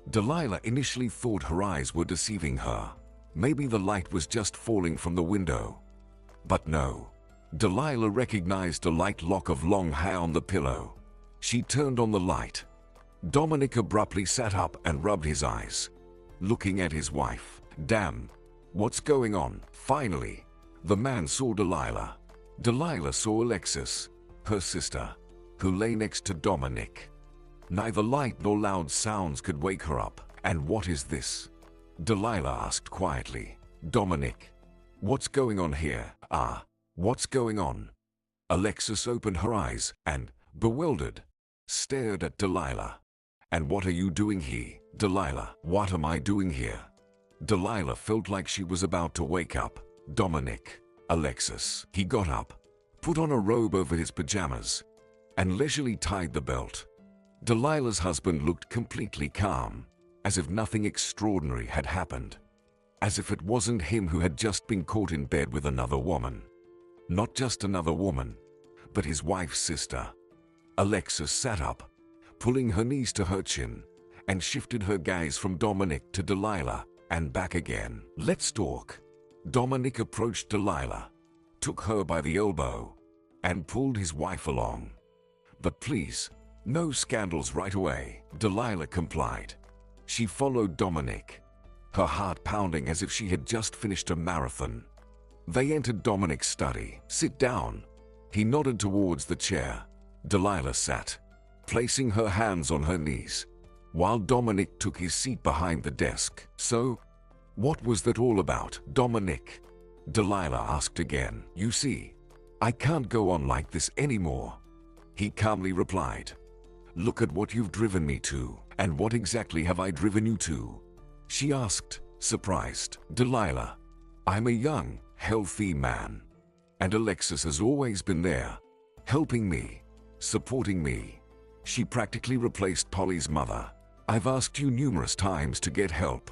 Delilah initially thought her eyes were deceiving her. Maybe the light was just falling from the window. But no. Delilah recognized a light lock of long hair on the pillow. She turned on the light. Dominic abruptly sat up and rubbed his eyes, looking at his wife. Damn, what's going on? Finally, the man saw Delilah. Delilah saw Alexis, her sister, who lay next to Dominic. Neither light nor loud sounds could wake her up. And what is this? Delilah asked quietly. Dominic, what's going on here? What's going on? Alexis opened her eyes and, bewildered, stared at Delilah. And what are you doing here? Delilah, what am I doing here? Delilah felt like she was about to wake up. Dominic, Alexis. He got up, put on a robe over his pajamas, and leisurely tied the belt. Delilah's husband looked completely calm, as if nothing extraordinary had happened. As if it wasn't him who had just been caught in bed with another woman. Not just another woman, but his wife's sister. Alexis sat up, pulling her knees to her chin, and shifted her gaze from Dominic to Delilah, and back again. Let's talk. Dominic approached Delilah, took her by the elbow, and pulled his wife along. But please, no scandals right away. Delilah complied. She followed Dominic, her heart pounding as if she had just finished a marathon. They entered Dominic's study. Sit down. He nodded towards the chair. Delilah sat, placing her hands on her knees, while Dominic took his seat behind the desk. So, what was that all about, Dominic? Delilah asked again. You see, I can't go on like this anymore. He calmly replied. Look at what you've driven me to. And what exactly have I driven you to? She asked, surprised. Delilah, I'm a young, healthy man. And Alexis has always been there, helping me, supporting me. She practically replaced Polly's mother. I've asked you numerous times to get help.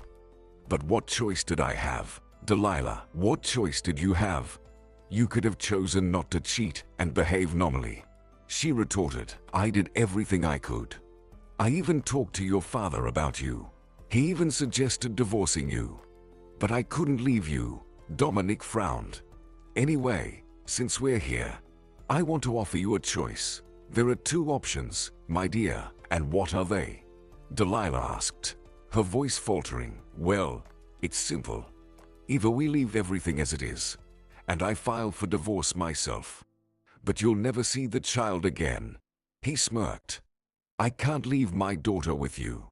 But what choice did I have? Delilah, what choice did you have? You could have chosen not to cheat and behave normally. She retorted, I did everything I could. I even talked to your father about you. He even suggested divorcing you. But I couldn't leave you. Dominic frowned. Anyway, since we're here, I want to offer you a choice. There are two options, my dear, and what are they? Delilah asked, her voice faltering. Well, it's simple. Either we leave everything as it is, and I file for divorce myself, but you'll never see the child again. He smirked. I can't leave my daughter with you.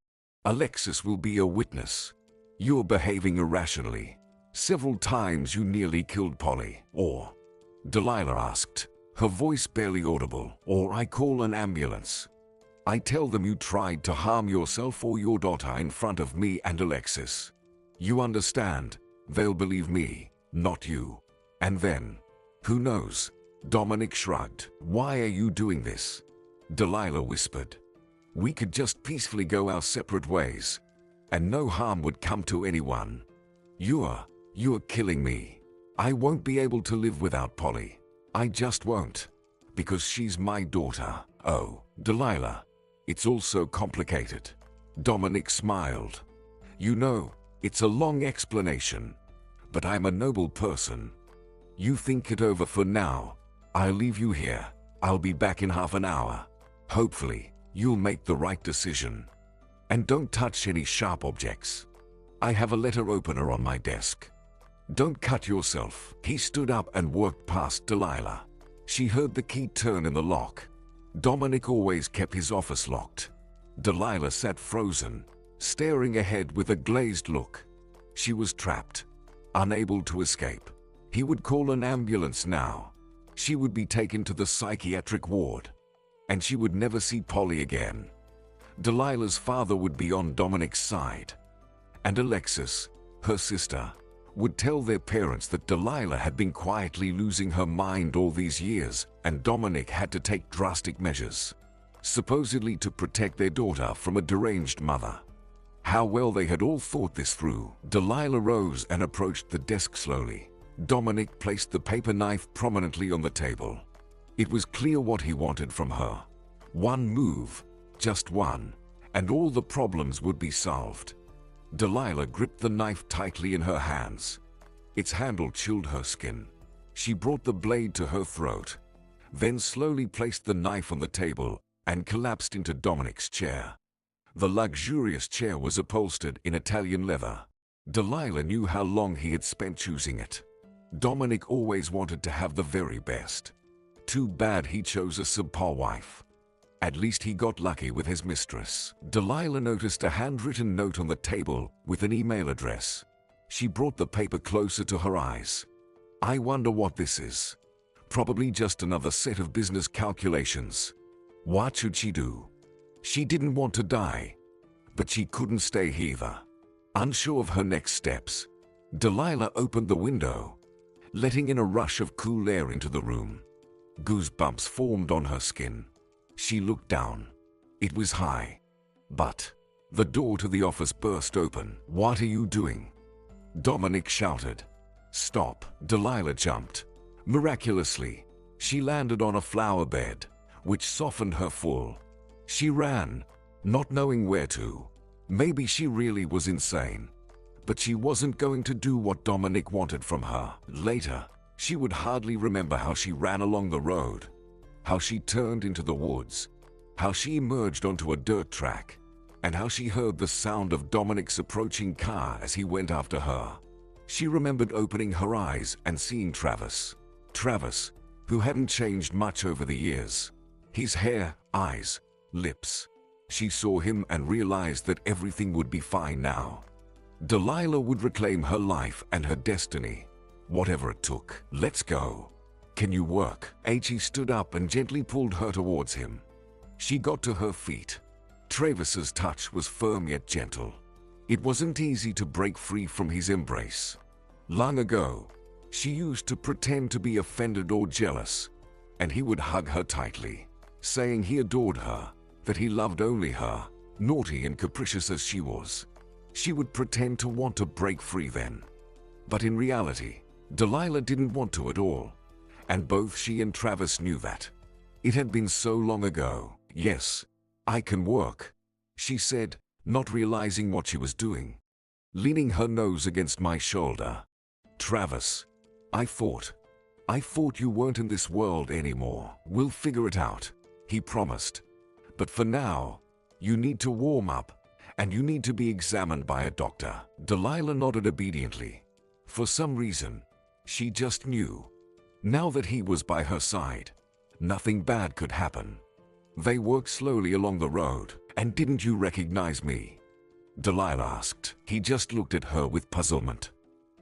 Alexis will be a witness. You're behaving irrationally. Several times you nearly killed Polly. Or, Delilah asked, her voice barely audible, or I call an ambulance. I tell them you tried to harm yourself or your daughter in front of me and Alexis. You understand? They'll believe me, not you. And then, who knows? Dominic shrugged. Why are you doing this? Delilah whispered. We could just peacefully go our separate ways, and no harm would come to anyone. You're killing me. I won't be able to live without Polly. I just won't, because she's my daughter. Oh, Delilah, it's all so complicated. Dominic smiled. You know, it's a long explanation, but I'm a noble person. You think it over for now. I'll leave you here. I'll be back in half an hour. Hopefully, you'll make the right decision. And don't touch any sharp objects. I have a letter opener on my desk. Don't cut yourself. He stood up and worked past Delilah. She heard the key turn in the lock. Dominic always kept his office locked. Delilah sat frozen, staring ahead with a glazed look. She was trapped, unable to escape. He would call an ambulance now. She would be taken to the psychiatric ward, and she would never see Polly again. Delilah's father would be on Dominic's side, and Alexis, her sister, would tell their parents that Delilah had been quietly losing her mind all these years, and Dominic had to take drastic measures, supposedly to protect their daughter from a deranged mother. How well they had all thought this through. Delilah rose and approached the desk slowly. Dominic placed the paper knife prominently on the table. It was clear what he wanted from her. One move, just one, and all the problems would be solved. Delilah gripped the knife tightly in her hands. Its handle chilled her skin. She brought the blade to her throat, then slowly placed the knife on the table and collapsed into Dominic's chair. The luxurious chair was upholstered in Italian leather. Delilah knew how long he had spent choosing it. Dominic always wanted to have the very best. Too bad he chose a subpar wife. At least he got lucky with his mistress. Delilah noticed a handwritten note on the table with an email address. She brought the paper closer to her eyes. I wonder what this is. Probably just another set of business calculations. What should she do? She didn't want to die, but she couldn't stay either. Unsure of her next steps, Delilah opened the window, letting in a rush of cool air into the room. Goosebumps formed on her skin. She looked down. It was high, but the door to the office burst open. What are you doing? Dominic shouted. Stop. Delilah jumped. Miraculously, she landed on a flower bed, which softened her full. She ran, not knowing where to. Maybe she really was insane, but she wasn't going to do what Dominic wanted from her. Later, she would hardly remember how she ran along the road, how she turned into the woods, how she emerged onto a dirt track, and how she heard the sound of Dominic's approaching car as he went after her. She remembered opening her eyes and seeing Travis. Travis, who hadn't changed much over the years. His hair, eyes, lips. She saw him and realized that everything would be fine now. Delilah would reclaim her life and her destiny, whatever it took. Let's go. Can you work? H.E. stood up and gently pulled her towards him. She got to her feet. Travis's touch was firm yet gentle. It wasn't easy to break free from his embrace. Long ago, she used to pretend to be offended or jealous, and he would hug her tightly, saying he adored her, that he loved only her, naughty and capricious as she was. She would pretend to want to break free then. But in reality, Delilah didn't want to at all. And both she and Travis knew that. It had been so long ago. "Yes, I can work," she said, not realizing what she was doing, leaning her nose against my shoulder. "Travis, I thought you weren't in this world anymore. We'll figure it out," he promised. "But for now, you need to warm up, and you need to be examined by a doctor." Delilah nodded obediently. For some reason, she just knew. Now that he was by her side, nothing bad could happen. They walked slowly along the road. "And didn't you recognize me?" Delilah asked. He just looked at her with puzzlement.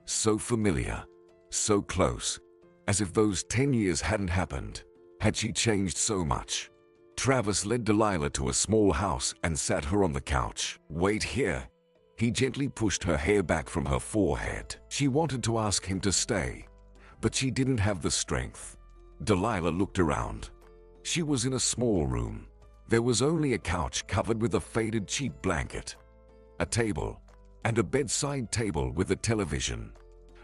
So familiar, so close, as if those 10 years hadn't happened. Had she changed so much? Travis led Delilah to a small house and sat her on the couch. "Wait here." He gently pushed her hair back from her forehead. She wanted to ask him to stay, but she didn't have the strength. Delilah looked around. She was in a small room. There was only a couch covered with a faded cheap blanket, a table, and a bedside table with a television.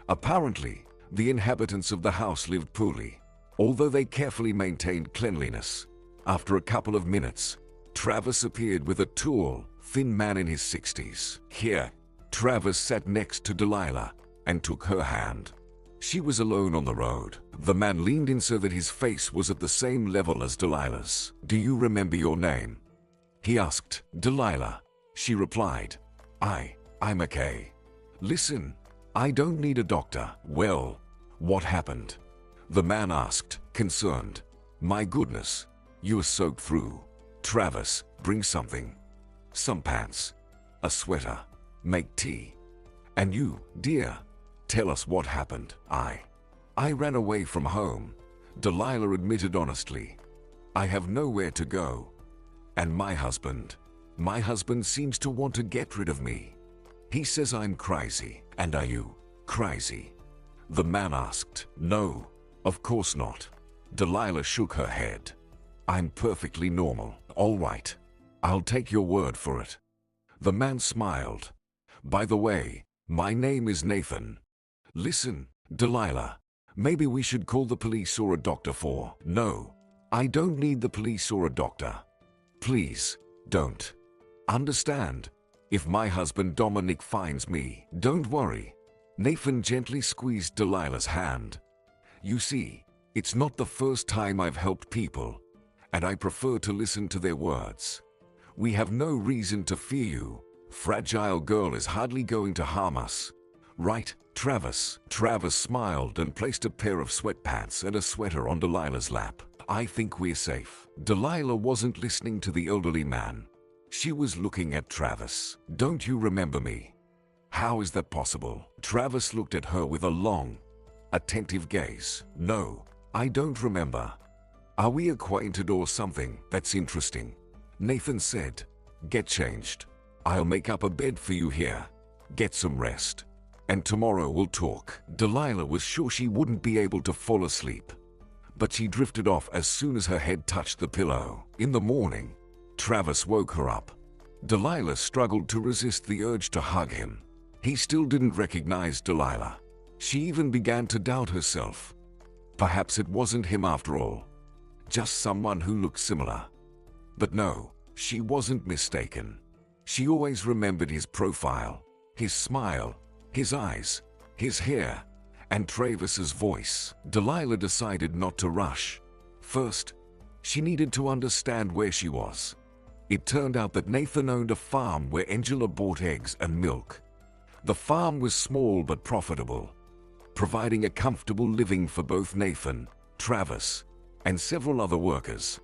Apparently, the inhabitants of the house lived poorly, although they carefully maintained cleanliness. After a couple of minutes, Travis appeared with a tall, thin man in his 60s. Here, Travis sat next to Delilah and took her hand. She was alone on the road. The man leaned in so that his face was at the same level as Delilah's. "Do you remember your name?" he asked. "Delilah," she replied. I'm okay. Listen, I don't need a doctor." "Well, what happened?" the man asked, concerned. "My goodness, you were soaked through." "Travis, bring something. Some pants, a sweater, make tea. And you, dear, tell us what happened." I ran away from home," Delilah admitted honestly. "I have nowhere to go. And my husband seems to want to get rid of me. He says I'm crazy." "And are you crazy?" the man asked. "No, of course not." Delilah shook her head. "I'm perfectly normal." "All right, I'll take your word for it." The man smiled. "By the way, my name is Nathan." "Listen, Delilah, maybe we should call the police or a doctor for..." "No, I don't need the police or a doctor. Please, don't. Understand? If my husband Dominic finds me..." "Don't worry." Nathan gently squeezed Delilah's hand. "You see, it's not the first time I've helped people, and I prefer to listen to their words. We have no reason to fear you. Fragile girl is hardly going to harm us. Right, Travis?" Travis smiled and placed a pair of sweatpants and a sweater on Delilah's lap. "I think we're safe." Delilah wasn't listening to the elderly man. She was looking at Travis. "Don't you remember me?" "How is that possible?" Travis looked at her with a long, attentive gaze. "No, I don't remember. Are we acquainted or something?" "That's interesting," Nathan said. "Get changed. I'll make up a bed for you here. Get some rest. And tomorrow we'll talk." Delilah was sure she wouldn't be able to fall asleep, but she drifted off as soon as her head touched the pillow. In the morning, Travis woke her up. Delilah struggled to resist the urge to hug him. He still didn't recognize Delilah. She even began to doubt herself. Perhaps it wasn't him after all. Just someone who looked similar. But no, she wasn't mistaken. She always remembered his profile, his smile, his eyes, his hair, and Travis's voice. Delilah decided not to rush. First, she needed to understand where she was. It turned out that Nathan owned a farm where Angela bought eggs and milk. The farm was small but profitable, providing a comfortable living for both Nathan, Travis, and several other workers.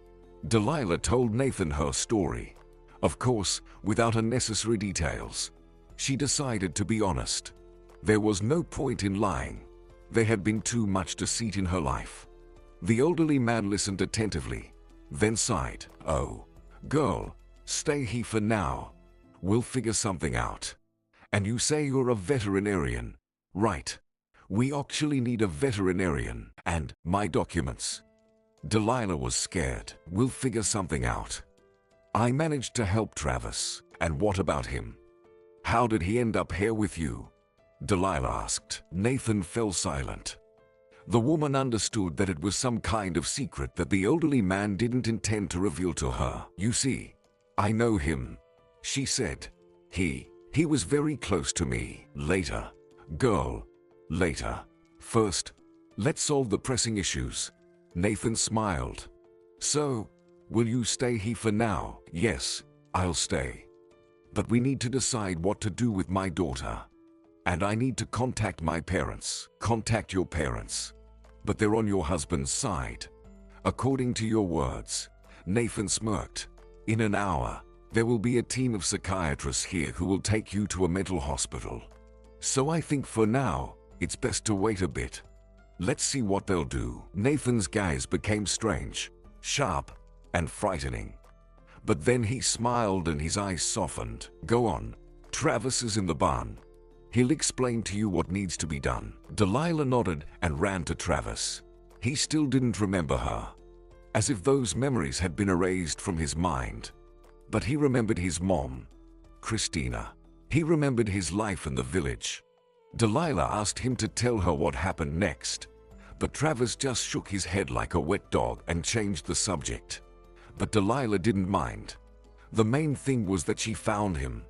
Delilah told Nathan her story, of course, without unnecessary details. She decided to be honest. There was no point in lying. There had been too much deceit in her life. The elderly man listened attentively, then sighed. "Oh, girl, stay here for now. We'll figure something out. And you say you're a veterinarian, right? We actually need a veterinarian. And my documents." Delilah was scared. "We'll figure something out." I managed to help Travis. And what about him? How did he end up here with you? Delilah asked. Nathan fell silent. The woman understood that it was some kind of secret that the elderly man didn't intend to reveal to her. You see, I know him, she said. He was very close to me. Later. Girl. Later. First, let's solve the pressing issues. Nathan smiled. So, will you stay here for now? Yes, I'll stay. But we need to decide what to do with my daughter. And I need to contact my parents. Contact your parents. But they're on your husband's side. According to your words. Nathan smirked. In an hour, there will be a team of psychiatrists here who will take you to a mental hospital. So I think for now, it's best to wait a bit. Let's see what they'll do. Nathan's gaze became strange, sharp, and frightening. But then he smiled and his eyes softened. Go on. Travis is in the barn. He'll explain to you what needs to be done. Delilah nodded and ran to Travis. He still didn't remember her, as if those memories had been erased from his mind. But he remembered his mom, Christina. He remembered his life in the village. Delilah asked him to tell her what happened next, but Travis just shook his head like a wet dog and changed the subject. But Delilah didn't mind. The main thing was that she found him.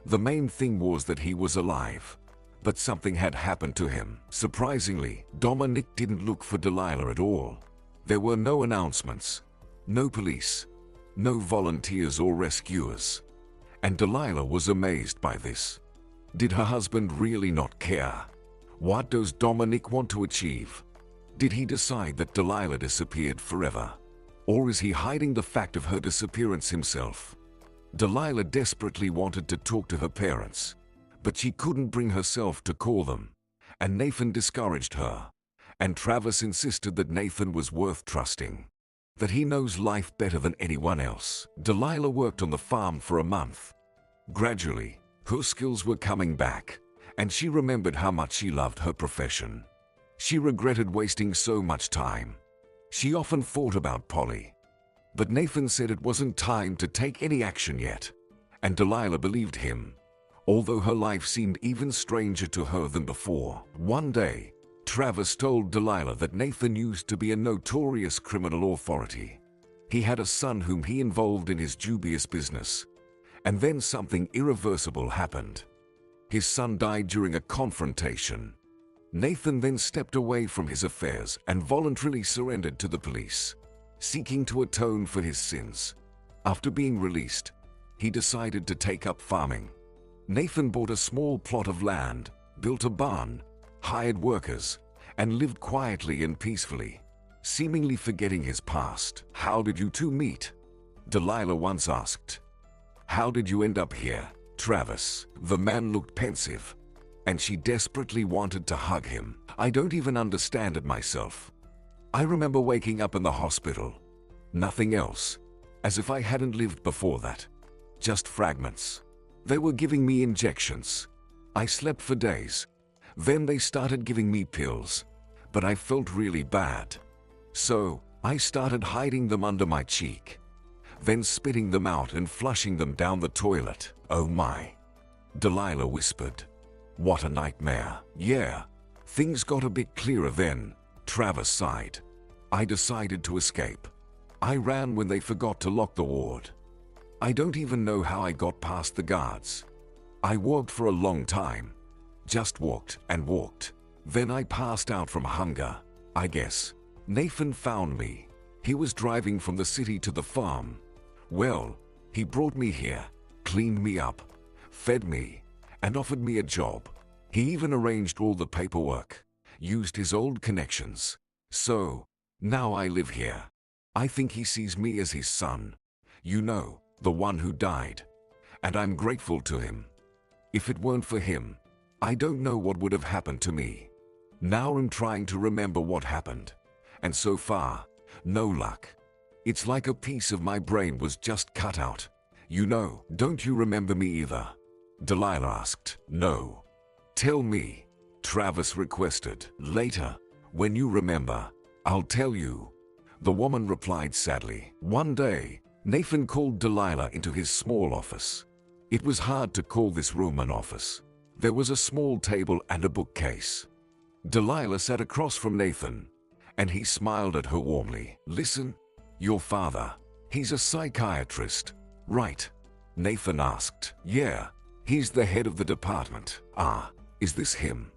The main thing was that he was alive. But something had happened to him. Surprisingly, Dominic didn't look for Delilah at all. There were no announcements, no police, no volunteers or rescuers. And Delilah was amazed by this. Did her husband really not care? What does Dominic want to achieve? Did he decide that Delilah disappeared forever? Or is he hiding the fact of her disappearance himself? Delilah desperately wanted to talk to her parents, but she couldn't bring herself to call them, and Nathan discouraged her. And Travis insisted that Nathan was worth trusting, that he knows life better than anyone else. Delilah worked on the farm for a month. Gradually, her skills were coming back, and she remembered how much she loved her profession. She regretted wasting so much time. She often thought about Polly. But Nathan said it wasn't time to take any action yet, and Delilah believed him, although her life seemed even stranger to her than before. One day, Travis told Delilah that Nathan used to be a notorious criminal authority. He had a son whom he involved in his dubious business, and then something irreversible happened. His son died during a confrontation. Nathan then stepped away from his affairs and voluntarily surrendered to the police, seeking to atone for his sins. After being released, he decided to take up farming. Nathan bought a small plot of land, built a barn, hired workers, and lived quietly and peacefully, seemingly forgetting his past. How did you two meet? Delilah once asked. How did you end up here, Travis? The man looked pensive, and she desperately wanted to hug him. I don't even understand it myself. I remember waking up in the hospital. Nothing else. As if I hadn't lived before that. Just fragments. They were giving me injections. I slept for days. Then they started giving me pills. But I felt really bad. So, I started hiding them under my cheek. Then spitting them out and flushing them down the toilet. Oh my. Delilah whispered. What a nightmare. Yeah. Things got a bit clearer then. Travis sighed. I decided to escape. I ran when they forgot to lock the ward. I don't even know how I got past the guards. I walked for a long time. Just walked and walked. Then I passed out from hunger, I guess. Nathan found me. He was driving from the city to the farm. Well, he brought me here, cleaned me up, fed me, and offered me a job. He even arranged all the paperwork, used his old connections. So, now I live here. I think he sees me as his son. You know, the one who died. And I'm grateful to him. If it weren't for him, I don't know what would have happened to me. Now I'm trying to remember what happened. And so far, no luck. It's like a piece of my brain was just cut out. You know, don't you remember me either? Delilah asked. No. Tell me, Travis requested. Later, when you remember, I'll tell you. The woman replied sadly. One day, Nathan called Delilah into his small office. It was hard to call this room an office. There was a small table and a bookcase. Delilah sat across from Nathan, and he smiled at her warmly. "Listen, your father, he's a psychiatrist, right?" Nathan asked. "Yeah, he's the head of the department." "Ah, is this him?"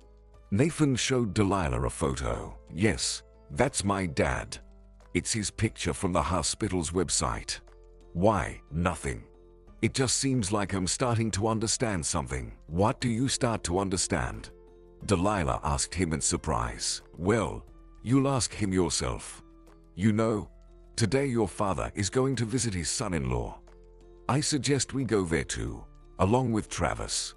Nathan showed Delilah a photo. "Yes, that's my dad. It's his picture from the hospital's website." "Why?" "Nothing. It just seems like I'm starting to understand something." "What do you start to understand?" Delilah asked him in surprise. "Well, you'll ask him yourself. You know, today your father is going to visit his son-in-law. I suggest we go there too, along with Travis.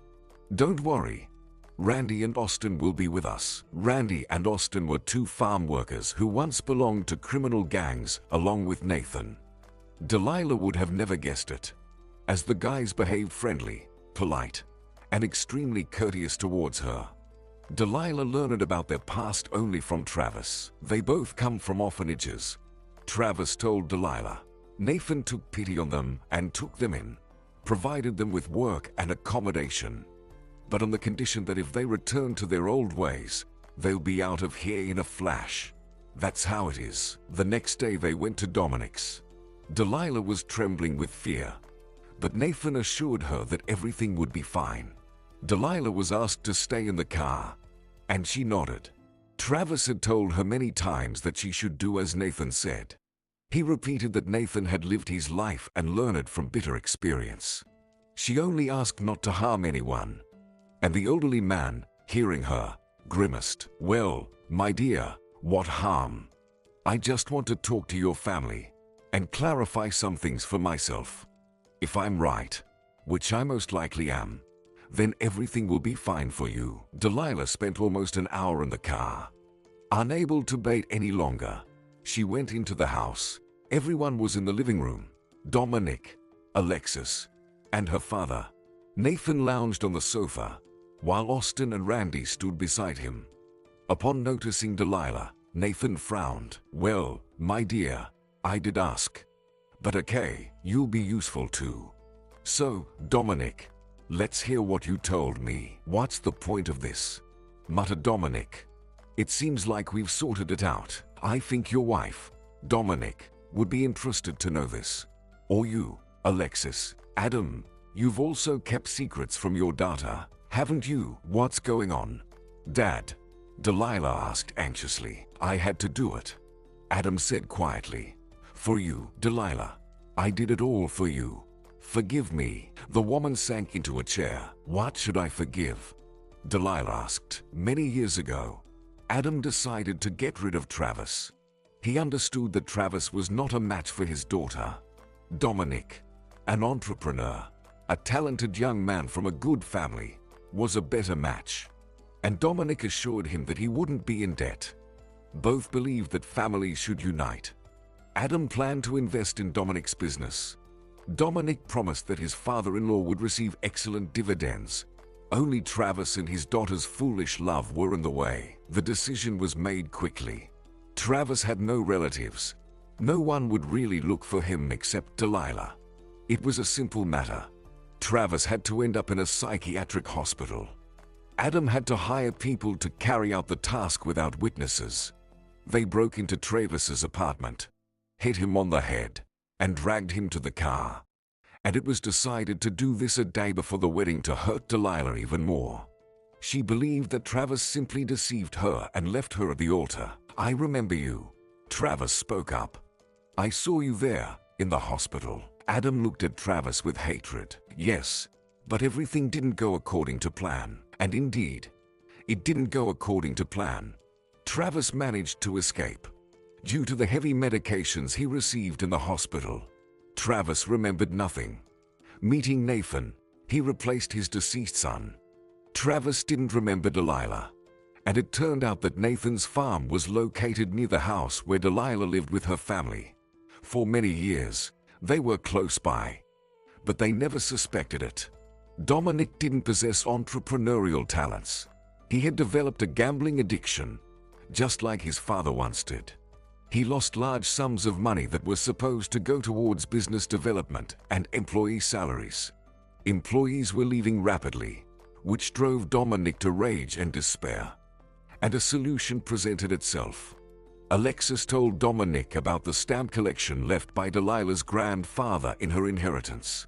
Don't worry, Randy and Austin will be with us." Randy and Austin were two farm workers who once belonged to criminal gangs along with Nathan. Delilah would have never guessed it, as the guys behaved friendly, polite, and extremely courteous towards her. Delilah learned about their past only from Travis. They both come from orphanages. Travis told Delilah. Nathan took pity on them and took them in, provided them with work and accommodation, but on the condition that if they return to their old ways, they'll be out of here in a flash. That's how it is. The next day they went to Dominic's. Delilah was trembling with fear, but Nathan assured her that everything would be fine. Delilah was asked to stay in the car, and she nodded. Travis had told her many times that she should do as Nathan said. He repeated that Nathan had lived his life and learned from bitter experience. She only asked not to harm anyone, and the elderly man, hearing her, grimaced. "Well, my dear, what harm? I just want to talk to your family and clarify some things for myself. If I'm right, which I most likely am, then everything will be fine for you." Delilah spent almost an hour in the car. Unable to wait any longer, she went into the house. Everyone was in the living room. Dominic, Alexis, and her father. Nathan lounged on the sofa, while Austin and Randy stood beside him. Upon noticing Delilah, Nathan frowned. "Well, my dear, I did ask. But okay, you'll be useful too. So, Dominic, let's hear what you told me." "What's the point of this?" muttered Dominic. "It seems like we've sorted it out. I think your wife, Dominic, would be interested to know this. Or you, Alexis. Adam, you've also kept secrets from your daughter, haven't you?" "What's going on, Dad?" Delilah asked anxiously. "I had to do it," Adam said quietly. "For you, Delilah. I did it all for you. Forgive me." The woman sank into a chair. "What should I forgive?" Delilah asked. "Many years ago, Adam decided to get rid of Travis. He understood that Travis was not a match for his daughter. Dominic, an entrepreneur, a talented young man from a good family, was a better match. And Dominic assured him that he wouldn't be in debt. Both believed that families should unite. Adam planned to invest in Dominic's business. Dominic promised that his father-in-law would receive excellent dividends. Only Travis and his daughter's foolish love were in the way. The decision was made quickly. Travis had no relatives. No one would really look for him except Delilah. It was a simple matter. Travis had to end up in a psychiatric hospital. Adam had to hire people to carry out the task without witnesses. They broke into Travis's apartment, hit him on the head, and dragged him to the car. And it was decided to do this a day before the wedding to hurt Delilah even more. She believed that Travis simply deceived her and left her at the altar. "I remember you," Travis spoke up. "I saw you there, in the hospital." Adam looked at Travis with hatred. "Yes, but everything didn't go according to plan." And indeed, it didn't go according to plan. Travis managed to escape due to the heavy medications he received in the hospital. Travis remembered nothing. Meeting Nathan, he replaced his deceased son. Travis didn't remember Delilah, and it turned out that Nathan's farm was located near the house where Delilah lived with her family. For many years, they were close by, but they never suspected it. Dominic didn't possess entrepreneurial talents. He had developed a gambling addiction, just like his father once did. He lost large sums of money that were supposed to go towards business development and employee salaries. Employees were leaving rapidly, which drove Dominic to rage and despair. And a solution presented itself. Alexis told Dominic about the stamp collection left by Delilah's grandfather in her inheritance.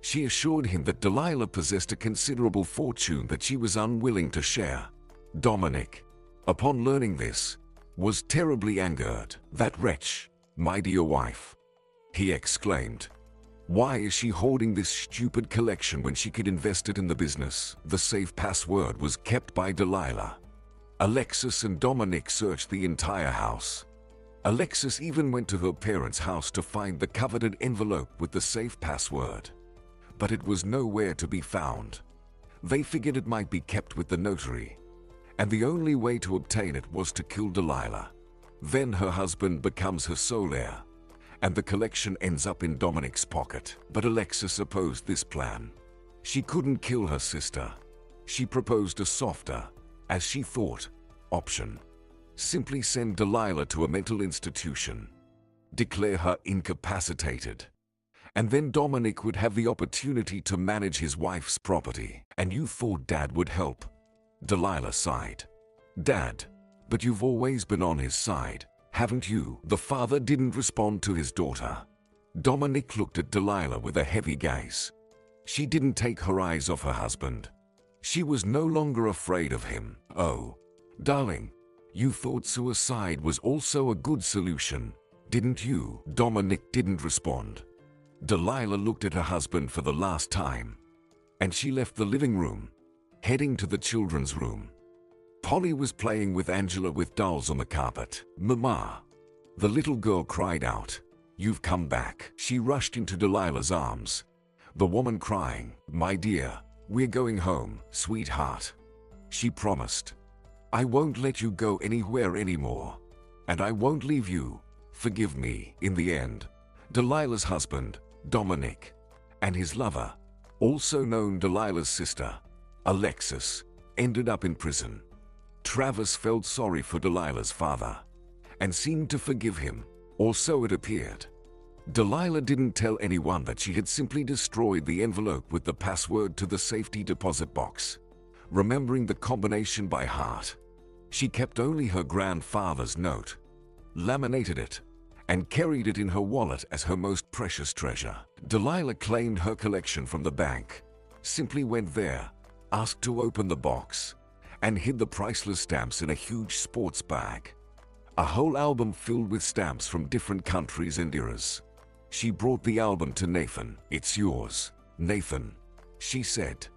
She assured him that Delilah possessed a considerable fortune that she was unwilling to share. Dominic, upon learning this, was terribly angered. "That wretch, my dear wife," he exclaimed. "Why is she hoarding this stupid collection when she could invest it in the business?" The safe password was kept by Delilah. Alexis and Dominic searched the entire house. Alexis even went to her parents' house to find the coveted envelope with the safe password. But it was nowhere to be found. They figured it might be kept with the notary, and the only way to obtain it was to kill Delilah. Then her husband becomes her sole heir, and the collection ends up in Dominic's pocket. But Alexis opposed this plan. She couldn't kill her sister. She proposed a softer, as she thought, option. Simply send Delilah to a mental institution. Declare her incapacitated. And then Dominic would have the opportunity to manage his wife's property. "And you thought Dad would help?" Delilah sighed. "Dad, but you've always been on his side, haven't you?" The father didn't respond to his daughter. Dominic looked at Delilah with a heavy gaze. She didn't take her eyes off her husband. She was no longer afraid of him. "Oh, darling, you thought suicide was also a good solution, didn't you?" Dominic didn't respond. Delilah looked at her husband for the last time, and she left the living room, heading to the children's room. Polly was playing with Angela with dolls on the carpet. "Mama!" The little girl cried out. "You've come back." She rushed into Delilah's arms, the woman crying, "My dear, we're going home, sweetheart." She promised. "I won't let you go anywhere anymore, and I won't leave you. Forgive me." In the end, Delilah's husband, Dominic, and his lover, also known Delilah's sister, Alexis, ended up in prison. Travis felt sorry for Delilah's father and seemed to forgive him, or so it appeared. Delilah didn't tell anyone that she had simply destroyed the envelope with the password to the safety deposit box. Remembering the combination by heart, she kept only her grandfather's note, laminated it, and carried it in her wallet as her most precious treasure. Delilah claimed her collection from the bank, simply went there, asked to open the box, and hid the priceless stamps in a huge sports bag. A whole album filled with stamps from different countries and eras. She brought the album to Nathan. "It's yours, Nathan," she said.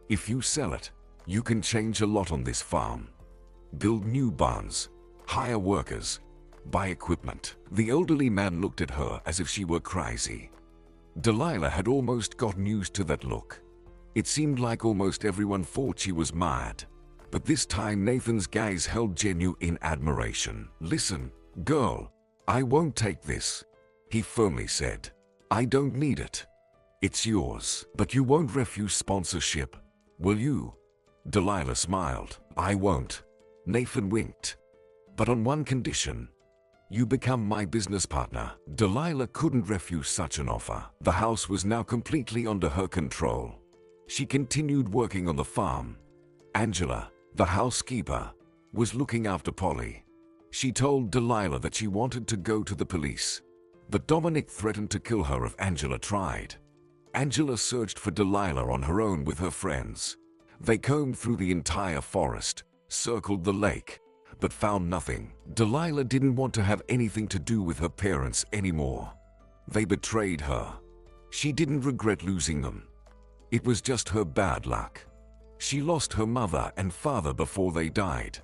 "If you sell it, you can change a lot on this farm. Build new barns, hire workers, buy equipment." The elderly man looked at her as if she were crazy. Delilah had almost gotten used to that look. It seemed like almost everyone thought she was mad. But this time Nathan's gaze held genuine admiration. "Listen, girl, I won't take this," he firmly said. "I don't need it. It's yours. But you won't refuse sponsorship, will you?" Delilah smiled. "I won't." Nathan winked. "But on one condition. You become my business partner." Delilah couldn't refuse such an offer. The house was now completely under her control. She continued working on the farm. Angela, the housekeeper, was looking after Polly. She told Delilah that she wanted to go to the police, but Dominic threatened to kill her if Angela tried. Angela searched for Delilah on her own with her friends. They combed through the entire forest, circled the lake, but found nothing. Delilah didn't want to have anything to do with her parents anymore. They betrayed her. She didn't regret losing them. It was just her bad luck. She lost her mother and father before they died.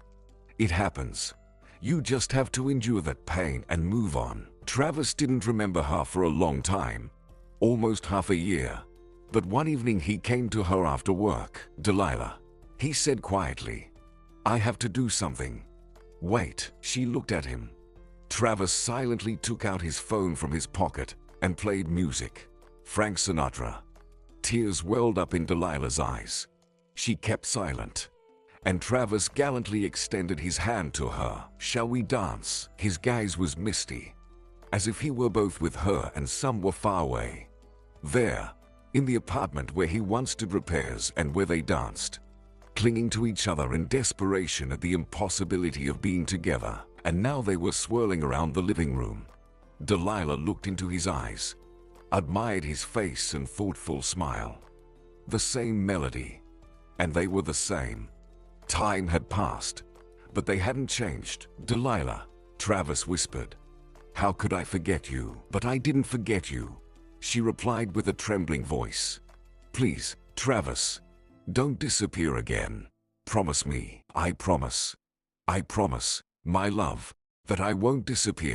It happens. You just have to endure that pain and move on. Travis didn't remember her for a long time, almost half a year. But one evening he came to her after work. "Delilah," he said quietly, "I have to do something." "Wait." She looked at him. Travis silently took out his phone from his pocket and played music. Frank Sinatra. Tears welled up in Delilah's eyes. She kept silent. and Travis gallantly extended his hand to her. "Shall we dance?" His gaze was misty, as if he were both with her and somewhere far away. There, in the apartment where he once did repairs and where they danced, clinging to each other in desperation at the impossibility of being together. And now they were swirling around the living room. Delilah looked into his eyes, admired his face and thoughtful smile. The same melody, and they were the same. Time had passed, but they hadn't changed. "Delilah," Travis whispered, "how could I forget you?" "But I didn't forget you," she replied with a trembling voice. "Please, Travis, don't disappear again. Promise me." I promise, my love, that I won't disappear."